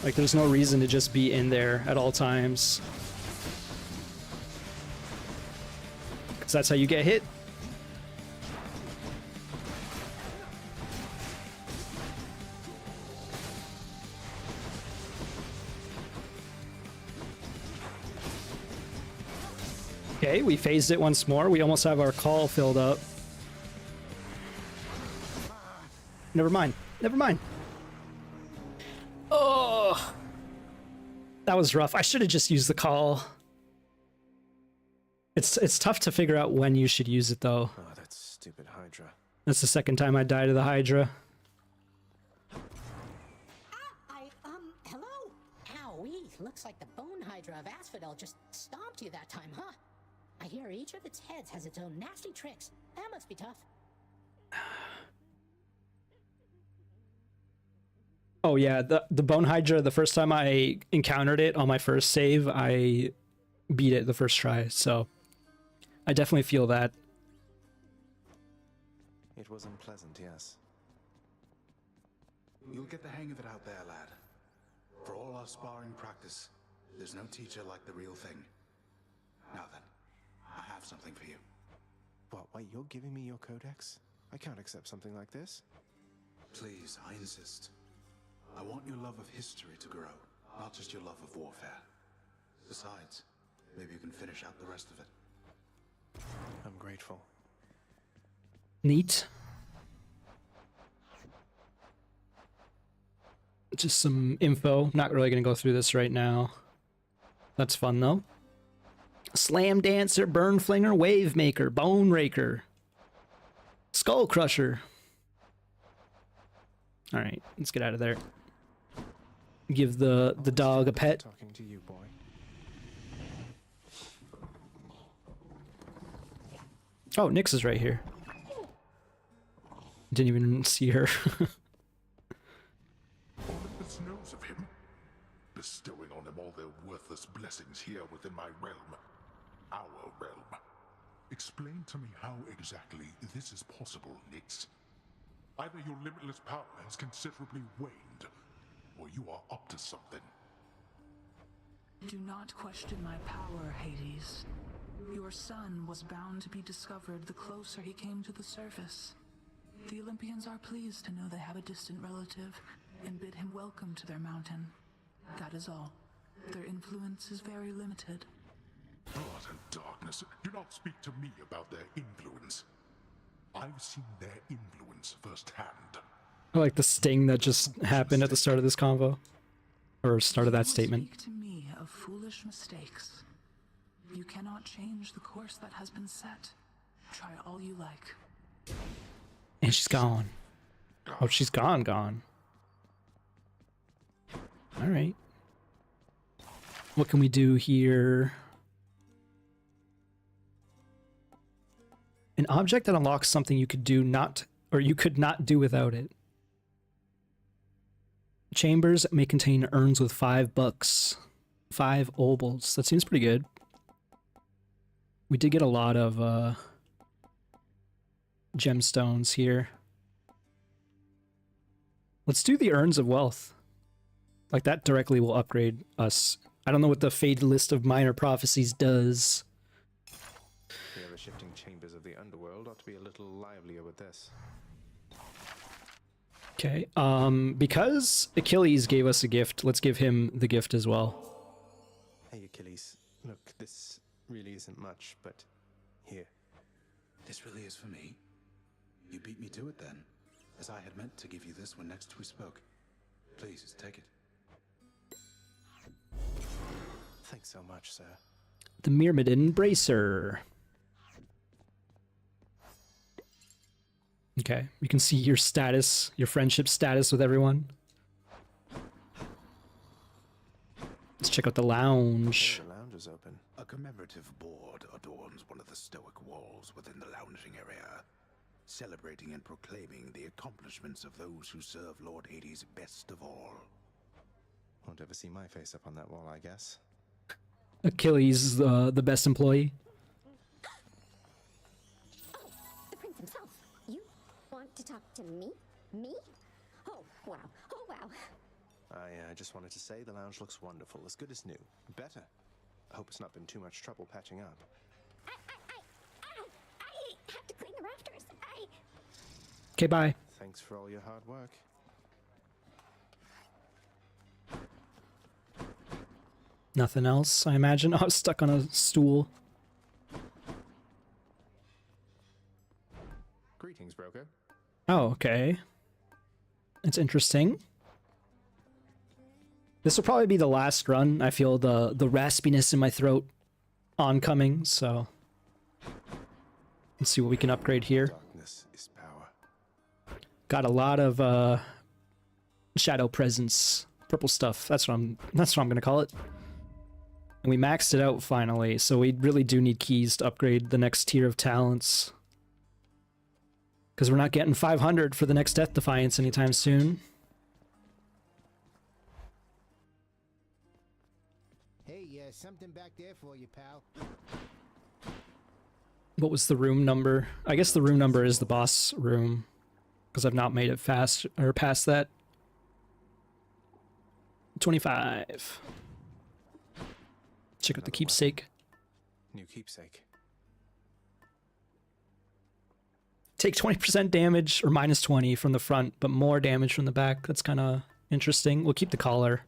S1: Like there's no reason to just be in there at all times. Because that's how you get hit. Okay, we phased it once more. We almost have our call filled up. Never mind. Never mind. Oh, that was rough. I should have just used the call. It's tough to figure out when you should use it, though.
S3: Oh, that stupid Hydra.
S1: That's the second time I died to the Hydra.
S7: Hello? Owie, looks like the Bone Hydra of Asphodel just stomped you that time, huh? I hear each of its heads has its own nasty tricks. That must be tough.
S1: Oh yeah, the Bone Hydra, the first time I encountered it on my first save, I beat it the first try, so I definitely feel that.
S3: It was unpleasant, yes.
S2: You'll get the hang of it out there, lad. For all our sparring practice, there's no teacher like the real thing. Now then, I have something for you.
S3: What, wait, you're giving me your codex? I can't accept something like this.
S2: Please, I insist. I want your love of history to grow, not just your love of warfare. Besides, maybe you can finish out the rest of it.
S3: I'm grateful.
S1: Neat. Just some info. Not really going to go through this right now. That's fun, though. Slam Dancer, Burn Flinger, Wave Maker, Bone Raker, Skull Crusher. Alright, let's get out of there. Give the dog a pet.
S3: Talking to you, boy.
S1: Oh, Nyx is right here. Didn't even see her.
S10: Olympus knows of him, bestowing on him all their worthless blessings here within my realm. Our realm. Explain to me how exactly this is possible, Nyx. Either your limitless power has considerably waned, or you are up to something.
S8: Do not question my power, Hades. Your son was bound to be discovered the closer he came to the surface. The Olympians are pleased to know they have a distant relative and bid him welcome to their mountain. That is all. Their influence is very limited.
S10: Blood and darkness. Do not speak to me about their influence. I've seen their influence firsthand.
S1: I like the sting that just happened at the start of this convo. Or start of that statement.
S8: Speak to me of foolish mistakes. You cannot change the course that has been set. Try all you like.
S1: And she's gone. Oh, she's gone. Alright. What can we do here? An object that unlocks something you could do not, or you could not do without it. Chambers may contain urns with $5. 5 obols. That seems pretty good. We did get a lot of gemstones here. Let's do the urns of wealth. Like that directly will upgrade us. I don't know what the Faded List of Minor Prophecies does.
S3: The ever-shifting chambers of the underworld ought to be a little livelier with this.
S1: Okay, because Achilles gave us a gift, let's give him the gift as well.
S3: Hey, Achilles. Look, this really isn't much, but here.
S2: This really is for me? You beat me to it then, as I had meant to give you this when next we spoke. Please, take it.
S3: Thanks so much, sir.
S1: The Myrmidon Bracer. Okay, you can see your status, your friendship status with everyone. Let's check out the lounge.
S3: The lounge is open.
S2: A commemorative board adorns one of the stoic walls within the lounging area, celebrating and proclaiming the accomplishments of those who serve Lord Hades best of all.
S3: Won't ever see my face up on that wall, I guess.
S1: Achilles, the best employee.
S15: Oh, the prince himself. You want to talk to me? Me? Oh, wow. Oh, wow.
S3: I just wanted to say the lounge looks wonderful, as good as new. Better. I hope it's not been too much trouble patching up.
S15: I have to clean the rafters.
S1: Okay, bye.
S3: Thanks for all your hard work.
S1: Nothing else, I imagine. I was stuck on a stool.
S3: Greetings, broker.
S1: Oh, okay. It's interesting. This will probably be the last run. I feel the raspiness in my throat oncoming, so let's see what we can upgrade here.
S3: Darkness is power.
S1: Got a lot of shadow presence, purple stuff. That's what I'm gonna call it. And we maxed it out finally, so we really do need keys to upgrade the next tier of talents. Because we're not getting 500 for the next Death Defiance anytime soon.
S9: Hey, something back there for you, pal.
S1: What was the room number? I guess the room number is the boss room. Because I've not made it fast or past that. 25. Check out the keepsake.
S3: New keepsake.
S1: Take 20% damage, or minus 20 from the front, but more damage from the back. That's kind of interesting. We'll keep the collar.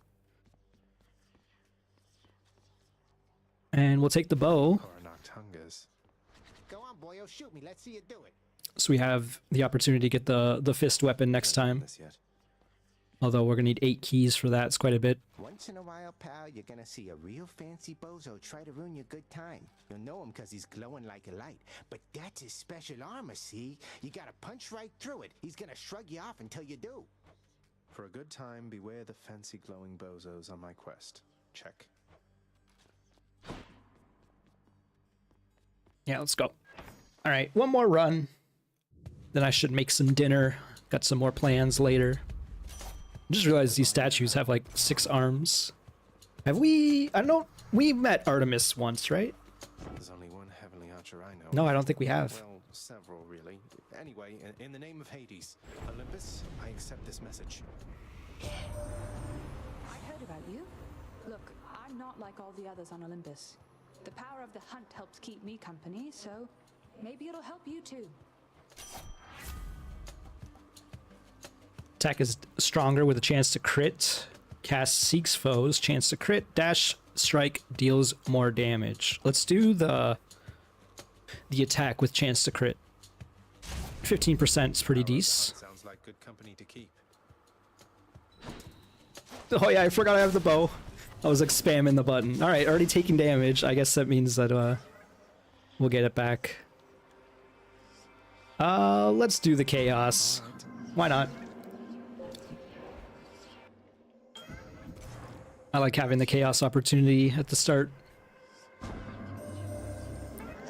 S1: And we'll take the bow.
S9: Go on, boyo, shoot me. Let's see you do it.
S1: So we have the opportunity to get the fist weapon next time. Although we're going to need 8 keys for that. It's quite a bit.
S9: Once in a while, pal, you're gonna see a real fancy bozo try to ruin your good time. You'll know him because he's glowing like a light. But that's his special armor, see? You gotta punch right through it. He's gonna shrug you off until you do.
S3: For a good time, beware the fancy glowing bozos on my quest. Check.
S1: Yeah, let's go. All right, one more run. Then I should make some dinner. Got some more plans later. I just realized these statues have like 6 arms. Have we... I don't know. We met Artemis once, right?
S3: There's only one heavenly archer I know.
S1: No, I don't think we have.
S3: Well, several, really. Anyway, in the name of Hades, Olympus, I accept this message.
S8: I heard about you. Look, I'm not like all the others on Olympus. The power of the hunt helps keep me company, so maybe it'll help you too.
S1: Attack is stronger with a chance to crit. Cast seeks foes, chance to crit. Dash strike deals more damage. Let's do the attack with chance to crit. 15% is pretty decent.
S3: Sounds like good company to keep.
S1: Oh yeah, I forgot I have the bow. I was like spamming the button. All right, already taking damage. I guess that means that we'll get it back. Let's do the chaos. Why not? I like having the chaos opportunity at the start.
S14: I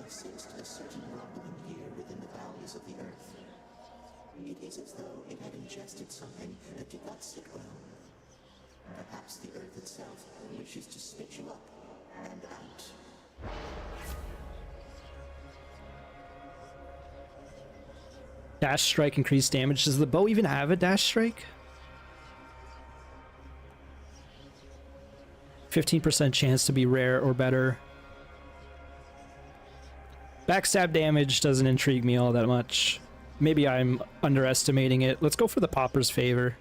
S14: sensed a certain rumbling here within the bowels of the earth. It is as though it had ingested something that did not sit well. Perhaps the earth itself wishes to spit you up and out.
S1: Dash strike increased damage. Does the bow even have a dash strike? 15% chance to be rare or better. Backstab damage doesn't intrigue me all that much. Maybe I'm underestimating it. Let's go for the Popper's Favor.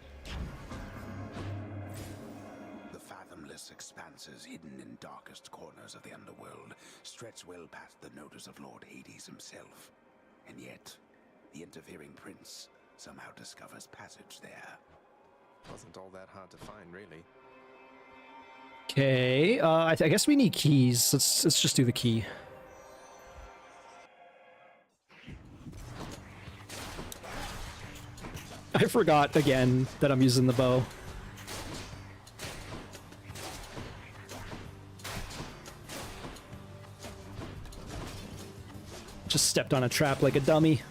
S2: The fathomless expanses hidden in darkest corners of the underworld stretch well past the notice of Lord Hades himself. And yet, the interfering prince somehow discovers passage there.
S3: Wasn't all that hard to find, really.
S1: Okay, I guess we need keys. Let's just do the key. I forgot again that I'm using the bow. Just stepped on a trap like a dummy.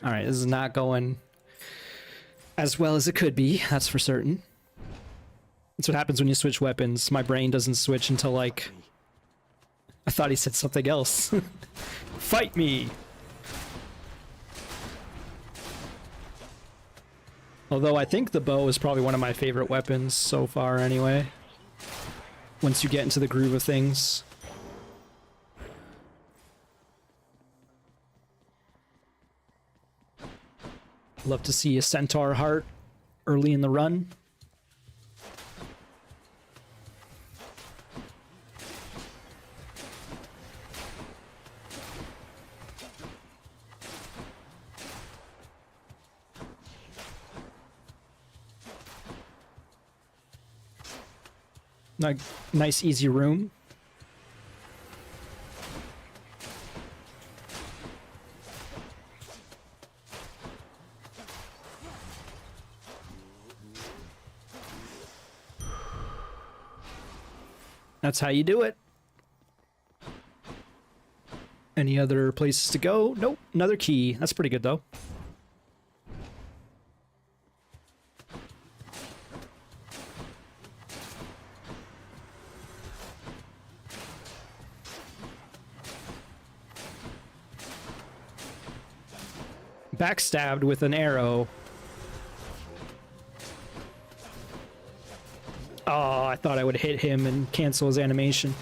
S1: Alright, this is not going as well as it could be, that's for certain. That's what happens when you switch weapons. My brain doesn't switch until like... I thought he said something else. Fight me! Although I think the bow is probably one of my favorite weapons so far anyway. Once you get into the groove of things. Love to see a centaur heart early in the run. Like, nice easy room. That's how you do it. Any other places to go? Nope. Another key. That's pretty good though. Backstabbed with an arrow. Oh, I thought I would hit him and cancel his animation.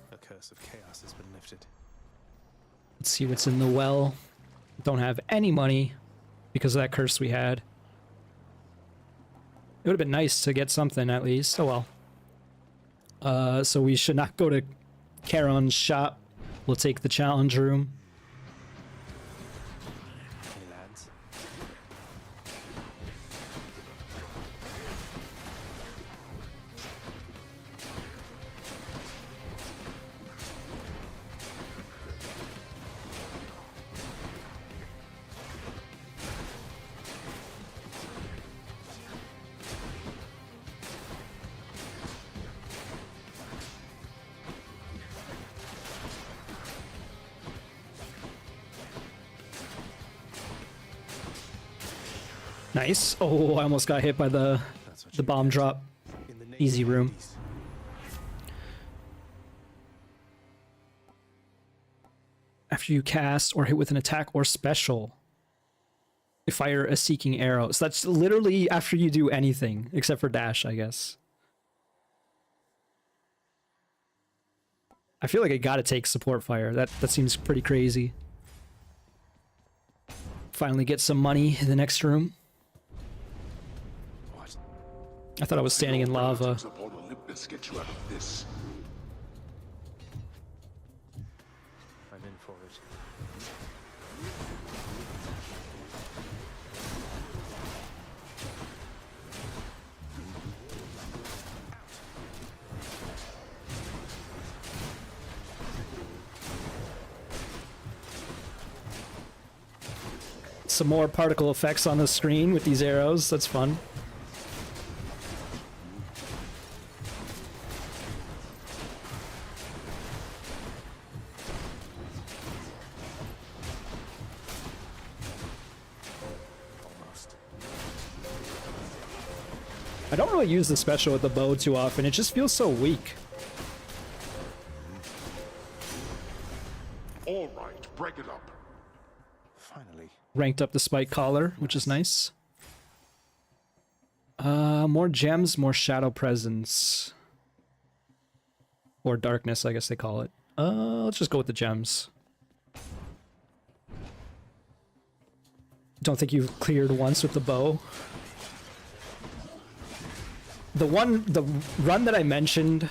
S3: The curse of chaos has been lifted.
S1: Let's see what's in the well. Don't have any money because of that curse we had. It would have been nice to get something at least. Oh well. So we should not go to Charon's shop. We'll take the challenge room.
S3: Hey lads.
S1: Nice. Oh, I almost got hit by the bomb drop. Easy room. After you cast or hit with an attack or special, you fire a seeking arrow. So that's literally after you do anything, except for dash, I guess. I feel like I gotta take support fire. That seems pretty crazy. Finally get some money in the next room. I thought I was standing in lava.
S10: Get you out of this.
S3: I'm in for it.
S1: Some more particle effects on the screen with these arrows. That's fun. I don't really use the special with the bow too often. It just feels so weak.
S10: All right, break it up.
S3: Finally.
S1: Ranked up the spike collar, which is nice. More gems, more shadow presence. Or darkness, I guess they call it. Let's just go with the gems. Don't think you've cleared once with the bow. The run that I mentioned,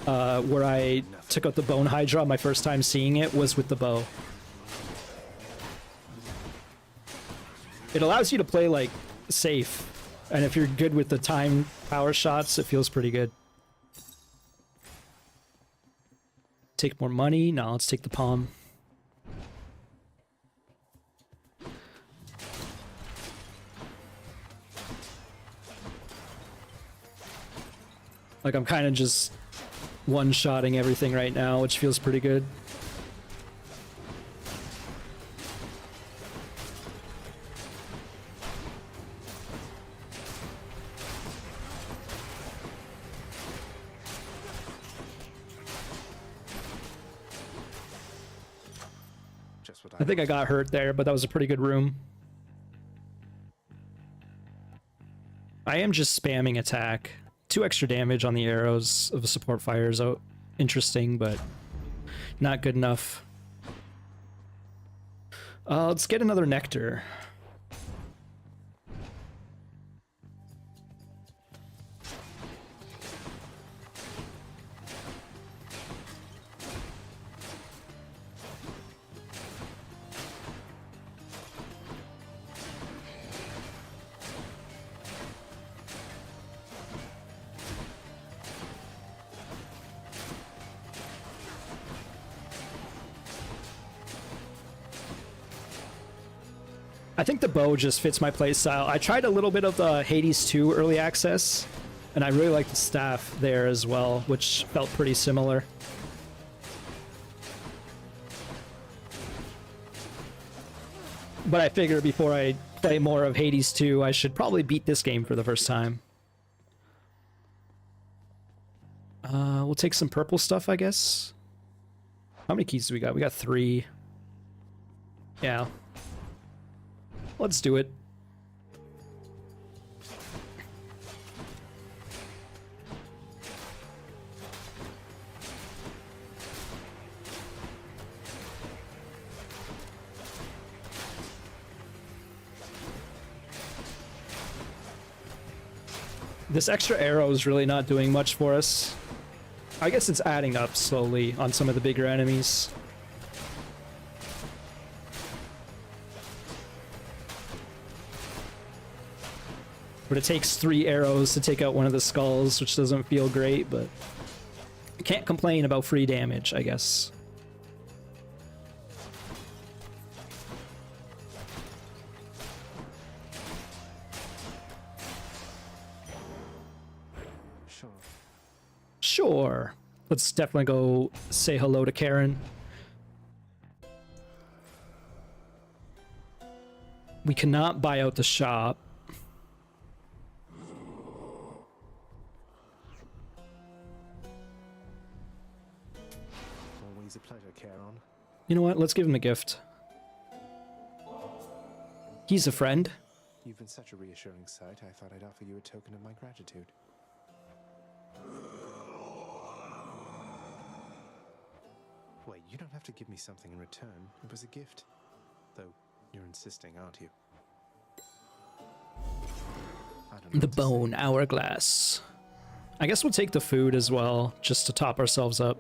S1: where I took out the Bone Hydra my first time seeing it, was with the bow. It allows you to play, like, safe. And if you're good with the time power shots, it feels pretty good. Take more money? No, let's take the palm. Like, I'm kind of just one-shotting everything right now, which feels pretty good. I think I got hurt there, but that was a pretty good room. I am just spamming attack. 2 extra damage on the arrows of a support fire is interesting, but not good enough. Let's get another nectar. I think the bow just fits my playstyle. I tried a little bit of the Hades 2 early access, and I really liked the staff there as well, which felt pretty similar. But I figure before I play more of Hades 2, I should probably beat this game for the first time. We'll take some purple stuff, I guess. How many keys do we got? We got 3. Yeah. Let's do it. This extra arrow is really not doing much for us. I guess it's adding up slowly on some of the bigger enemies. But it takes 3 arrows to take out one of the skulls, which doesn't feel great, but can't complain about free damage, I guess. Sure. Let's definitely go say hello to Karen. We cannot buy out the shop.
S3: Always a pleasure, Karen.
S1: You know what? Let's give him a gift. He's a friend.
S3: You've been such a reassuring sight, I thought I'd offer you a token of my gratitude. Wait, you don't have to give me something in return. It was a gift. Though, you're insisting, aren't you?
S1: The bone hourglass. I guess we'll take the food as well, just to top ourselves up.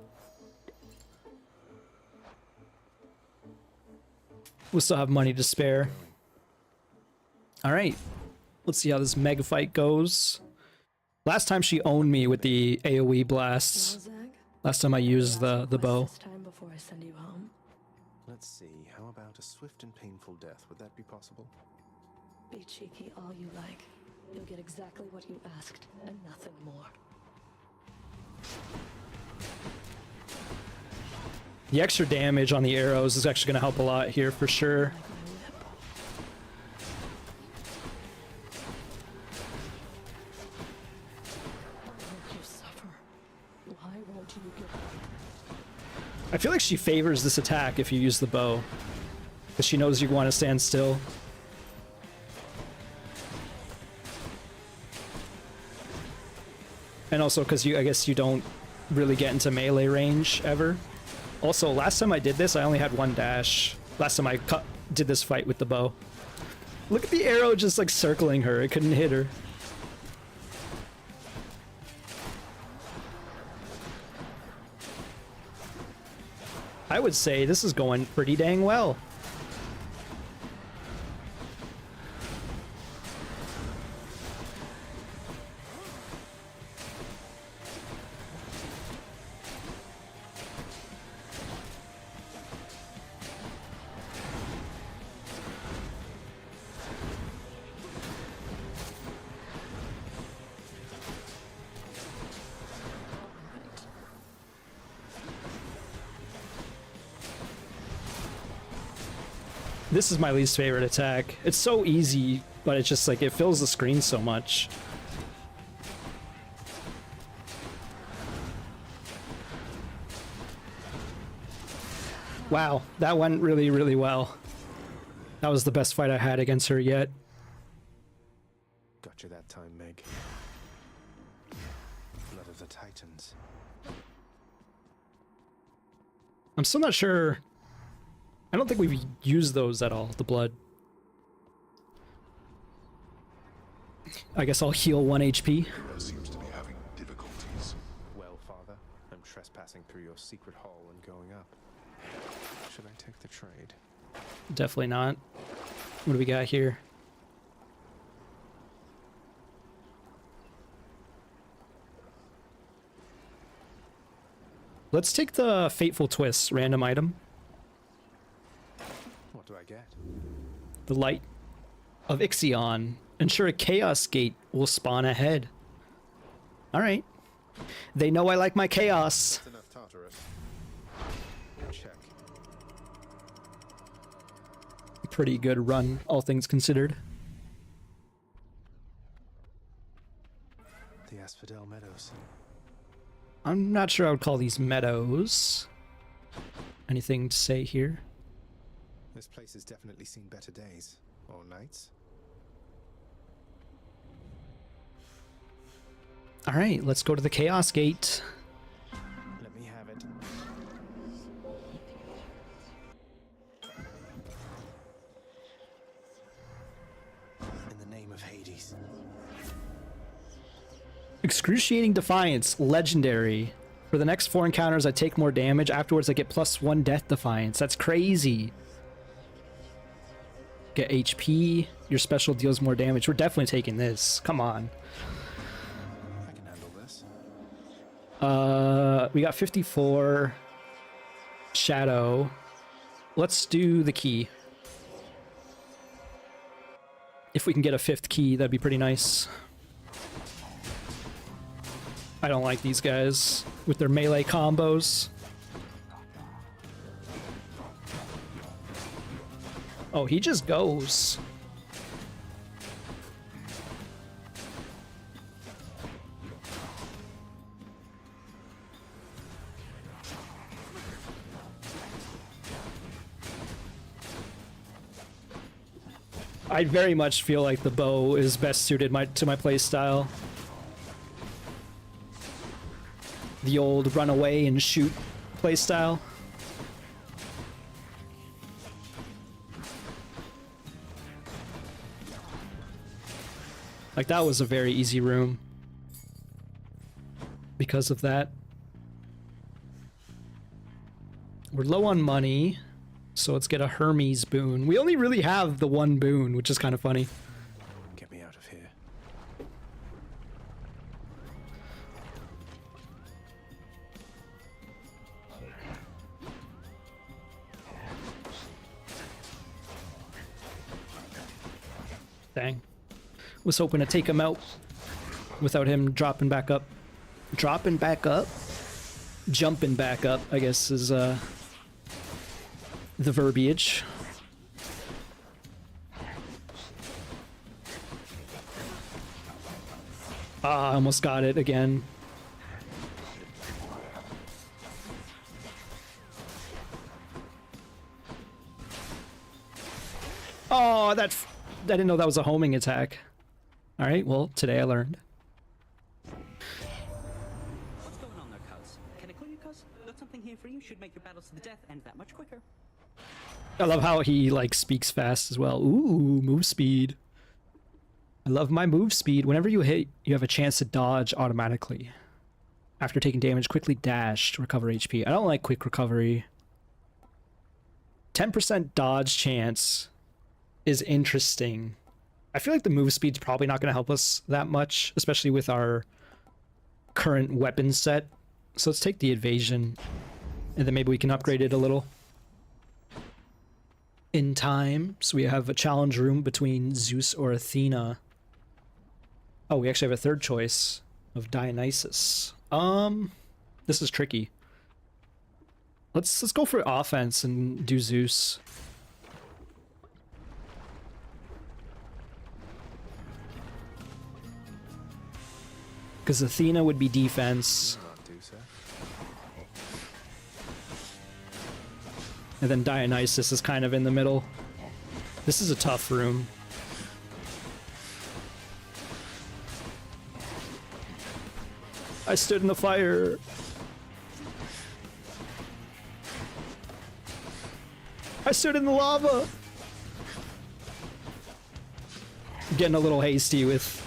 S1: We'll still have money to spare. Alright. Let's see how this mega fight goes. Last time she owned me with the AoE blasts. Last time I used the bow.
S6: Before I send you home.
S3: Let's see, how about a swift and painful death? Would that be possible?
S6: Be cheeky all you like. You'll get exactly what you asked, and nothing more.
S1: The extra damage on the arrows is actually going to help a lot here for sure. I feel like she favors this attack if you use the bow, because she knows you want to stand still. And also because I guess you don't really get into melee range ever. Also, last time I did this, I only had 1 dash. Last time I did this fight with the bow. Look at the arrow just like circling her. It couldn't hit her. I would say this is going pretty dang well. This is my least favorite attack. It's so easy, but it's just like it fills the screen so much. Wow, that went really, really well. That was the best fight I had against her yet.
S3: Got you that time, Meg. Blood of the Titans.
S1: I'm still not sure. I don't think we've used those at all, the blood. I guess I'll heal 1 HP.
S10: Seems to be having difficulties.
S3: Well, Father, I'm trespassing through your secret hall and going up. Should I take the trade?
S1: Definitely not. What do we got here? Let's take the Fateful Twist random item.
S3: What do I get?
S1: The Light of Ixion. Ensure a Chaos Gate will spawn ahead. Alright. They know I like my chaos.
S3: That's enough Tartarus. Check.
S1: Pretty good run, all things considered.
S3: The Asphodel Meadows.
S1: I'm not sure I would call these meadows. Anything to say here?
S3: This place has definitely seen better days. Or nights.
S1: Alright, let's go to the Chaos Gate.
S3: Let me have it. In the name of Hades.
S1: Excruciating Defiance, legendary. For the next 4 encounters, I take more damage. Afterwards, I get +1 Death Defiance. That's crazy. Get HP. Your special deals more damage. We're definitely taking this. Come on.
S3: I can handle this.
S1: We got 54. Shadow. Let's do the key. If we can get a 5th key, that'd be pretty nice. I don't like these guys with their melee combos. Oh, he just goes. I very much feel like the bow is best suited to my playstyle. The old run away and shoot playstyle. Like, that was a very easy room because of that. We're low on money, so let's get a Hermes boon. We only really have the 1 boon, which is kind of funny.
S3: Get me out of here.
S1: Dang. Was hoping to take him out without him dropping back up. Dropping back up? Jumping back up, I guess, is the verbiage. Ah, I almost got it again. Oh, I didn't know that was a homing attack. Alright, well, today I learned.
S13: What's going on there, cuz? Can I call you cuz? Got something here for you. Should make your battles to the death end that much quicker.
S1: I love how he, like, speaks fast as well. Ooh, move speed. I love my move speed. Whenever you hit, you have a chance to dodge automatically. After taking damage, quickly dash to recover HP. I don't like quick recovery. 10% dodge chance is interesting. I feel like the move speed's probably not going to help us that much, especially with our current weapon set. So let's take the evasion, and then maybe we can upgrade it a little in time. So we have a challenge room between Zeus or Athena. Oh, we actually have a third choice of Dionysus. This is tricky. Let's go for offense and do Zeus. Because Athena would be defense.
S3: Not do so.
S1: And then Dionysus is kind of in the middle. This is a tough room. I stood in the fire. I stood in the lava. I'm getting a little hasty with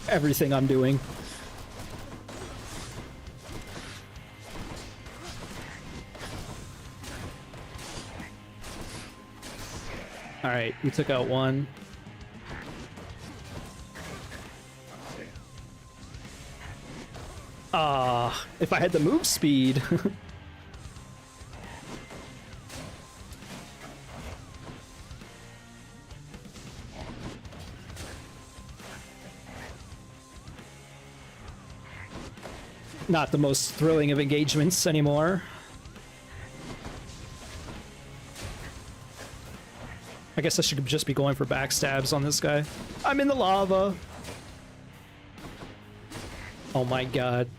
S1: everything I'm doing. Alright, we took out one. If I had the move speed. Not the most thrilling of engagements anymore. I guess I should just be going for backstabs on this guy. I'm in the lava. Oh my god.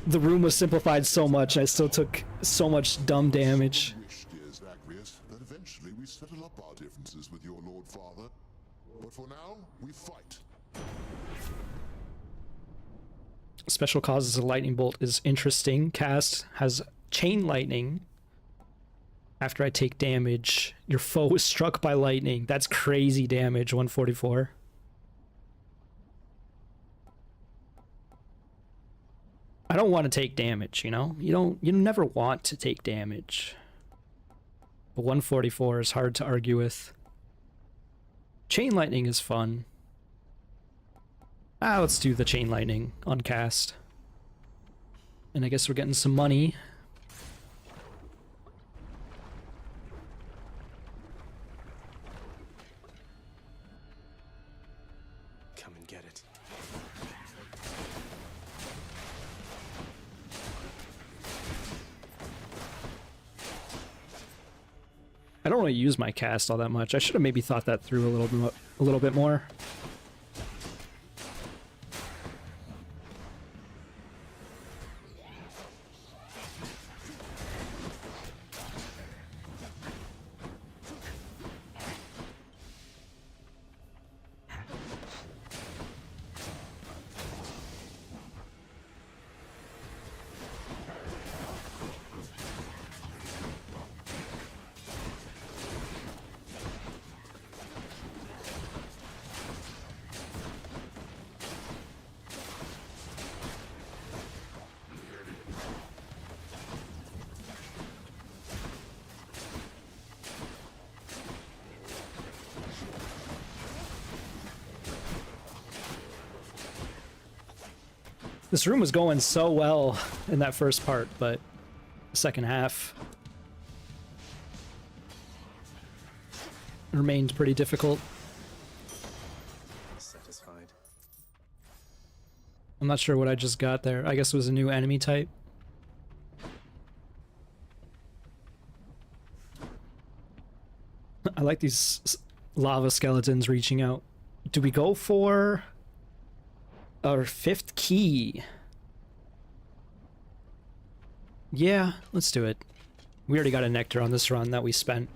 S1: The room was simplified so much, I still took so much dumb damage.
S10: Wish, dear Zagreus, that eventually we settle up our differences with your Lord Father. But for now, we fight.
S1: Special causes a lightning bolt is interesting. Cast has chain lightning. After I take damage, your foe is struck by lightning. That's crazy damage, 144. I don't want to take damage, you know? You never want to take damage. But 144 is hard to argue with. Chain lightning is fun. Let's do the chain lightning on cast. And I guess we're getting some money.
S3: Come and get it.
S1: I don't really use my cast all that much. I should have maybe thought that through a little bit more. This room was going so well in that first part, but the second half remained pretty difficult.
S3: Satisfied.
S1: I'm not sure what I just got there. I guess it was a new enemy type. I like these lava skeletons reaching out. Do we go for our 5th key? Yeah, let's do it. We already got a nectar on this run that we spent.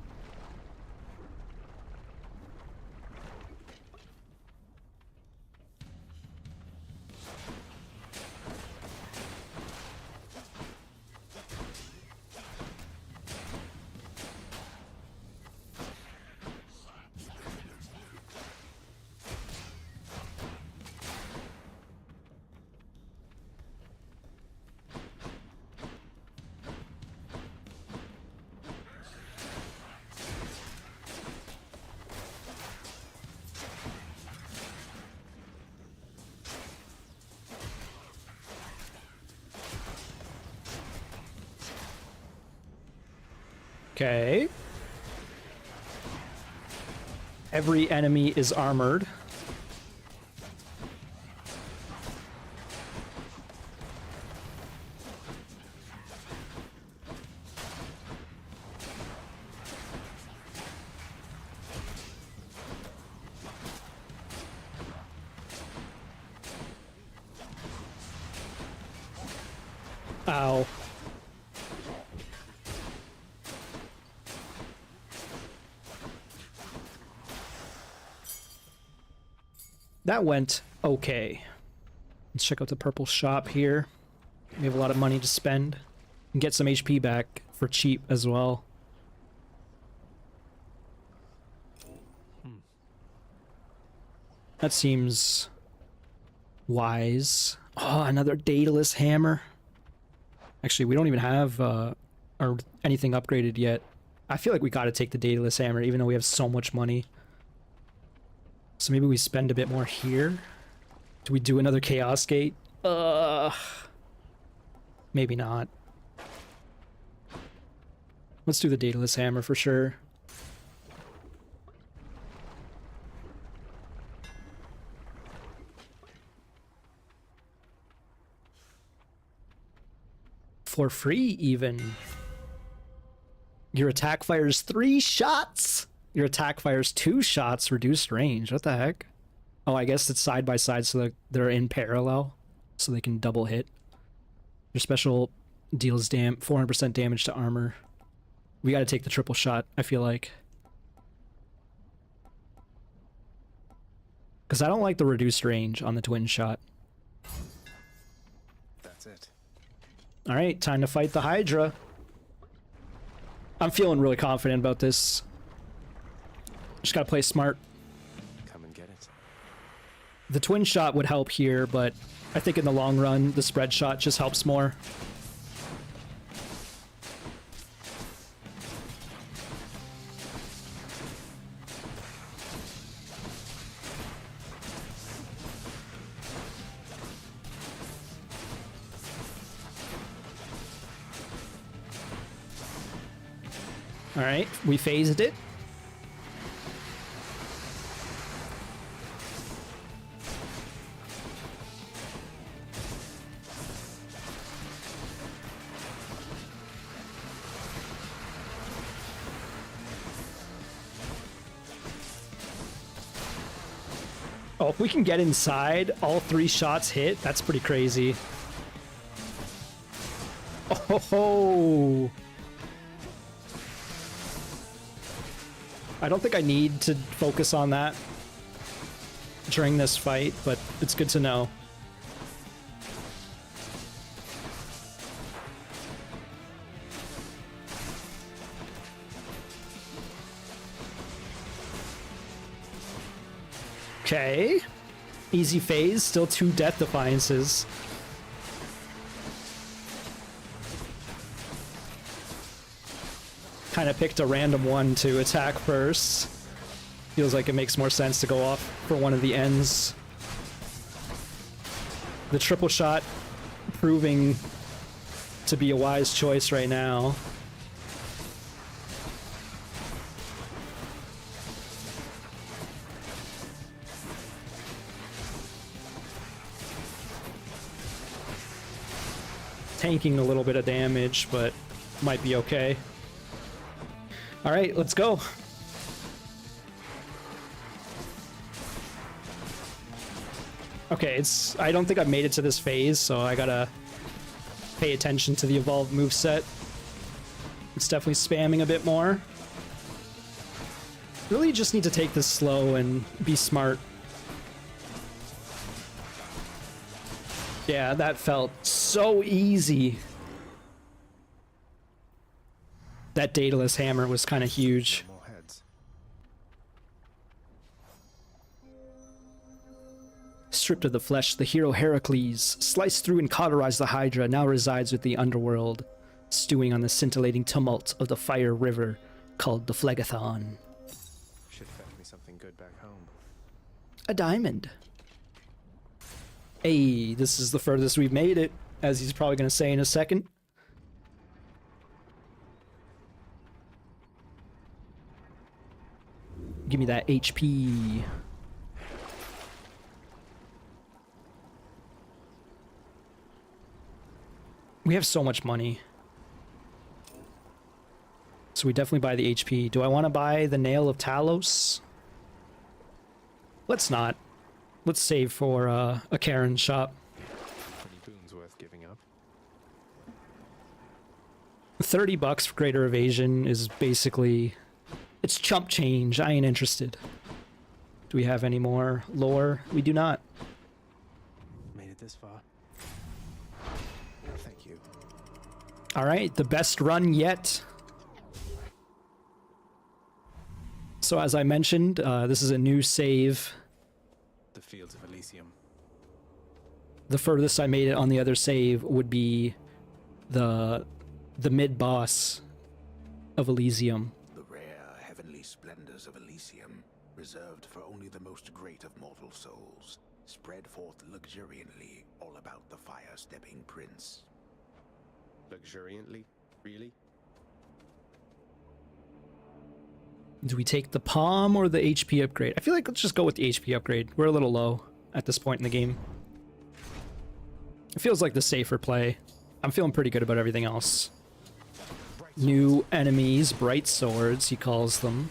S1: Okay. Every enemy is armored. Ow. That went okay. Let's check out the purple shop here. We have a lot of money to spend. And get some HP back for cheap as well. That seems wise. Oh, another Daedalus hammer. Actually, we don't even have or anything upgraded yet. I feel like we gotta take the Daedalus hammer even though we have so much money. So maybe we spend a bit more here? Do we do another Chaos Gate? Maybe not. Let's do the Daedalus hammer for sure. For free, even. Your attack fires 3 shots. Your attack fires 2 shots, reduced range. What the heck? Oh, I guess it's side by side so that they're in parallel, so they can double hit. Your special deals 400% damage to armor. We gotta take the triple shot, I feel like. Because I don't like the reduced range on the twin shot.
S3: That's it.
S1: Alright, time to fight the Hydra. I'm feeling really confident about this. Just gotta play smart.
S3: Come and get it.
S1: The twin shot would help here, but I think in the long run, the spread shot just helps more. Alright, we phased it. Oh, if we can get inside, all 3 shots hit, that's pretty crazy. Oh ho! I don't think I need to focus on that during this fight, but it's good to know. Okay. Easy phase, still 2 death defiances. Kind of picked a random one to attack first. Feels like it makes more sense to go off for one of the ends. The triple shot proving to be a wise choice right now. Tanking a little bit of damage, but might be okay. All right, let's go. Okay, I don't think I've made it to this phase, so I gotta pay attention to the evolved moveset. It's definitely spamming a bit more. Really just need to take this slow and be smart. Yeah, that felt so easy. That Daedalus hammer was kind of huge.
S3: More heads.
S1: Stripped of the flesh, the hero Heracles, sliced through and cauterized the Hydra, now resides with the underworld, stewing on the scintillating tumult of the fire river called the Phlegathon.
S3: Should fetch me something good back home.
S1: A diamond. Hey, this is the furthest we've made it, as he's probably going to say in a second. Give me that HP. We have so much money. So we definitely buy the HP. Do I want to buy the Nail of Talos? Let's not. Let's save for a Karen shop.
S3: 20 boons worth giving up.
S1: $30 for greater evasion is basically... It's chump change. I ain't interested. Do we have any more lore? We do not.
S3: Made it this far. Thank you.
S1: Alright, the best run yet. So as I mentioned, this is a new save.
S3: The fields of Elysium.
S1: The furthest I made it on the other save would be the mid-boss of Elysium.
S2: The rare heavenly splendors of Elysium, reserved for only the most great of mortal souls, spread forth luxuriantly all about the fire-stepping prince.
S3: Luxuriantly? Really?
S1: Do we take the palm or the HP upgrade? I feel like let's just go with the HP upgrade. We're a little low at this point in the game. It feels like the safer play. I'm feeling pretty good about everything else. New enemies, bright swords, he calls them.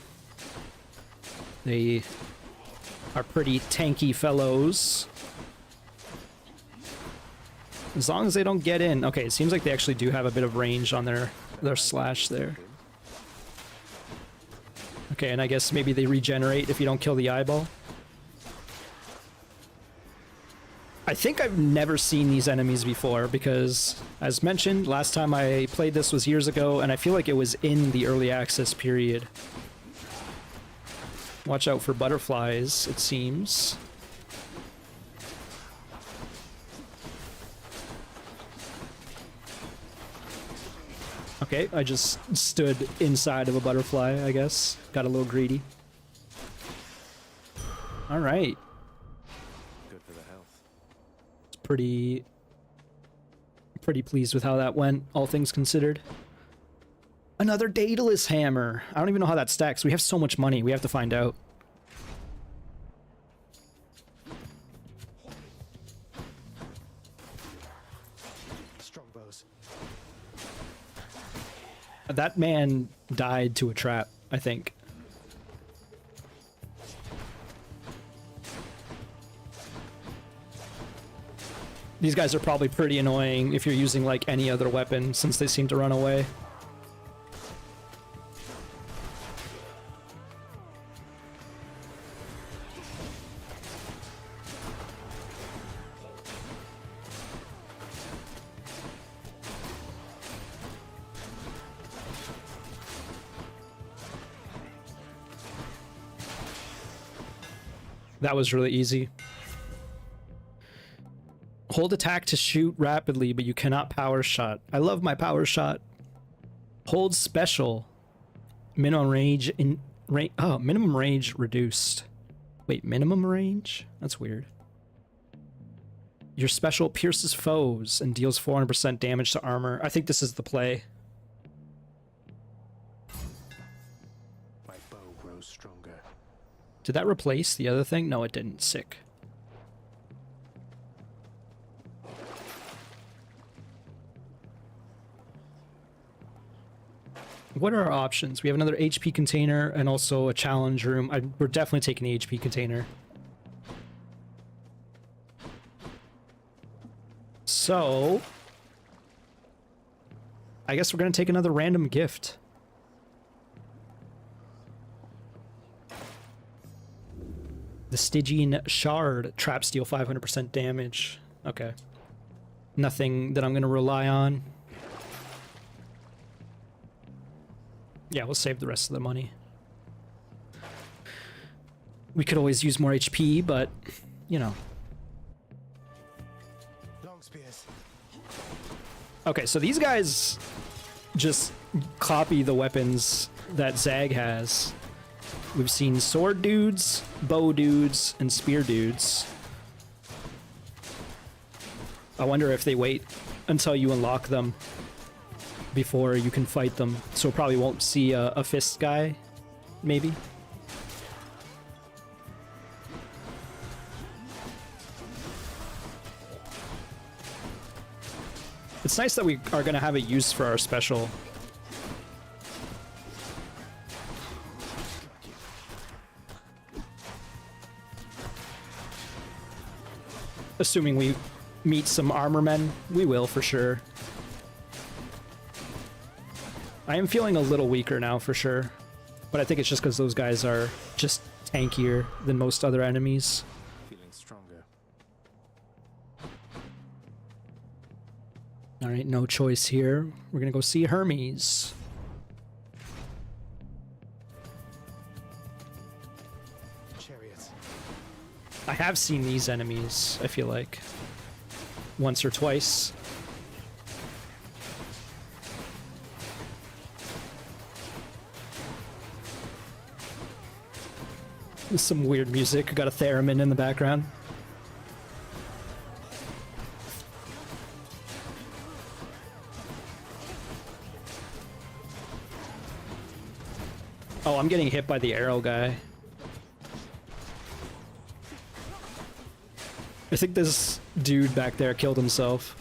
S1: They are pretty tanky fellows. As long as they don't get in. Okay, it seems like they actually do have a bit of range on their slash there. Okay, and I guess maybe they regenerate if you don't kill the eyeball. I think I've never seen these enemies before because, as mentioned, last time I played this was years ago, and I feel like it was in the early access period. Watch out for butterflies, it seems. Okay, I just stood inside of a butterfly, I guess. Got a little greedy. Alright.
S3: Good for the health.
S1: Pretty pleased with how that went, all things considered. Another Daedalus hammer. I don't even know how that stacks. We have so much money. We have to find out.
S3: Strongbows.
S1: That man died to a trap, I think. These guys are probably pretty annoying if you're using like any other weapon, since they seem to run away. That was really easy. Hold attack to shoot rapidly, but you cannot power shot. I love my power shot. Hold special. Minimum range in minimum range reduced. Wait, minimum range? That's weird. Your special pierces foes and deals 400% damage to armor. I think this is the play.
S3: My bow grows stronger.
S1: Did that replace the other thing? No, it didn't. Sick. What are our options? We have another HP container and also a challenge room. We're definitely taking the HP container. So, I guess we're going to take another random gift. The Stygian Shard. Traps deal 500% damage. Okay. Nothing that I'm going to rely on. Yeah, we'll save the rest of the money. We could always use more HP, but, you know.
S3: Long spears.
S1: Okay, so these guys just copy the weapons that Zag has. We've seen sword dudes, bow dudes, and spear dudes. I wonder if they wait until you unlock them before you can fight them, so probably won't see a fist guy, maybe. It's nice that we are going to have a use for our special. Assuming we meet some armor men, we will for sure. I am feeling a little weaker now for sure, but I think it's just because those guys are just tankier than most other enemies.
S3: Feeling stronger.
S1: All right, no choice here. We're gonna go see Hermes.
S3: Chariots.
S1: I have seen these enemies, I feel like, once or twice. There's some weird music. Got a theremin in the background. Oh, I'm getting hit by the arrow guy. I think this dude back there killed himself.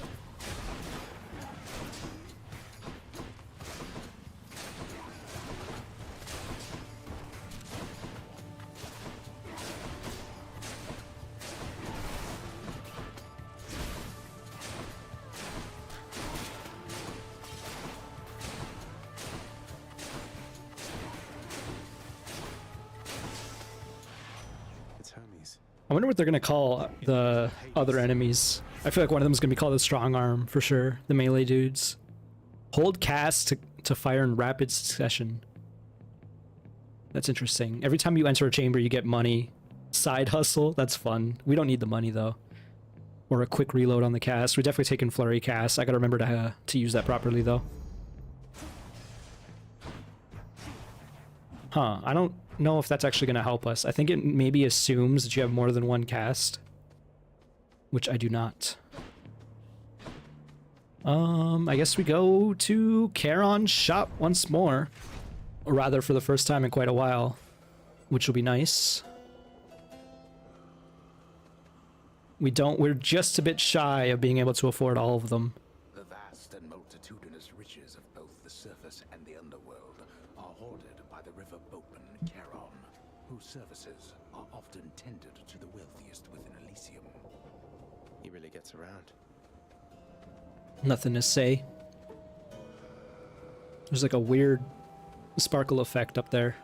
S3: It's Hermes.
S1: I wonder what they're gonna call the other enemies. I feel like one of them is gonna be called the strong arm for sure. The melee dudes. Hold cast to fire in rapid succession. That's interesting. Every time you enter a chamber, you get money. Side hustle. That's fun. We don't need the money though. Or a quick reload on the cast. We're definitely taking flurry cast. I gotta remember to use that properly though. Huh. I don't know if that's actually going to help us. I think it maybe assumes that you have more than one cast, which I do not. I guess we go to Charon's shop once more, or rather for the first time in quite a while, which will be nice. We're just a bit shy of being able to afford all of them.
S2: The vast and multitudinous riches of both the surface and the underworld are hoarded by the river boatman Charon, whose services are often tendered to the wealthiest within Elysium.
S3: He really gets around.
S1: Nothing to say. There's like a weird sparkle effect up there.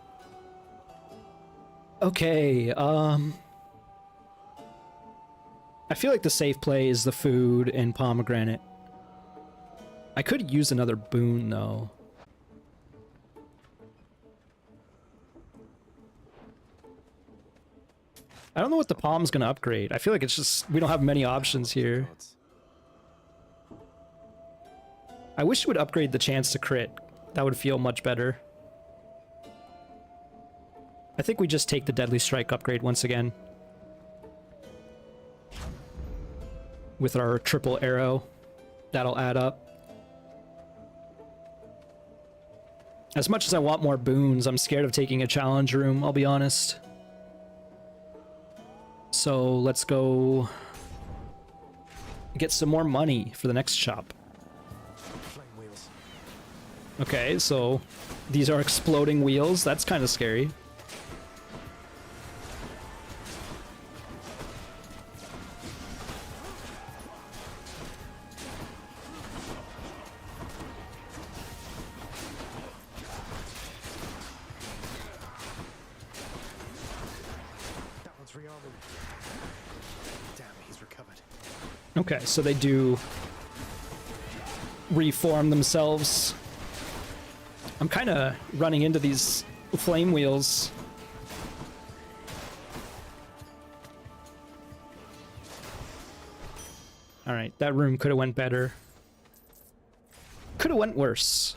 S1: Okay, I feel like the safe play is the food and pomegranate. I could use another boon though. I don't know what the palm's gonna upgrade. I feel like it's just, we don't have many options here. I wish it would upgrade the chance to crit. That would feel much better. I think we just take the Deadly Strike upgrade once again. With our triple arrow. That'll add up. As much as I want more boons, I'm scared of taking a challenge room, I'll be honest. So let's go get some more money for the next shop.
S3: Flame wheels.
S1: Okay, so these are exploding wheels. That's kind of scary.
S3: That one's rearmed. Damn, he's recovered.
S1: Okay, so they do reform themselves. I'm kind of running into these flame wheels. All right, that room could have went better. Could have went worse.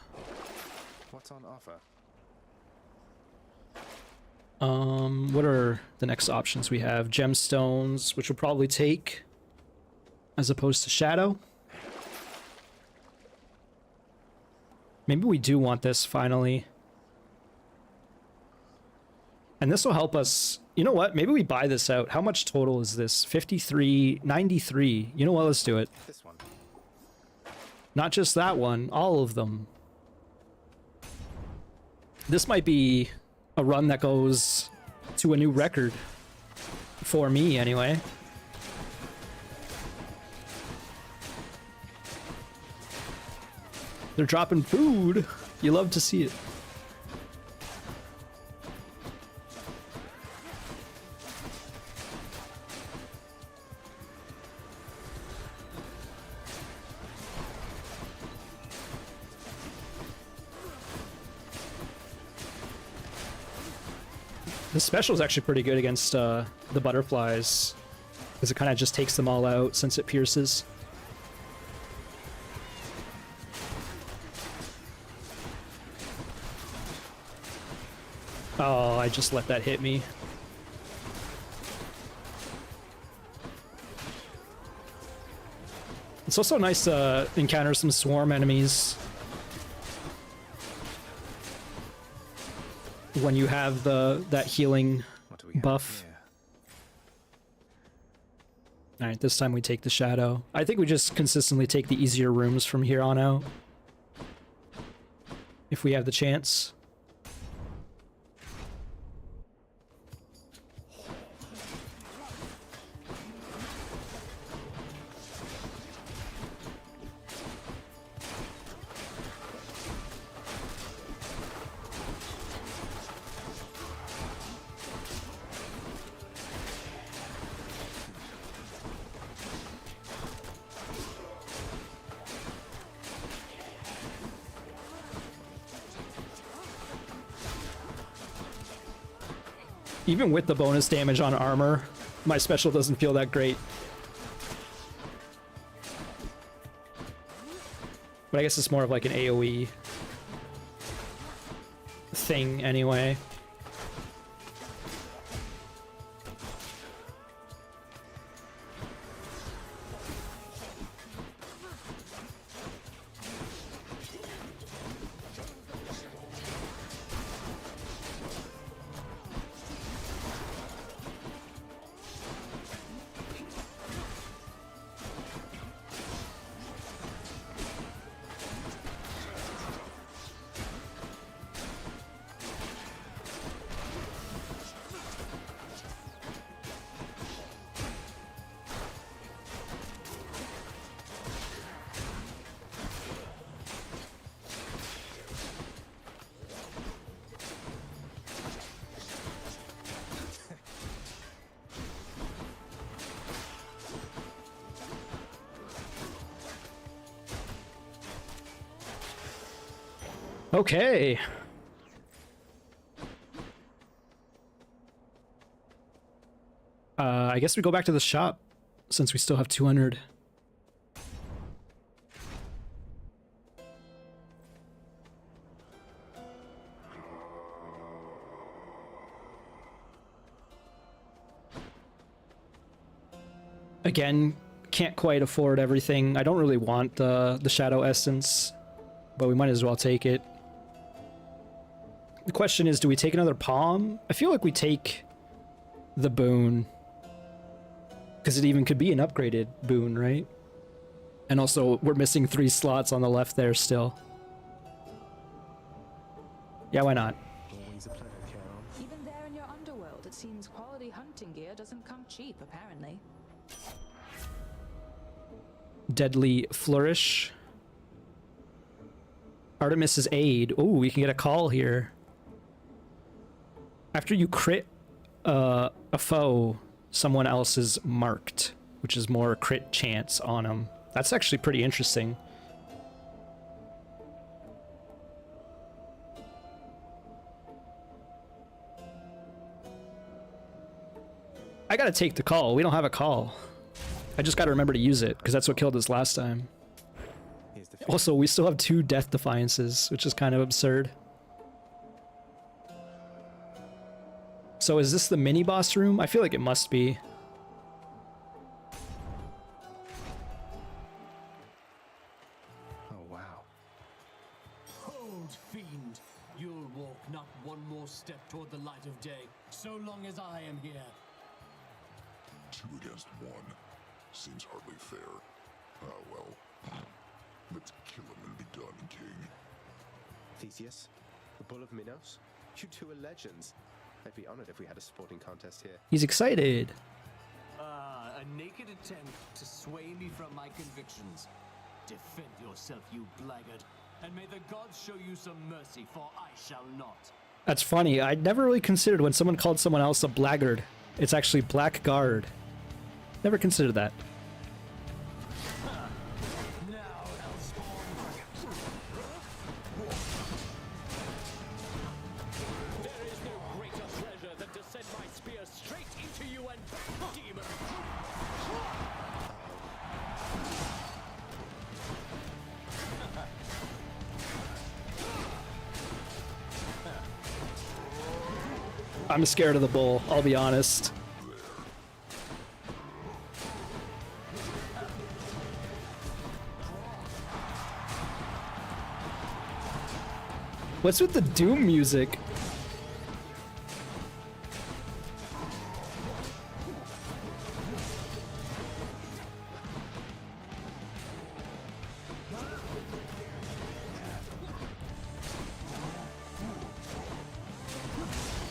S3: What's on offer?
S1: What are the next options we have? Gemstones, which we'll probably take, as opposed to Shadow. Maybe we do want this finally. And this will help us. You know what? Maybe we buy this out. How much total is this? 53, 93. You know what? Let's do it.
S3: This one.
S1: Not just that one, all of them. This might be a run that goes to a new record. For me, anyway. They're dropping food. You love to see it. The special is actually pretty good against the butterflies, because it kind of just takes them all out since it pierces. Oh, I just let that hit me. It's also nice to encounter some swarm enemies when you have that healing buff. Alright, this time we take the shadow. I think we just consistently take the easier rooms from here on out, if we have the chance. Even with the bonus damage on armor, my special doesn't feel that great. But I guess it's more of like an AoE thing anyway. Okay. I guess we go back to the shop since we still have 200. Again, can't quite afford everything. I don't really want the Shadow Essence, but we might as well take it. The question is, do we take another palm? I feel like we take the boon, because it even could be an upgraded boon, right? And also, we're missing 3 slots on the left there still. Yeah, why not?
S3: Always a pleasure, Carol.
S8: Even there in your underworld, it seems quality hunting gear doesn't come cheap, apparently.
S1: Deadly Flourish. Artemis's Aid. Oh, we can get a call here. After you crit a foe, someone else is marked, which is more crit chance on them. That's actually pretty interesting. I gotta take the call. We don't have a call. I just gotta remember to use it, because that's what killed us last time. Also, we still have 2 Death Defiances, which is kind of absurd. So is this the mini-boss room? I feel like it must be.
S3: Oh, wow.
S16: Hold, fiend! You'll walk not one more step toward the light of day, so long as I am here.
S10: 2 against 1. Seems hardly fair. Ah, well. Let's kill him and be done, King.
S3: Theseus? The Bull of Minos? You two are legends. I'd be honored if we had a sporting contest here.
S1: He's excited.
S16: A naked attempt to sway me from my convictions. Defend yourself, you blackguard. and may the gods show you some mercy, for I shall not.
S1: That's funny. I never really considered when someone called someone else a blackguard. It's actually blackguard. Never considered that.
S16: There is no greater pleasure than to send my spear straight into you and back, demon.
S1: I'm scared of the bull, I'll be honest. What's with the Doom music?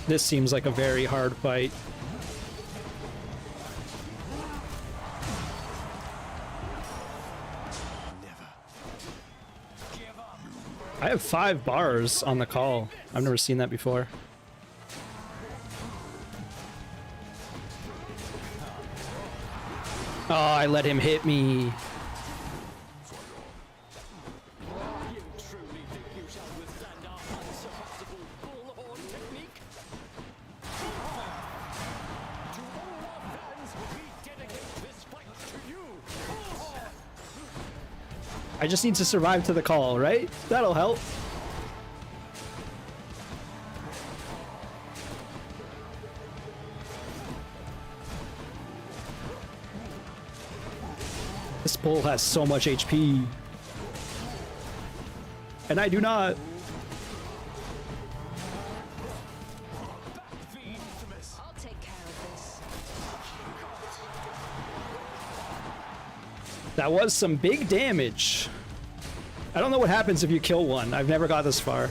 S1: This seems like a very hard fight. I have 5 bars on the call. I've never seen that before. Oh, I let him hit me. I just need to survive to the call, right? That'll help. This bull has so much HP. And I do not.
S6: I'll take care of this.
S1: That was some big damage. I don't know what happens if you kill one. I've never got this far.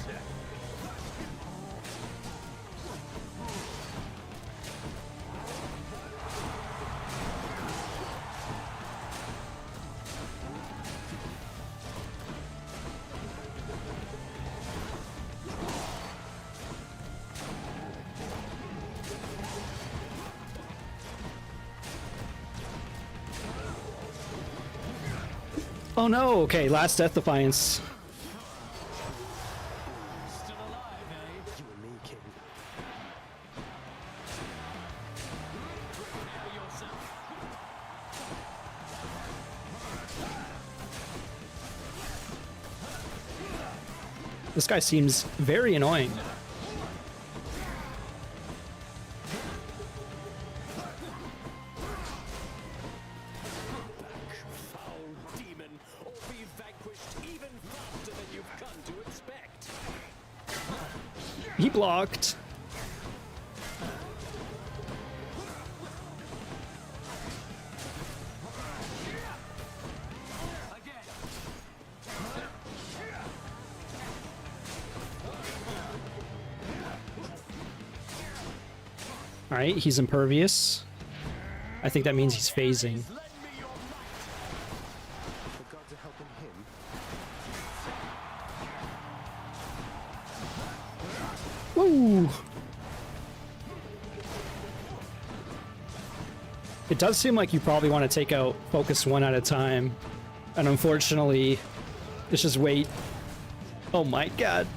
S1: Oh no, okay, last Death Defiance.
S16: Still alive, eh?
S3: You and me, King.
S16: Prepare yourself.
S1: This guy seems very annoying. He blocked. All right, he's impervious. I think that means he's phasing.
S3: The gods are helping him.
S1: Woo! It does seem like you probably want to take out focus one at a time. And unfortunately, it's just wait. Oh my god.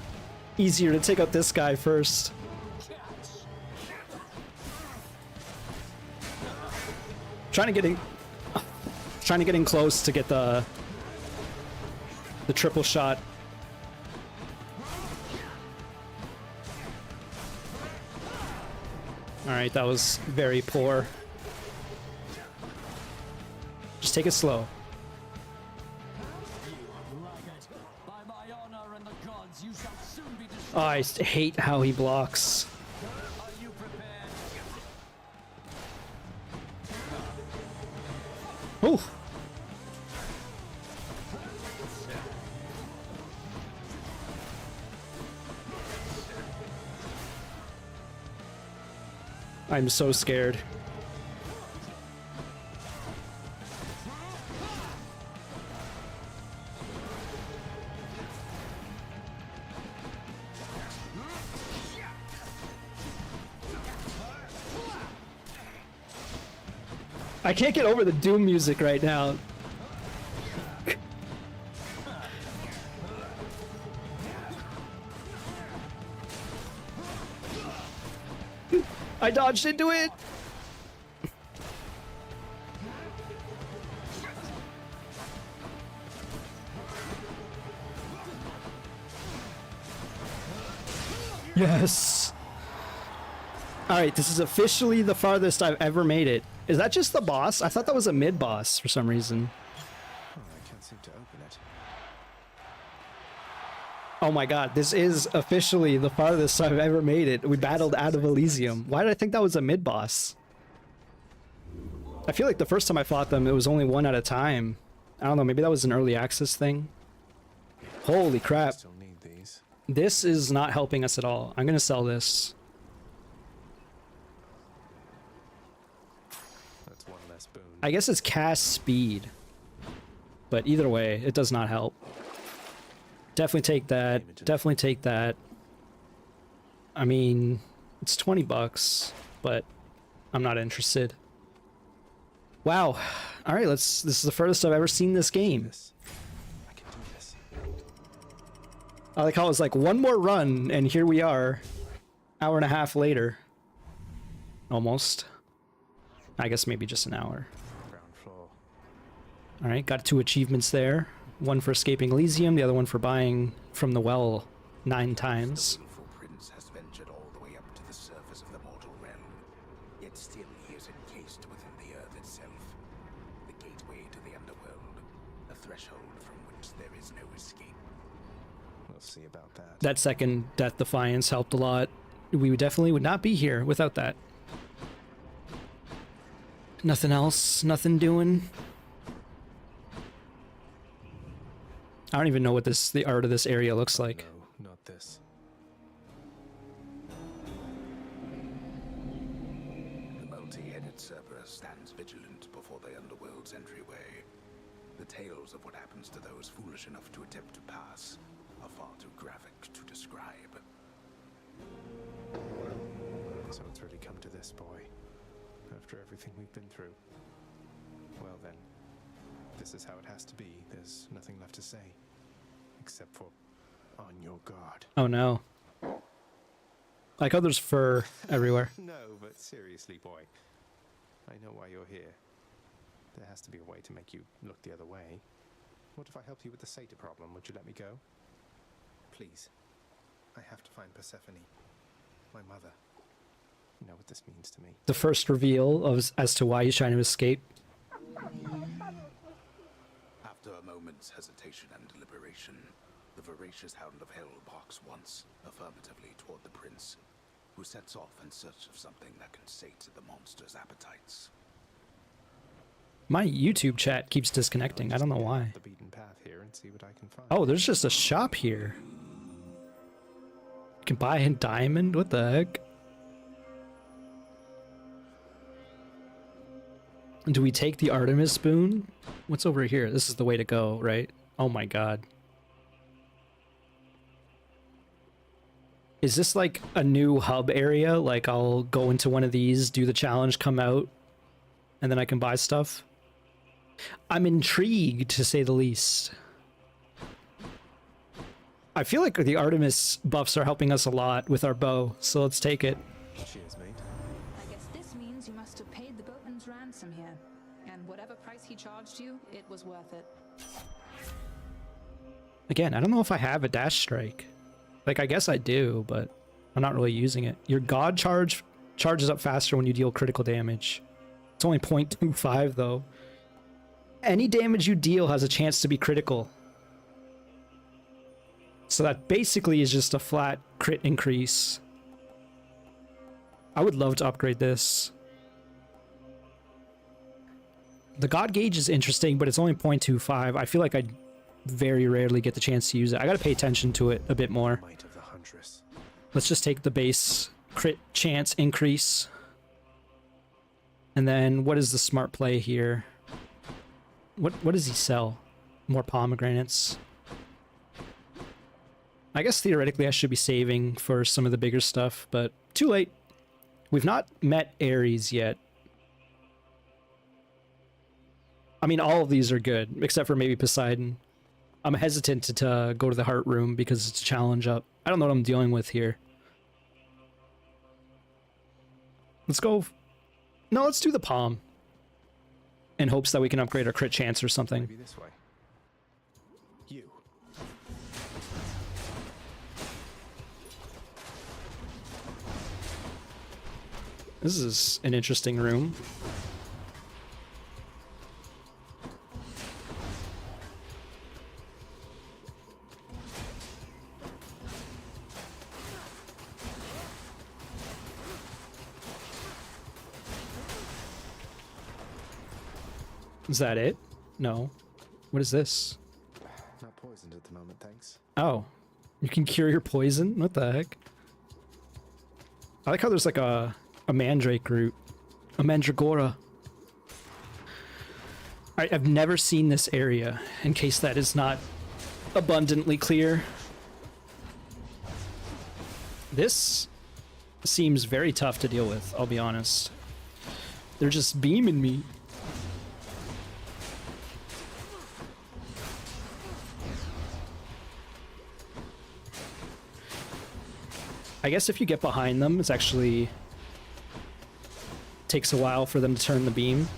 S1: Easier to take out this guy first. Trying to get in close to get the triple shot. All right, that was very poor. Just take it slow. Oh, I hate how he blocks. Oh. I'm so scared. I can't get over the Doom music right now. I dodged into it. Yes. All right, this is officially the farthest I've ever made it. Is that just the boss? I thought that was a mid-boss for some reason.
S3: Oh, I can't seem to open it.
S1: Oh my god, this is officially the farthest I've ever made it. We battled out of Elysium. Why did I think that was a mid-boss? I feel like the first time I fought them, it was only one at a time. I don't know, maybe that was an early access thing. Holy crap.
S3: Still need these.
S1: This is not helping us at all. I'm gonna sell this.
S3: That's one less boon.
S1: I guess it's cast speed. But either way, it does not help. Definitely take that. Definitely take that. I mean, it's 20 bucks, but I'm not interested. Wow. All right, this is the furthest I've ever seen this game.
S3: I can do this.
S1: I like how it was like one more run, and here we are, hour and a half later. Almost. I guess maybe just an hour.
S3: Ground floor.
S1: All right, got 2 achievements there. One for escaping Elysium, the other one for buying from the well 9 times.
S2: The willful prince has ventured all the way up to the surface of the mortal realm, yet still he is encased within the earth itself, the gateway to the underworld, a threshold from which there is no escape.
S3: We'll see about that.
S1: That second Death Defiance helped a lot. We definitely would not be here without that. Nothing else, nothing doing. I don't even know what the art of this area looks like.
S3: No, not this.
S2: The multi-headed Cerberus stands vigilant before the underworld's entryway. The tales of what happens to those foolish enough to attempt to pass are far too graphic to describe.
S3: So it's really come to this, boy. After everything we've been through. Well then, this is how it has to be. There's nothing left to say. Except for, on your guard.
S1: Oh no. Like how there's fur everywhere.
S3: No, but seriously, boy. I know why you're here. There has to be a way to make you look the other way. What if I helped you with the Satyr problem? Would you let me go? Please. I have to find Persephone. My mother. You know what this means to me.
S1: The first reveal of as to why he's trying to escape.
S2: After a moment's hesitation and deliberation, the voracious hound of hell barks once, affirmatively toward the prince, who sets off in search of something that can sate the monster's appetites.
S1: My YouTube chat keeps disconnecting. I don't know why.
S3: The beaten path here and see what I can find.
S1: Oh, there's just a shop here. You can buy a diamond? What the heck? Do we take the Artemis spoon? What's over here? This is the way to go, right? Oh my god. Is this like a new hub area? Like I'll go into one of these, do the challenge, come out, and then I can buy stuff? I'm intrigued, to say the least. I feel like the Artemis buffs are helping us a lot with our bow, so let's take it.
S3: Cheers, mate.
S17: I guess this means you must have paid the boatman's ransom here. And whatever price he charged you, it was worth it.
S1: Again, I don't know if I have a dash strike. Like, I guess I do, but I'm not really using it. Your god charges up faster when you deal critical damage. It's only 0.25 though. Any damage you deal has a chance to be critical. So that basically is just a flat crit increase. I would love to upgrade this. The god gauge is interesting, but it's only 0.25. I feel like I very rarely get the chance to use it. I gotta pay attention to it a bit more.
S3: Might of the Huntress.
S1: Let's just take the base crit chance increase. And then what is the smart play here? What does he sell? More pomegranates. I guess theoretically I should be saving for some of the bigger stuff, but too late. We've not met Ares yet. I mean, all of these are good, except for maybe Poseidon. I'm hesitant to go to the heart room because it's a challenge up. I don't know what I'm dealing with here. Let's go. No, let's do the palm. In hopes that we can upgrade our crit chance or something.
S3: Maybe this way. You.
S1: This is an interesting room. Is that it? No. What is this?
S3: Not poisoned at the moment, thanks.
S1: Oh. You can cure your poison? What the heck? I like how there's like a mandrake root. A mandragora. I've never seen this area, in case that is not abundantly clear. This seems very tough to deal with, I'll be honest. They're just beaming me. I guess if you get behind them, it's actually takes a while for them to turn the beam.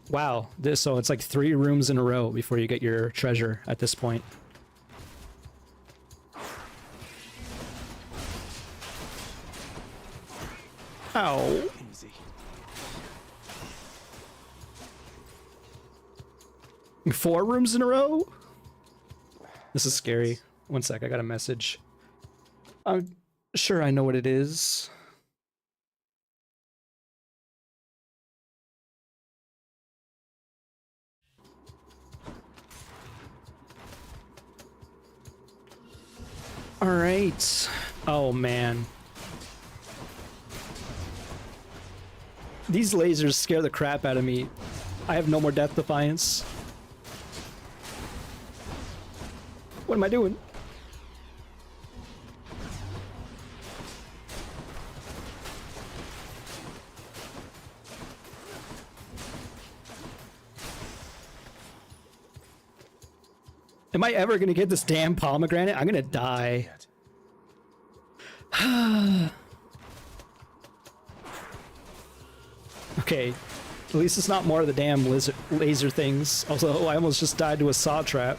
S1: Wow, so it's like 3 rooms in a row before you get your treasure at this point. Ow.
S3: Easy.
S1: 4 rooms in a row? This is scary. One sec, I got a message. I'm sure I know what it is. All right. Oh man. These lasers scare the crap out of me. I have no more death defiance. What am I doing? Am I ever gonna get this damn pomegranate? I'm gonna die. Okay, at least it's not more of the damn laser things. Also, I almost just died to a saw trap.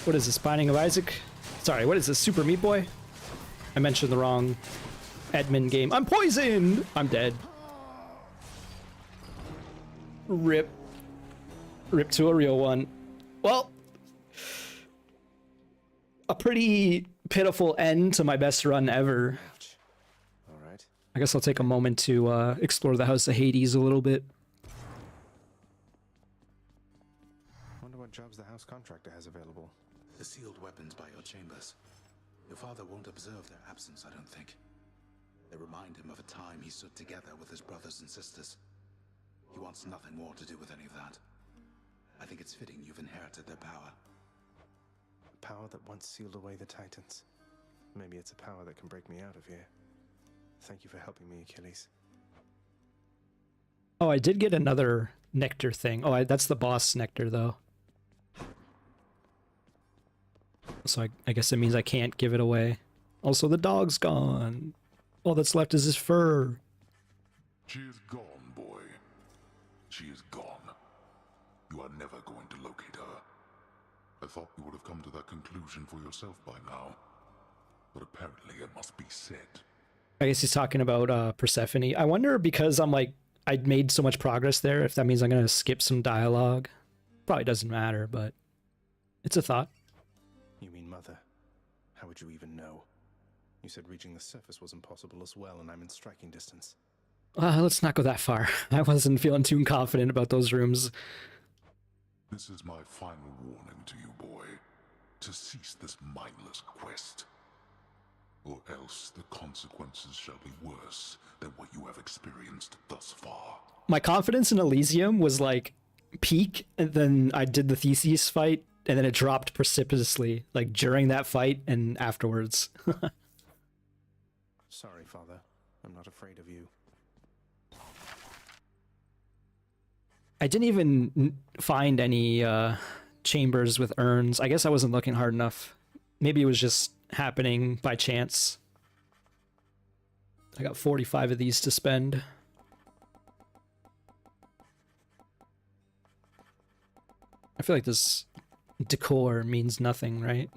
S1: What is this, Binding of Isaac? Sorry, what is this, Super Meat Boy? I mentioned the wrong Edmund game. I'm poisoned! I'm dead. Rip. Rip to a real one. Well, a pretty pitiful end to my best run ever.
S3: All right.
S1: I guess I'll take a moment to explore the House of Hades a little bit.
S3: Wonder what jobs the house contractor has available.
S2: The sealed weapons by your chambers. Your father won't observe their absence, I don't think. They remind him of a time he stood together with his brothers and sisters. He wants nothing more to do with any of that. I think it's fitting you've inherited their power.
S3: A power that once sealed away the Titans. Maybe it's a power that can break me out of here. Thank you for helping me, Achilles.
S1: Oh, I did get another nectar thing. Oh, that's the boss nectar, though. So I guess it means I can't give it away. Also, the dog's gone. All that's left is his fur.
S10: She is gone, boy. She is gone. You are never going to locate her. I thought you would have come to that conclusion for yourself by now. But apparently it must be said.
S1: I guess he's talking about Persephone. I wonder, because I'm like, I'd made so much progress there, if that means I'm going to skip some dialogue. Probably doesn't matter, but it's a thought.
S3: You mean Mother? How would you even know? You said reaching the surface was impossible as well, and I'm in striking distance.
S1: Let's not go that far. I wasn't feeling too confident about those rooms.
S10: This is my final warning to you, boy. To cease this mindless quest. Or else the consequences shall be worse than what you have experienced thus far.
S1: My confidence in Elysium was like peak, and then I did the Theseus fight, and then it dropped precipitously, like during that fight and afterwards.
S3: Sorry, Father. I'm not afraid of you.
S1: I didn't even find any chambers with urns. I guess I wasn't looking hard enough. Maybe it was just happening by chance. I got 45 of these to spend. I feel like this decor means nothing, right?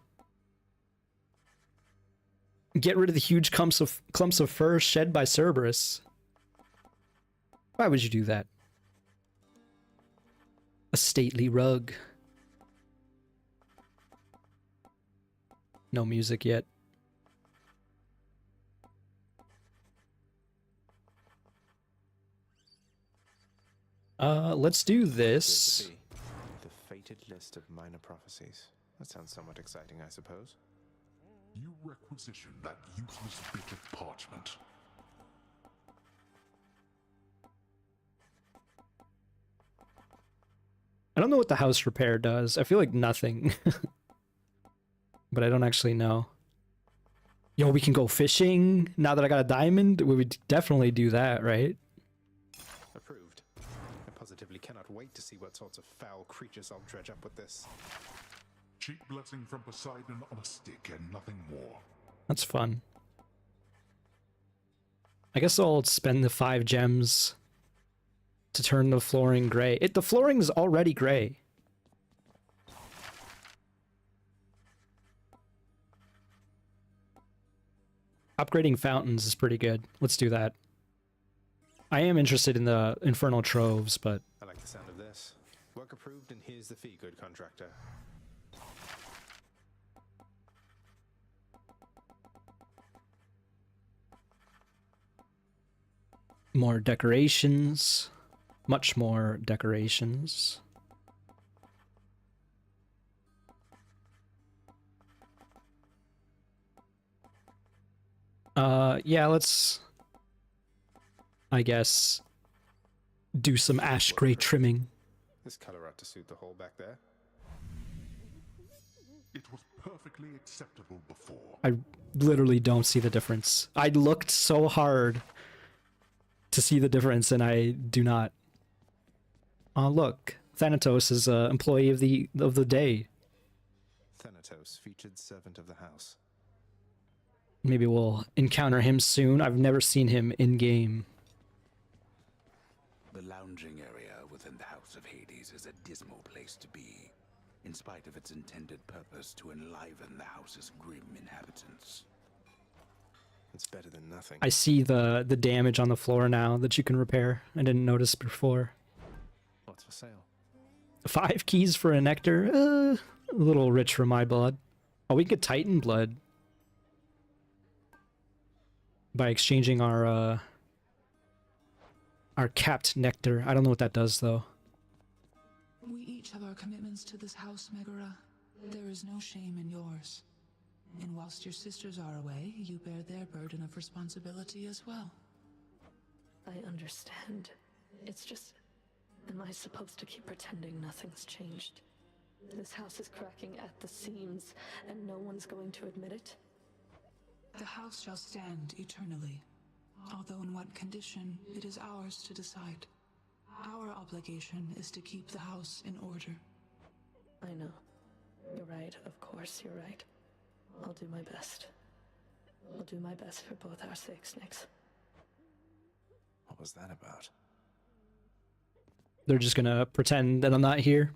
S1: Get rid of the huge clumps of fur shed by Cerberus. Why would you do that? A stately rug. No music yet. Let's do this.
S3: The fated list of minor prophecies. That sounds somewhat exciting, I suppose.
S10: You requisition that useless bit of parchment.
S1: I don't know what the house repair does. I feel like nothing. But I don't actually know. Yo, we can go fishing now that I got a diamond? We would definitely do that, right?
S3: Approved. I positively cannot wait to see what sorts of foul creatures I'll dredge up with this.
S10: Cheap blessing from Poseidon on a stick and nothing more.
S1: That's fun. I guess I'll spend the 5 gems to turn the flooring gray. The flooring's already gray. Upgrading fountains is pretty good. Let's do that. I am interested in the infernal troves, but
S3: I like the sound of this. Work approved, and here's the fee, good contractor.
S1: more decorations. Much more decorations. Yeah, let's, I guess, do some ash gray trimming.
S3: This color ought to suit the hole back there.
S10: It was perfectly acceptable before.
S1: I literally don't see the difference. I looked so hard to see the difference, and I do not. Oh, look, Thanatos is an employee of the day.
S3: Thanatos, featured servant of the house.
S1: Maybe we'll encounter him soon. I've never seen him in game.
S2: The lounging area within the House of Hades is a dismal place to be, in spite of its intended purpose to enliven the house's grim inhabitants.
S3: It's better than nothing.
S1: I see the damage on the floor now that you can repair. I didn't notice before.
S3: What's for sale?
S1: 5 keys for a nectar. A little rich for my blood. Oh, we can get Titan blood by exchanging our capped nectar. I don't know what that does though.
S8: We each have our commitments to this house, Megara. There is no shame in yours. And whilst your sisters are away, you bear their burden of responsibility as well.
S6: I understand. It's just... am I supposed to keep pretending nothing's changed? This house is cracking at the seams, and no one's going to admit it?
S8: The house shall stand eternally. Although in what condition, it is ours to decide. Our obligation is to keep the house in order.
S6: I know. You're right, of course you're right. I'll do my best. I'll do my best for both our sakes, Nyx.
S3: What was that about?
S1: They're just gonna pretend that I'm not here.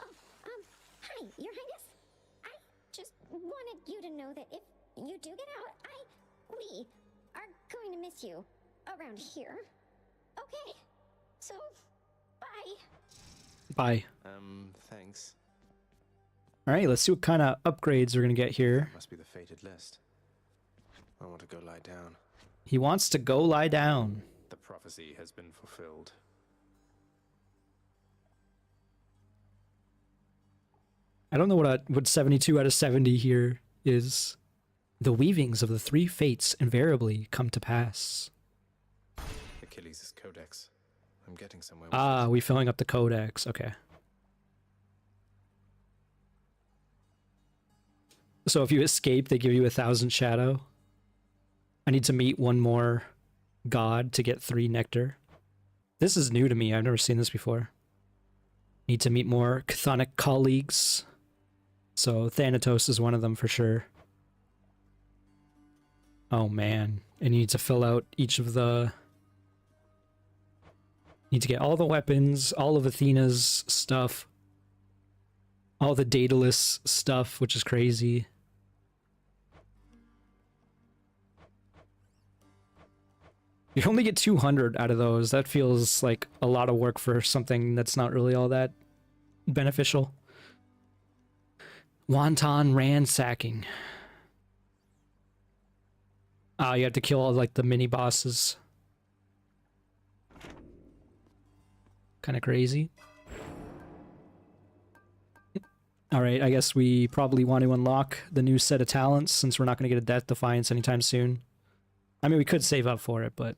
S15: Hi, Your Highness. I just wanted you to know that if you do get out, we are going to miss you around here. Okay, so, bye.
S1: Bye.
S3: Thanks.
S1: Alright, let's see what kind of upgrades we're gonna get here.
S3: Must be the fated list. I want to go lie down.
S1: He wants to go lie down.
S3: The prophecy has been fulfilled.
S1: I don't know what 72 out of 70 here is. The weavings of the 3 fates invariably come to pass.
S3: Achilles' codex. I'm getting somewhere.
S1: Ah, we filling up the codex. Okay. So if you escape, they give you 1,000 shadow. I need to meet one more god to get 3 nectar. This is new to me. I've never seen this before. Need to meet more chthonic colleagues. So Thanatos is one of them for sure. Oh man. And you need to fill out each of the... Need to get all the weapons, all of Athena's stuff, all the Daedalus stuff, which is crazy. You only get 200 out of those. That feels like a lot of work for something that's not really all that beneficial. Wanton ransacking. Ah, you have to kill all like the mini bosses. Kind of crazy. Alright, I guess we probably want to unlock the new set of talents since we're not going to get a Death Defiance anytime soon. I mean, we could save up for it, but...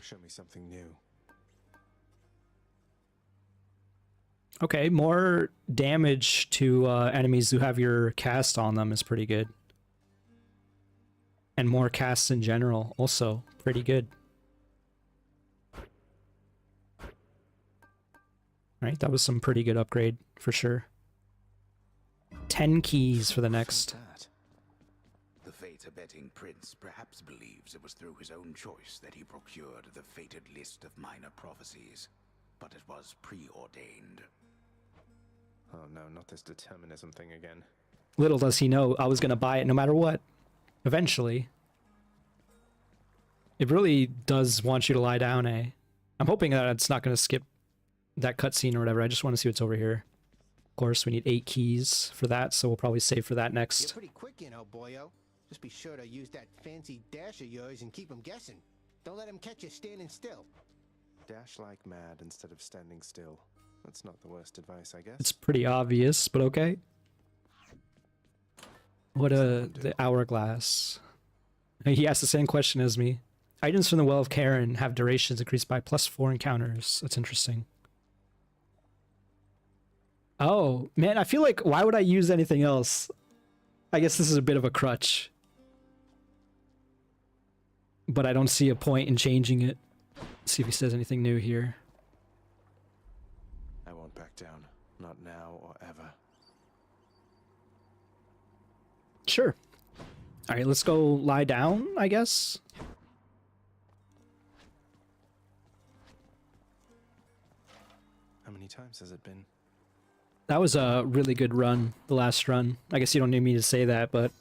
S3: Show me something new.
S1: Okay, more damage to enemies who have your cast on them is pretty good. And more casts in general, also pretty good. Right, that was some pretty good upgrade, for sure. 10 keys for the next.
S2: The fate-abetting prince perhaps believes it was through his own choice that he procured the fated list of minor prophecies, but it was preordained.
S3: Oh no, not this determinism thing again.
S1: Little does he know I was going to buy it no matter what. Eventually. It really does want you to lie down, eh? I'm hoping that it's not going to skip that cutscene or whatever. I just want to see what's over here. Of course, we need 8 keys for that, so we'll probably save for that next.
S9: You're pretty quick, you know, boyo. Just be sure to use that fancy dash of yours and keep them guessing. Don't let them catch you standing still.
S3: Dash like mad instead of standing still. That's not the worst advice, I guess.
S1: It's pretty obvious, but okay. What the hourglass. He asked the same question as me. Items from the Well of Karen have durations increased by +4 encounters. That's interesting. Oh, man, I feel like, why would I use anything else? I guess this is a bit of a crutch. But I don't see a point in changing it. Let's see if he says anything new here.
S3: I won't back down. Not now or ever.
S1: Sure. Alright, let's go lie down, I guess.
S3: How many times has it been?
S1: That was a really good run, the last run. I guess you don't need me to say that, but...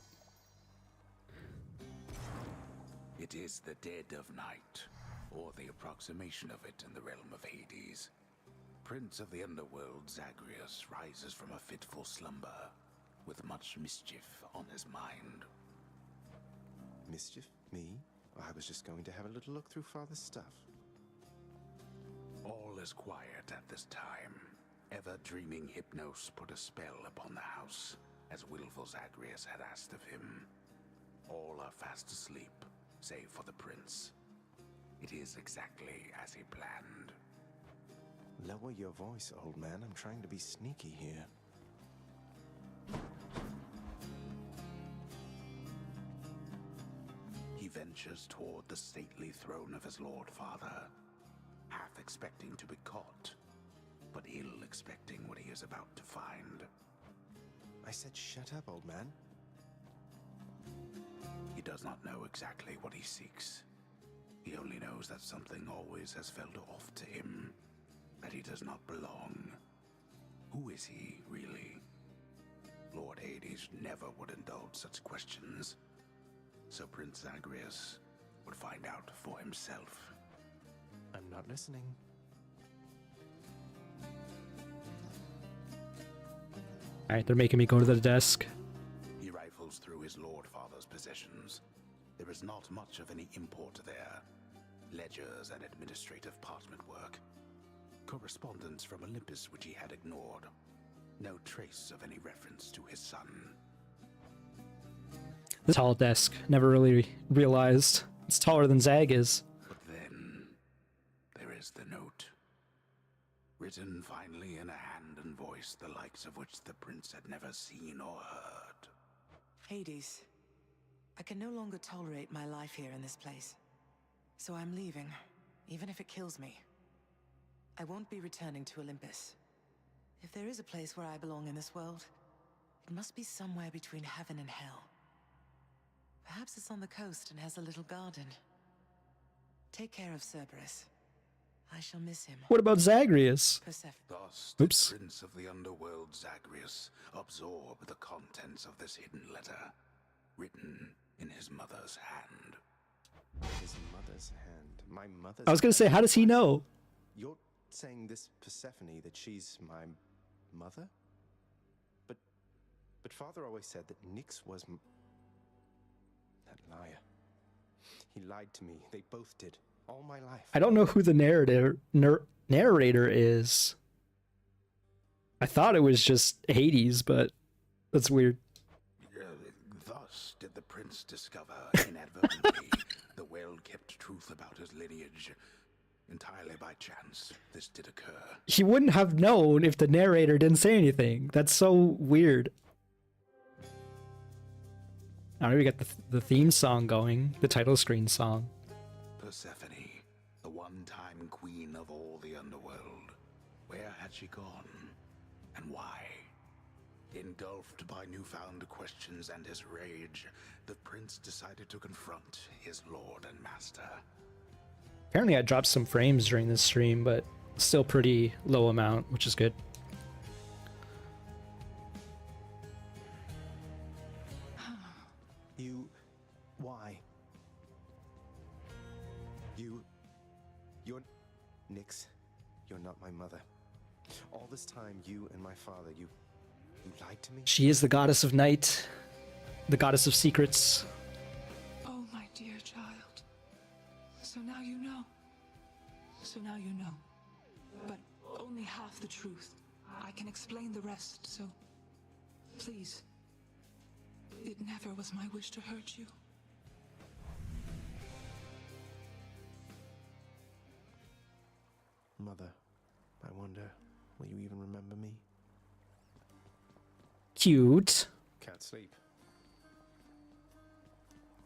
S2: It is the dead of night, or the approximation of it in the realm of Hades. Prince of the underworld Zagreus rises from a fitful slumber, with much mischief on his mind.
S3: Mischief? Me? I was just going to have a little look through Father's stuff.
S2: All is quiet at this time. Ever-dreaming Hypnos put a spell upon the house, as willful Zagreus had asked of him. All are fast asleep, save for the prince. It is exactly as he planned.
S3: Lower your voice, old man. I'm trying to be sneaky here.
S2: He ventures toward the stately throne of his lord father, half expecting to be caught, but ill expecting what he is about to find.
S3: I said shut up, old man.
S2: He does not know exactly what he seeks. He only knows that something always has felt off to him, that he does not belong. Who is he, really? Lord Hades never would indulge such questions, so Prince Zagreus would find out for himself.
S3: I'm not listening.
S1: Alright, they're making me go to the desk.
S2: He rifles through his lord father's possessions. There is not much of any import there. Ledgers and administrative parchment work. Correspondence from Olympus which he had ignored. No trace of any reference to his son.
S1: The tall desk. Never really realized. It's taller than Zag is.
S2: But then, there is the note. Written finally in a hand and voice the likes of which the prince had never seen or heard.
S8: Hades, I can no longer tolerate my life here in this place. So I'm leaving, even if it kills me. I won't be returning to Olympus. If there is a place where I belong in this world, it must be somewhere between heaven and hell. Perhaps it's on the coast and has a little garden. Take care of Cerberus. I shall miss him.
S1: What about Zagreus?
S2: Thus
S1: Oops.
S2: did Prince of the Underworld Zagreus absorb the contents of this hidden letter, written in his mother's hand.
S3: His mother's hand. My mother's
S1: I was gonna say, how does he know?
S3: You're saying this Persephone, that she's my mother? But Father always said that Nyx was that liar. He lied to me. They both did. All my life.
S1: I don't know who the narrator is. I thought it was just Hades, but that's weird.
S2: Thus did the prince discover inadvertently the well-kept truth about his lineage. Entirely by chance, this did occur.
S1: He wouldn't have known if the narrator didn't say anything. That's so weird. Now we got the theme song going, the title screen song.
S2: Persephone, the one-time queen of all the underworld. Where had she gone? And why? Engulfed by newfound questions and his rage, the prince decided to confront his lord and master.
S1: Apparently I dropped some frames during this stream, but still pretty low amount, which is good.
S3: Why? You're Nyx. You're not my mother. All this time, you and my father, you lied to me?
S1: She is the goddess of night, the goddess of secrets.
S8: Oh, my dear child. So now you know. So now you know. But only half the truth. I can explain the rest, so please. It never was my wish to hurt you.
S3: Mother, I wonder, will you even remember me?
S1: Cute.
S3: Can't sleep.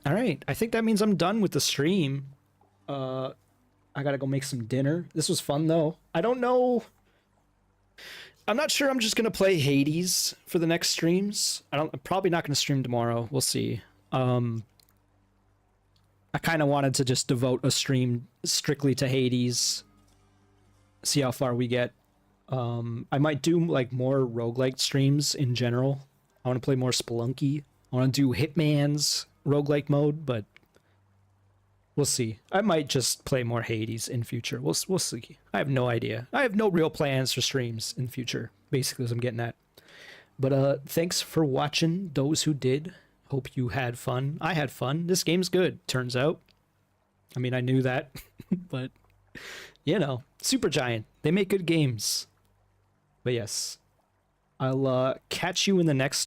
S1: All right, I think that means I'm done with the stream. I gotta go make some dinner. This was fun though. I don't know. I'm not sure I'm just gonna play Hades for the next streams. I'm probably not gonna stream tomorrow. We'll see. I kind of wanted to just devote a stream strictly to Hades. See how far we get. I might do like more roguelike streams in general. I want to play more Spelunky. I want to do Hitman's roguelike mode, but we'll see. I might just play more Hades in future. We'll see. I have no idea. I have no real plans for streams in future, basically, as I'm getting at. But thanks for watching, those who did. Hope you had fun. I had fun. This game's good, turns out. I mean, I knew that, but you know, Supergiant, they make good games. But yes, I'll catch you in the next